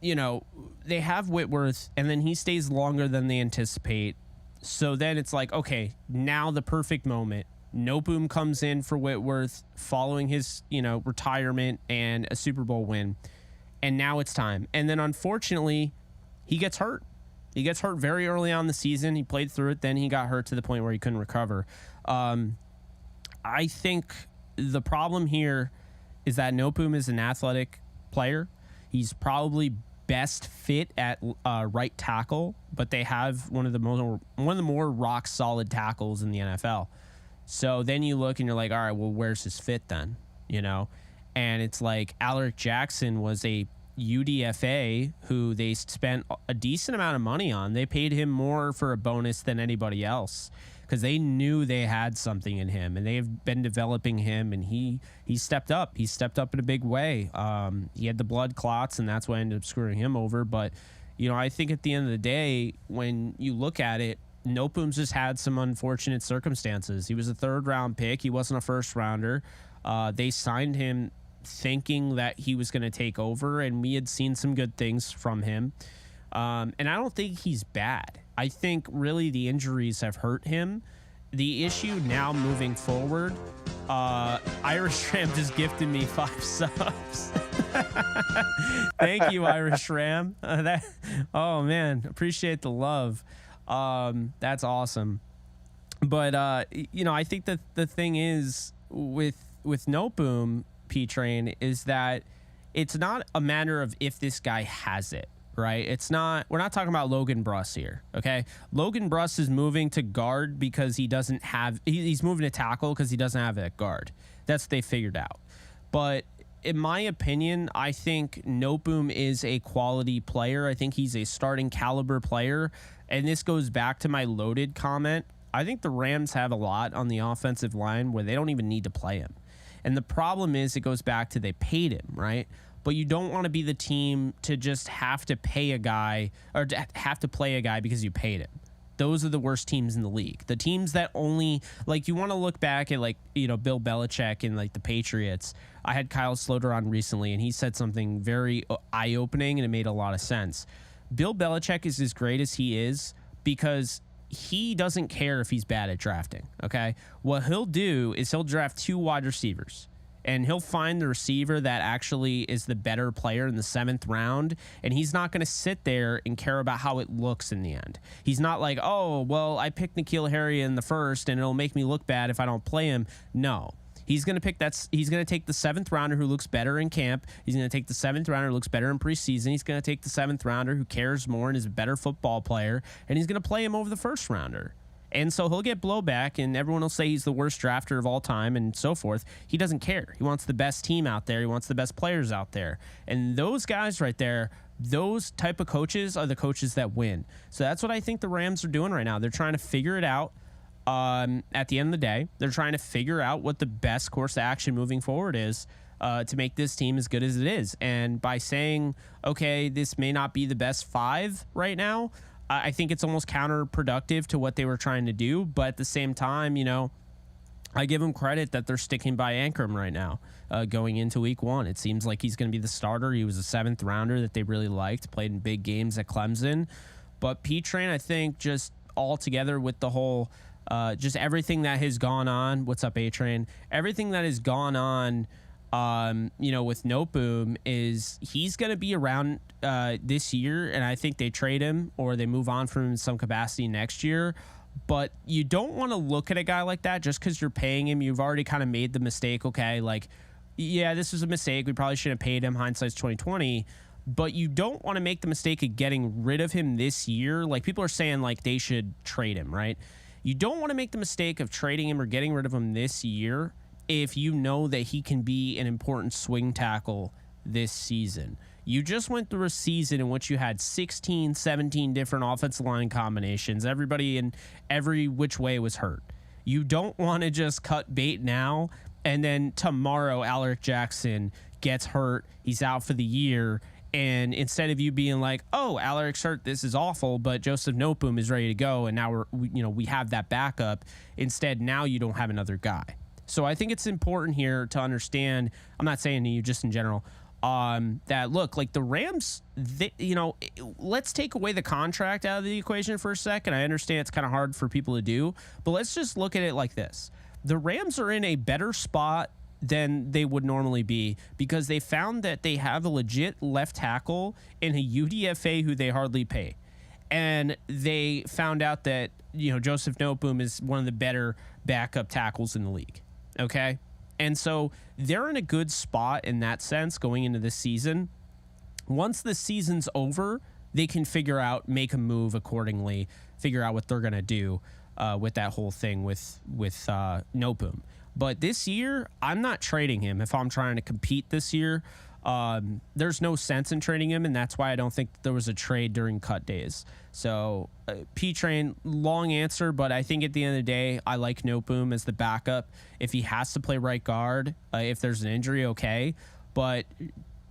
you know, they have Whitworth, and then he stays longer than they anticipate. So then it's like, okay, now the perfect moment. Noteboom comes in for Whitworth following his, you know, retirement and a Super Bowl win. And now it's time. And then, unfortunately, he gets hurt. He gets hurt very early on in the season. He played through it. Then he got hurt to the point where he couldn't recover. I think the problem here is that Noteboom is an athletic player. He's probably best fit at right tackle, but they have one of the more rock solid tackles in the NFL. So then you look and you're like, all right, well, where's his fit then? you know? And it's like Alaric Jackson was a UDFA who they spent a decent amount of money on. They paid him more for a bonus than anybody else because they knew they had something in him, and they've been developing him, and he stepped up. He stepped up in a big way. He had the blood clots, and that's what ended up screwing him over. But, you know, I think at the end of the day, when you look at it, Nopum's just had some unfortunate circumstances. He was a 3rd-round pick. He wasn't a first-rounder. They signed him thinking that he was going to take over, and we had seen some good things from him. And I don't think he's bad. I think really the injuries have hurt him. The issue now moving forward, Irish Ram just gifted me 5 subs. Thank you, Irish Ram. Oh man, appreciate the love. That's awesome. But you know, I think that the thing is with Nopum, P-Train, is that it's not a matter of if this guy has it, right? It's not, we're not talking about Logan Bruss here, okay? Logan Bruss is moving to guard because he doesn't have, he's moving to tackle because he doesn't have that guard. That's what they figured out. But in my opinion, I think Nopum is a quality player. I think he's a starting caliber player. And this goes back to my loaded comment. I think the Rams have a lot on the offensive line where they don't even need to play him. And the problem is it goes back to they paid him, right? But you don't want to be the team to just have to pay a guy or to have to play a guy because you paid him. Those are the worst teams in the league. The teams that only, like, you want to look back at, like, you know, Bill Belichick and, like, the Patriots. I had Kyle Sloter on recently, and he said something very eye-opening, and it made a lot of sense. Bill Belichick is as great as he is because he doesn't care if he's bad at drafting, okay? What he'll do is he'll draft 2 wide receivers, and he'll find the receiver that actually is the better player in the 7th round, and he's not going to sit there and care about how it looks in the end. He's not like, oh, well, I picked N'Keal Harry in the 1st, and it'll make me look bad if I don't play him. No. He's going to pick that. He's going to take the 7th rounder who looks better in camp. He's going to take the 7th rounder who looks better in preseason. He's going to take the 7th rounder who cares more and is a better football player, and he's going to play him over the 1st rounder. And so he'll get blowback, and everyone will say he's the worst drafter of all time and so forth. He doesn't care. He wants the best team out there. He wants the best players out there. And those guys right there, those type of coaches are the coaches that win. So that's what I think the Rams are doing right now. They're trying to figure it out. At the end of the day, they're trying to figure out what the best course of action moving forward is to make this team as good as it is. And by saying, okay, this may not be the best 5 right now, I think it's almost counterproductive to what they were trying to do. But at the same time, you know, I give them credit that they're sticking by Ankrum right now going into week 1. It seems like he's going to be the starter. He was a 7th rounder that they really liked, played in big games at Clemson. But P-Train, I think, just all together with the whole just everything that has gone on. What's up, A-Train? Everything that has gone on, you know, with Nopum is he's going to be around this year, and I think they trade him or they move on from him in some capacity next year. But you don't want to look at a guy like that just because you're paying him. You've already kind of made the mistake, okay? Like, yeah, this was a mistake. We probably shouldn't have paid him. Hindsight's 2020. But you don't want to make the mistake of getting rid of him this year. Like, people are saying, like, they should trade him, right? You don't want to make the mistake of trading him or getting rid of him this year if you know that he can be an important swing tackle this season. You just went through a season in which you had 16, 17 different offensive line combinations. Everybody in every which way was hurt. You don't want to just cut bait now and then tomorrow Alaric Jackson gets hurt. He's out for the year. And instead of you being like, oh, Alaric's hurt, this is awful, but Joseph Nopum is ready to go, and now we have that backup. Instead, now you don't have another guy. So I think it's important here to understand. I'm not saying to you, just in general, that look, like the Rams, let's take away the contract out of the equation for a second. I understand it's kind of hard for people to do, but let's just look at it like this: the Rams are in a better spot than they would normally be because they found that they have a legit left tackle in a UDFA who they hardly pay. And they found out that, Joseph Nopum is one of the better backup tackles in the league. Okay. And so they're in a good spot in that sense going into this season. Once the season's over, they can make a move accordingly, figure out what they're going to do with that whole thing with Nopum. But this year, I'm not trading him if I'm trying to compete this year. There's no sense in trading him, and that's why I don't think there was a trade during cut days. So, P-Train, long answer, but I think at the end of the day, I like Noteboom as the backup. If he has to play right guard, if there's an injury, okay. But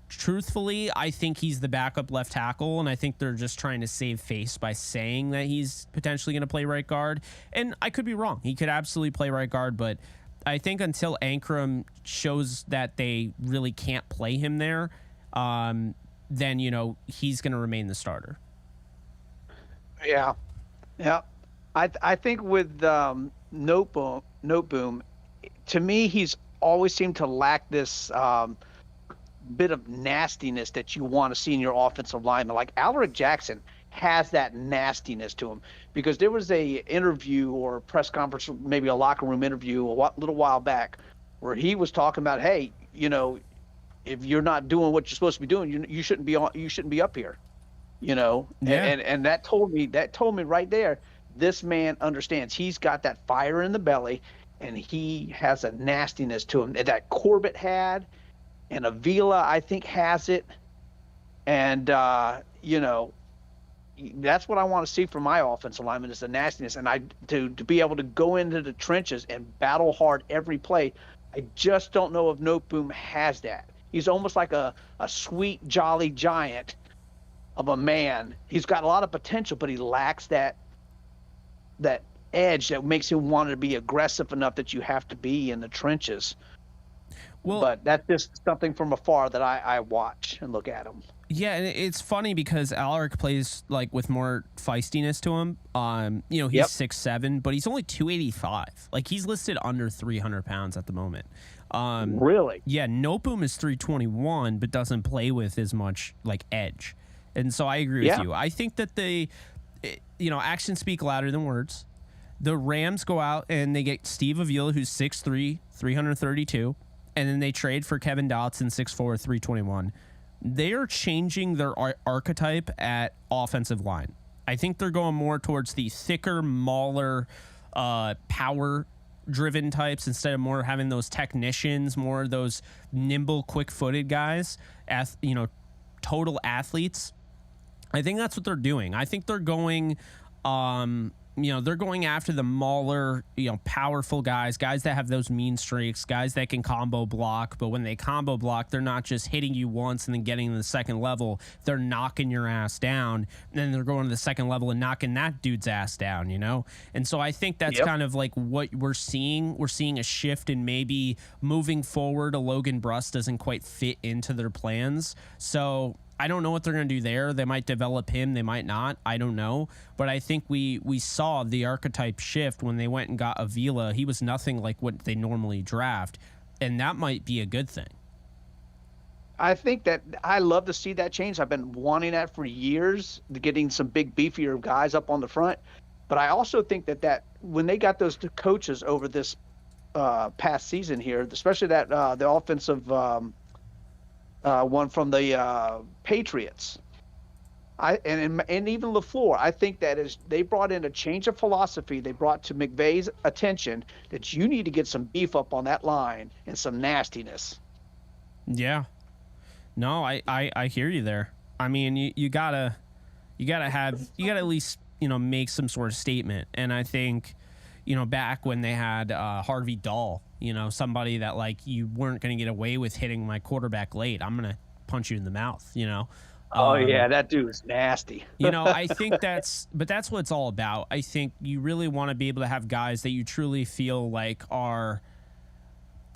truthfully, I think he's the backup left tackle, and I think they're just trying to save face by saying that he's potentially going to play right guard. And I could be wrong. He could absolutely play right guard, but I think until Ankrum shows that they really can't play him there, then, he's going to remain the starter. Yeah. I think with Noteboom, to me, he's always seemed to lack this bit of nastiness that you want to see in your offensive lineman. Like Alaric Jackson has that nastiness to him, because there was a interview or a press conference, maybe a locker room interview a little while back, where he was talking about, hey, if you're not doing what you're supposed to be doing, you shouldn't be up here, Yeah. and that told me right there, this man understands. He's got that fire in the belly, and he has a nastiness to him that Corbett had, and Avila, I think, has it, and that's what I want to see from my offensive lineman, is the nastiness, and to be able to go into the trenches and battle hard every play. I just don't know if Noteboom has that. He's almost like a sweet, jolly giant of a man. He's got a lot of potential, but he lacks that edge that makes him want to be aggressive enough that you have to be in the trenches. Well, but that's just something from afar that I watch and look at him. Yeah, and it's funny because Alaric plays like with more feistiness to him. He's 6'7", but he's only 285. Like, he's listed under 300 pounds at the moment. Really? Yeah, Noteboom is 321, but doesn't play with as much like edge. And so I agree with you. I think that actions speak louder than words. The Rams go out and they get Steve Avila, who's 6'3", 332, and then they trade for Kevin Dotson, 6'4", 321. They are changing their archetype at offensive line. I think they're going more towards the thicker, mauler, power-driven types instead of more having those technicians, more of those nimble, quick-footed guys, total athletes. I think that's what they're doing. I think they're going they're going after the mauler, powerful guys that have those mean streaks, guys that can combo block. But when they combo block, they're not just hitting you once and then getting to the second level. They're knocking your ass down. And then they're going to the second level and knocking that dude's ass down, And so I think that's kind of like what we're seeing. We're seeing a shift in maybe moving forward. A Logan Bruss doesn't quite fit into their plans. So I don't know what they're going to do there. They might develop him. They might not. I don't know. But I think we saw the archetype shift when they went and got Avila. He was nothing like what they normally draft, and that might be a good thing. I think that I love to see that change. I've been wanting that for years, getting some big, beefier guys up on the front. But I also think that when they got those two coaches over this past season here, especially that the offensive one from the Patriots, and even LaFleur, I think that is they brought in a change of philosophy. They brought to McVay's attention that you need to get some beef up on that line and some nastiness. Yeah, no, I hear you there. I mean, you gotta at least make some sort of statement. And I think back when they had Harvey Dahl, somebody that like you weren't going to get away with hitting my quarterback late. I'm going to punch you in the mouth, Oh, yeah, that dude is nasty. I think that's what it's all about. I think you really want to be able to have guys that you truly feel like are,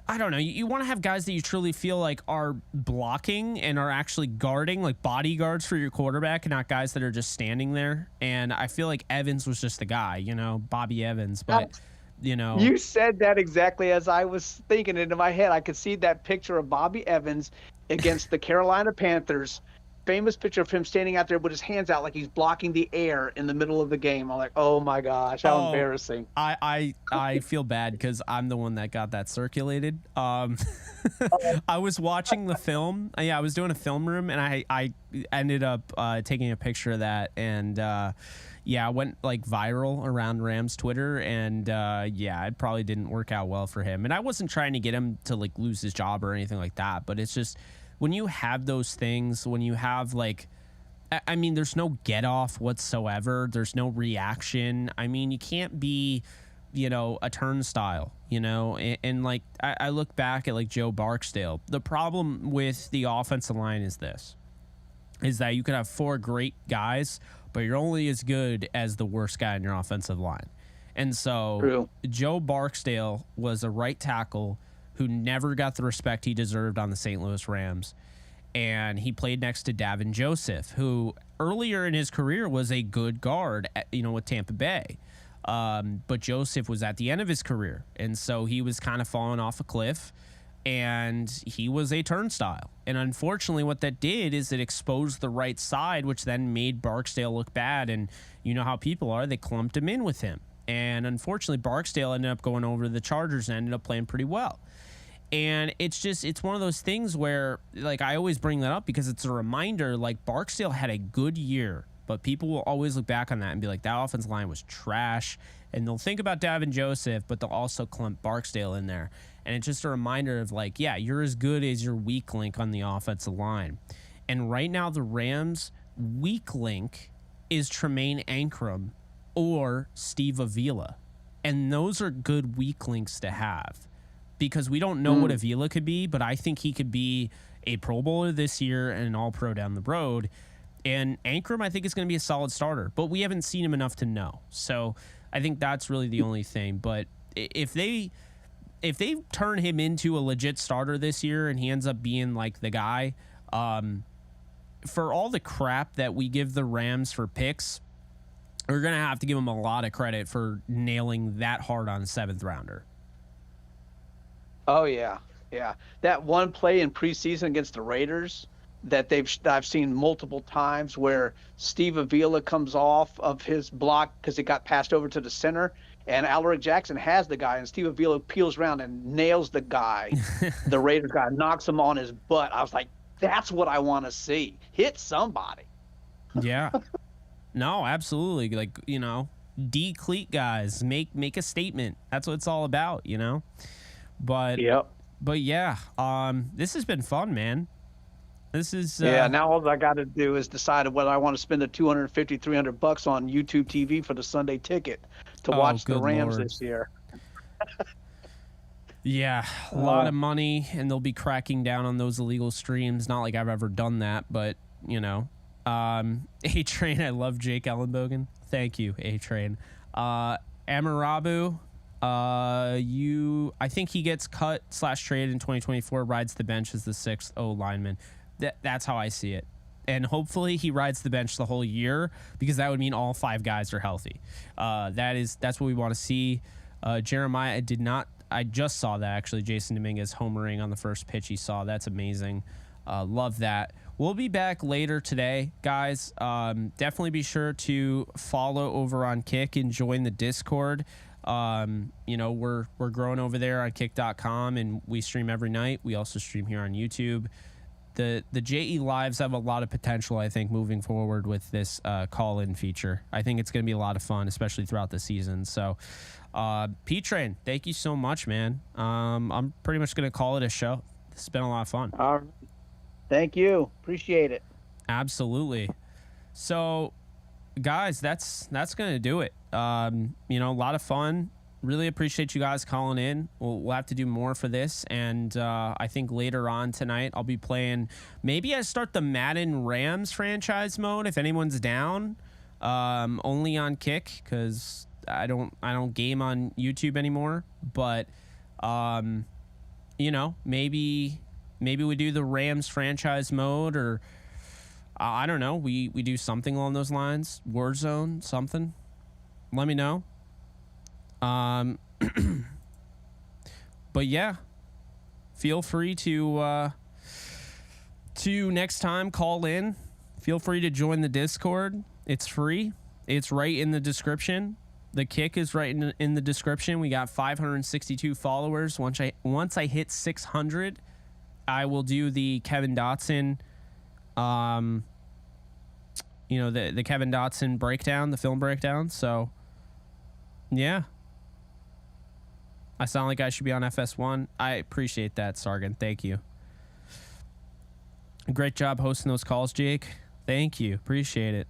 I don't know, you want to have guys that you truly feel like are blocking and are actually guarding, like bodyguards for your quarterback, and not guys that are just standing there. And I feel like Evans was just the guy, Bobby Evans, but... You said that exactly as I was thinking it in my head. I could see that picture of Bobby Evans against the Carolina Panthers. Famous picture of him standing out there with his hands out like he's blocking the air in the middle of the game. I'm like, oh my gosh, how embarrassing. I feel bad because I'm the one that got that circulated. I was watching the film. I was doing a film room, and I ended up taking a picture of that. And yeah, went like viral around Rams Twitter, and yeah, it probably didn't work out well for him. And I wasn't trying to get him to like lose his job or anything like that, but it's just when you have those things, when you have like, I mean, there's no get off whatsoever. There's no reaction. I mean, you can't be, you know, a turnstile, you know, and like I look back at like Joe Barksdale. The problem with the offensive line is this, is that you could have 4 great guys, but you're only as good as the worst guy in your offensive line. And so True. Joe Barksdale was a right tackle who never got the respect he deserved on the St. Louis Rams. And he played next to Davin Joseph, who earlier in his career was a good guard, you know, with Tampa Bay. But Joseph was at the end of his career. And so he was kind of falling off a cliff, and he was a turnstile. And unfortunately, what that did is it exposed the right side, which then made Barksdale look bad. And you know how people are, they clumped him in with him. And unfortunately, Barksdale ended up going over to the Chargers and ended up playing pretty well. And it's one of those things where, like, I always bring that up because it's a reminder, like, Barksdale had a good year, but people will always look back on that and be like, that offensive line was trash. And they'll think about Davin Joseph, but they'll also clump Barksdale in there. And it's just a reminder of, like, yeah, you're as good as your weak link on the offensive line. And right now, the Rams' weak link is Tremaine Ankrum or Steve Avila. And those are good weak links to have, because we don't know what Avila could be, but I think he could be a Pro Bowler this year and an All-Pro down the road. And Ankrum, I think, is going to be a solid starter, but we haven't seen him enough to know. So I think that's really the only thing. But if they turn him into a legit starter this year and he ends up being like the guy, for all the crap that we give the Rams for picks, we're going to have to give him a lot of credit for nailing that hard on a 7th rounder. Oh yeah, yeah. That one play in preseason against the Raiders that I've seen multiple times, where Steve Avila comes off of his block because it got passed over to the center, and Alaric Jackson has the guy, and Steve Avila peels around and nails the guy. The Raiders guy knocks him on his butt. I was like, that's what I want to see. Hit somebody. Yeah. No, absolutely. Like, you know, D-cleat guys, make a statement. That's what it's all about, you know. But yep. But yeah, this has been fun, man. This is now all I got to do is decide whether I want to spend the $250-$300 on YouTube TV for the Sunday ticket to watch the Rams this year. Yeah, a lot of money, and they'll be cracking down on those illegal streams. Not like I've ever done that, but you know, A-Train. I love Jake Ellenbogen. Thank you, A-Train. Amarabu. I think he gets cut / traded in 2024, rides the bench as the 6th O lineman. That's how I see it. And hopefully he rides the bench the whole year, because that would mean all 5 guys are healthy. That's what we want to see. Jeremiah I just saw that actually. Jason Dominguez homering on the first pitch he saw. That's amazing. Love that. We'll be back later today, guys. Definitely be sure to follow over on Kick and join the Discord. You know, we're growing over there on kick.com, and we stream every night. We also stream here on YouTube. The JE Lives have a lot of potential, I think, moving forward with this call-in feature. I think it's going to be a lot of fun, especially throughout the season. So, P-Train, thank you so much, man. I'm pretty much going to call it a show. It's been a lot of fun. All right. Thank you. Appreciate it. Absolutely. So, guys, that's going to do it. You know, a lot of fun. Really appreciate you guys calling in. We'll have to do more for this, and I think later on tonight I'll be playing. Maybe I start the Madden Rams franchise mode if anyone's down. Only on Kick, because I don't game on YouTube anymore. But you know, maybe we do the Rams franchise mode, or I don't know. We do something along those lines. Warzone, something. Let me know. But yeah, feel free to next time call in. Feel free to join the Discord. It's free. It's right in the description. The Kick is right in the description. We got 562 followers. Once I hit 600, I will do the Kevin Dotson you know, the Kevin Dotson breakdown, the film breakdown. So, yeah. I sound like I should be on FS1. I appreciate that, Sargon. Thank you. Great job hosting those calls, Jake. Thank you. Appreciate it.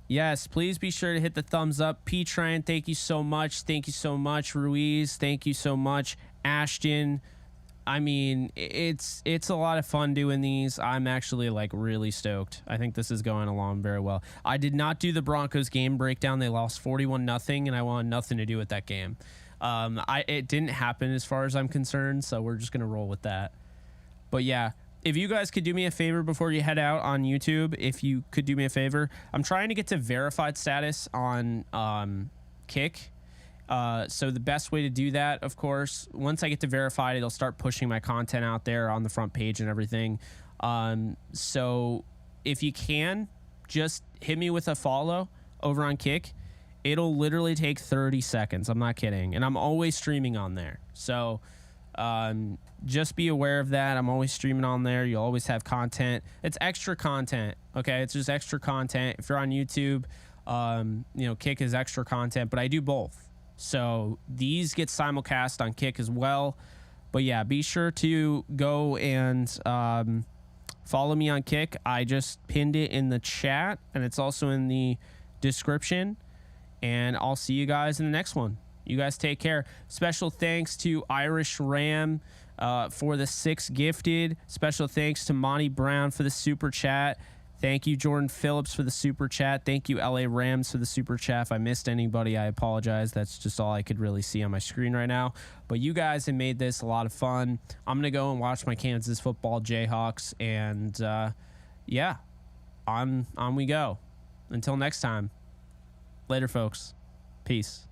Yes, please be sure to hit the thumbs up. P-Trine, thank you so much. Thank you so much. Ruiz, thank you so much. Ashton, I mean, it's a lot of fun doing these. I'm actually like really stoked. I think this is going along very well. I did not do the Broncos game breakdown. They lost 41-0, and I wanted nothing to do with that game. It didn't happen as far as I'm concerned, so we're just gonna roll with that. But yeah, if you guys could do me a favor before you head out on YouTube, if you could do me a favor, I'm trying to get to verified status on Kick. So the best way to do that, of course, once I get to verified, it'll start pushing my content out there on the front page and everything. So if you can, just hit me with a follow over on Kick. It'll literally take 30 seconds. I'm not kidding. And I'm always streaming on there. So just be aware of that. I'm always streaming on there. You'll always have content. It's extra content. Okay. It's just extra content. If you're on YouTube, you know, Kick is extra content, but I do both. So these get simulcast on Kick as well. But yeah, be sure to go and follow me on Kick. I just pinned it in the chat, and it's also in the description. And I'll see you guys in the next one. You guys take care. Special thanks to Irish Ram for the 6 gifted. Special thanks to Monty Brown for the super chat. Thank you, Jordan Phillips, for the super chat. Thank you, LA Rams, for the super chat. If I missed anybody, I apologize. That's just all I could really see on my screen right now. But you guys have made this a lot of fun. I'm going to go and watch my Kansas football Jayhawks. And, yeah, on we go. Until next time. Later, folks. Peace.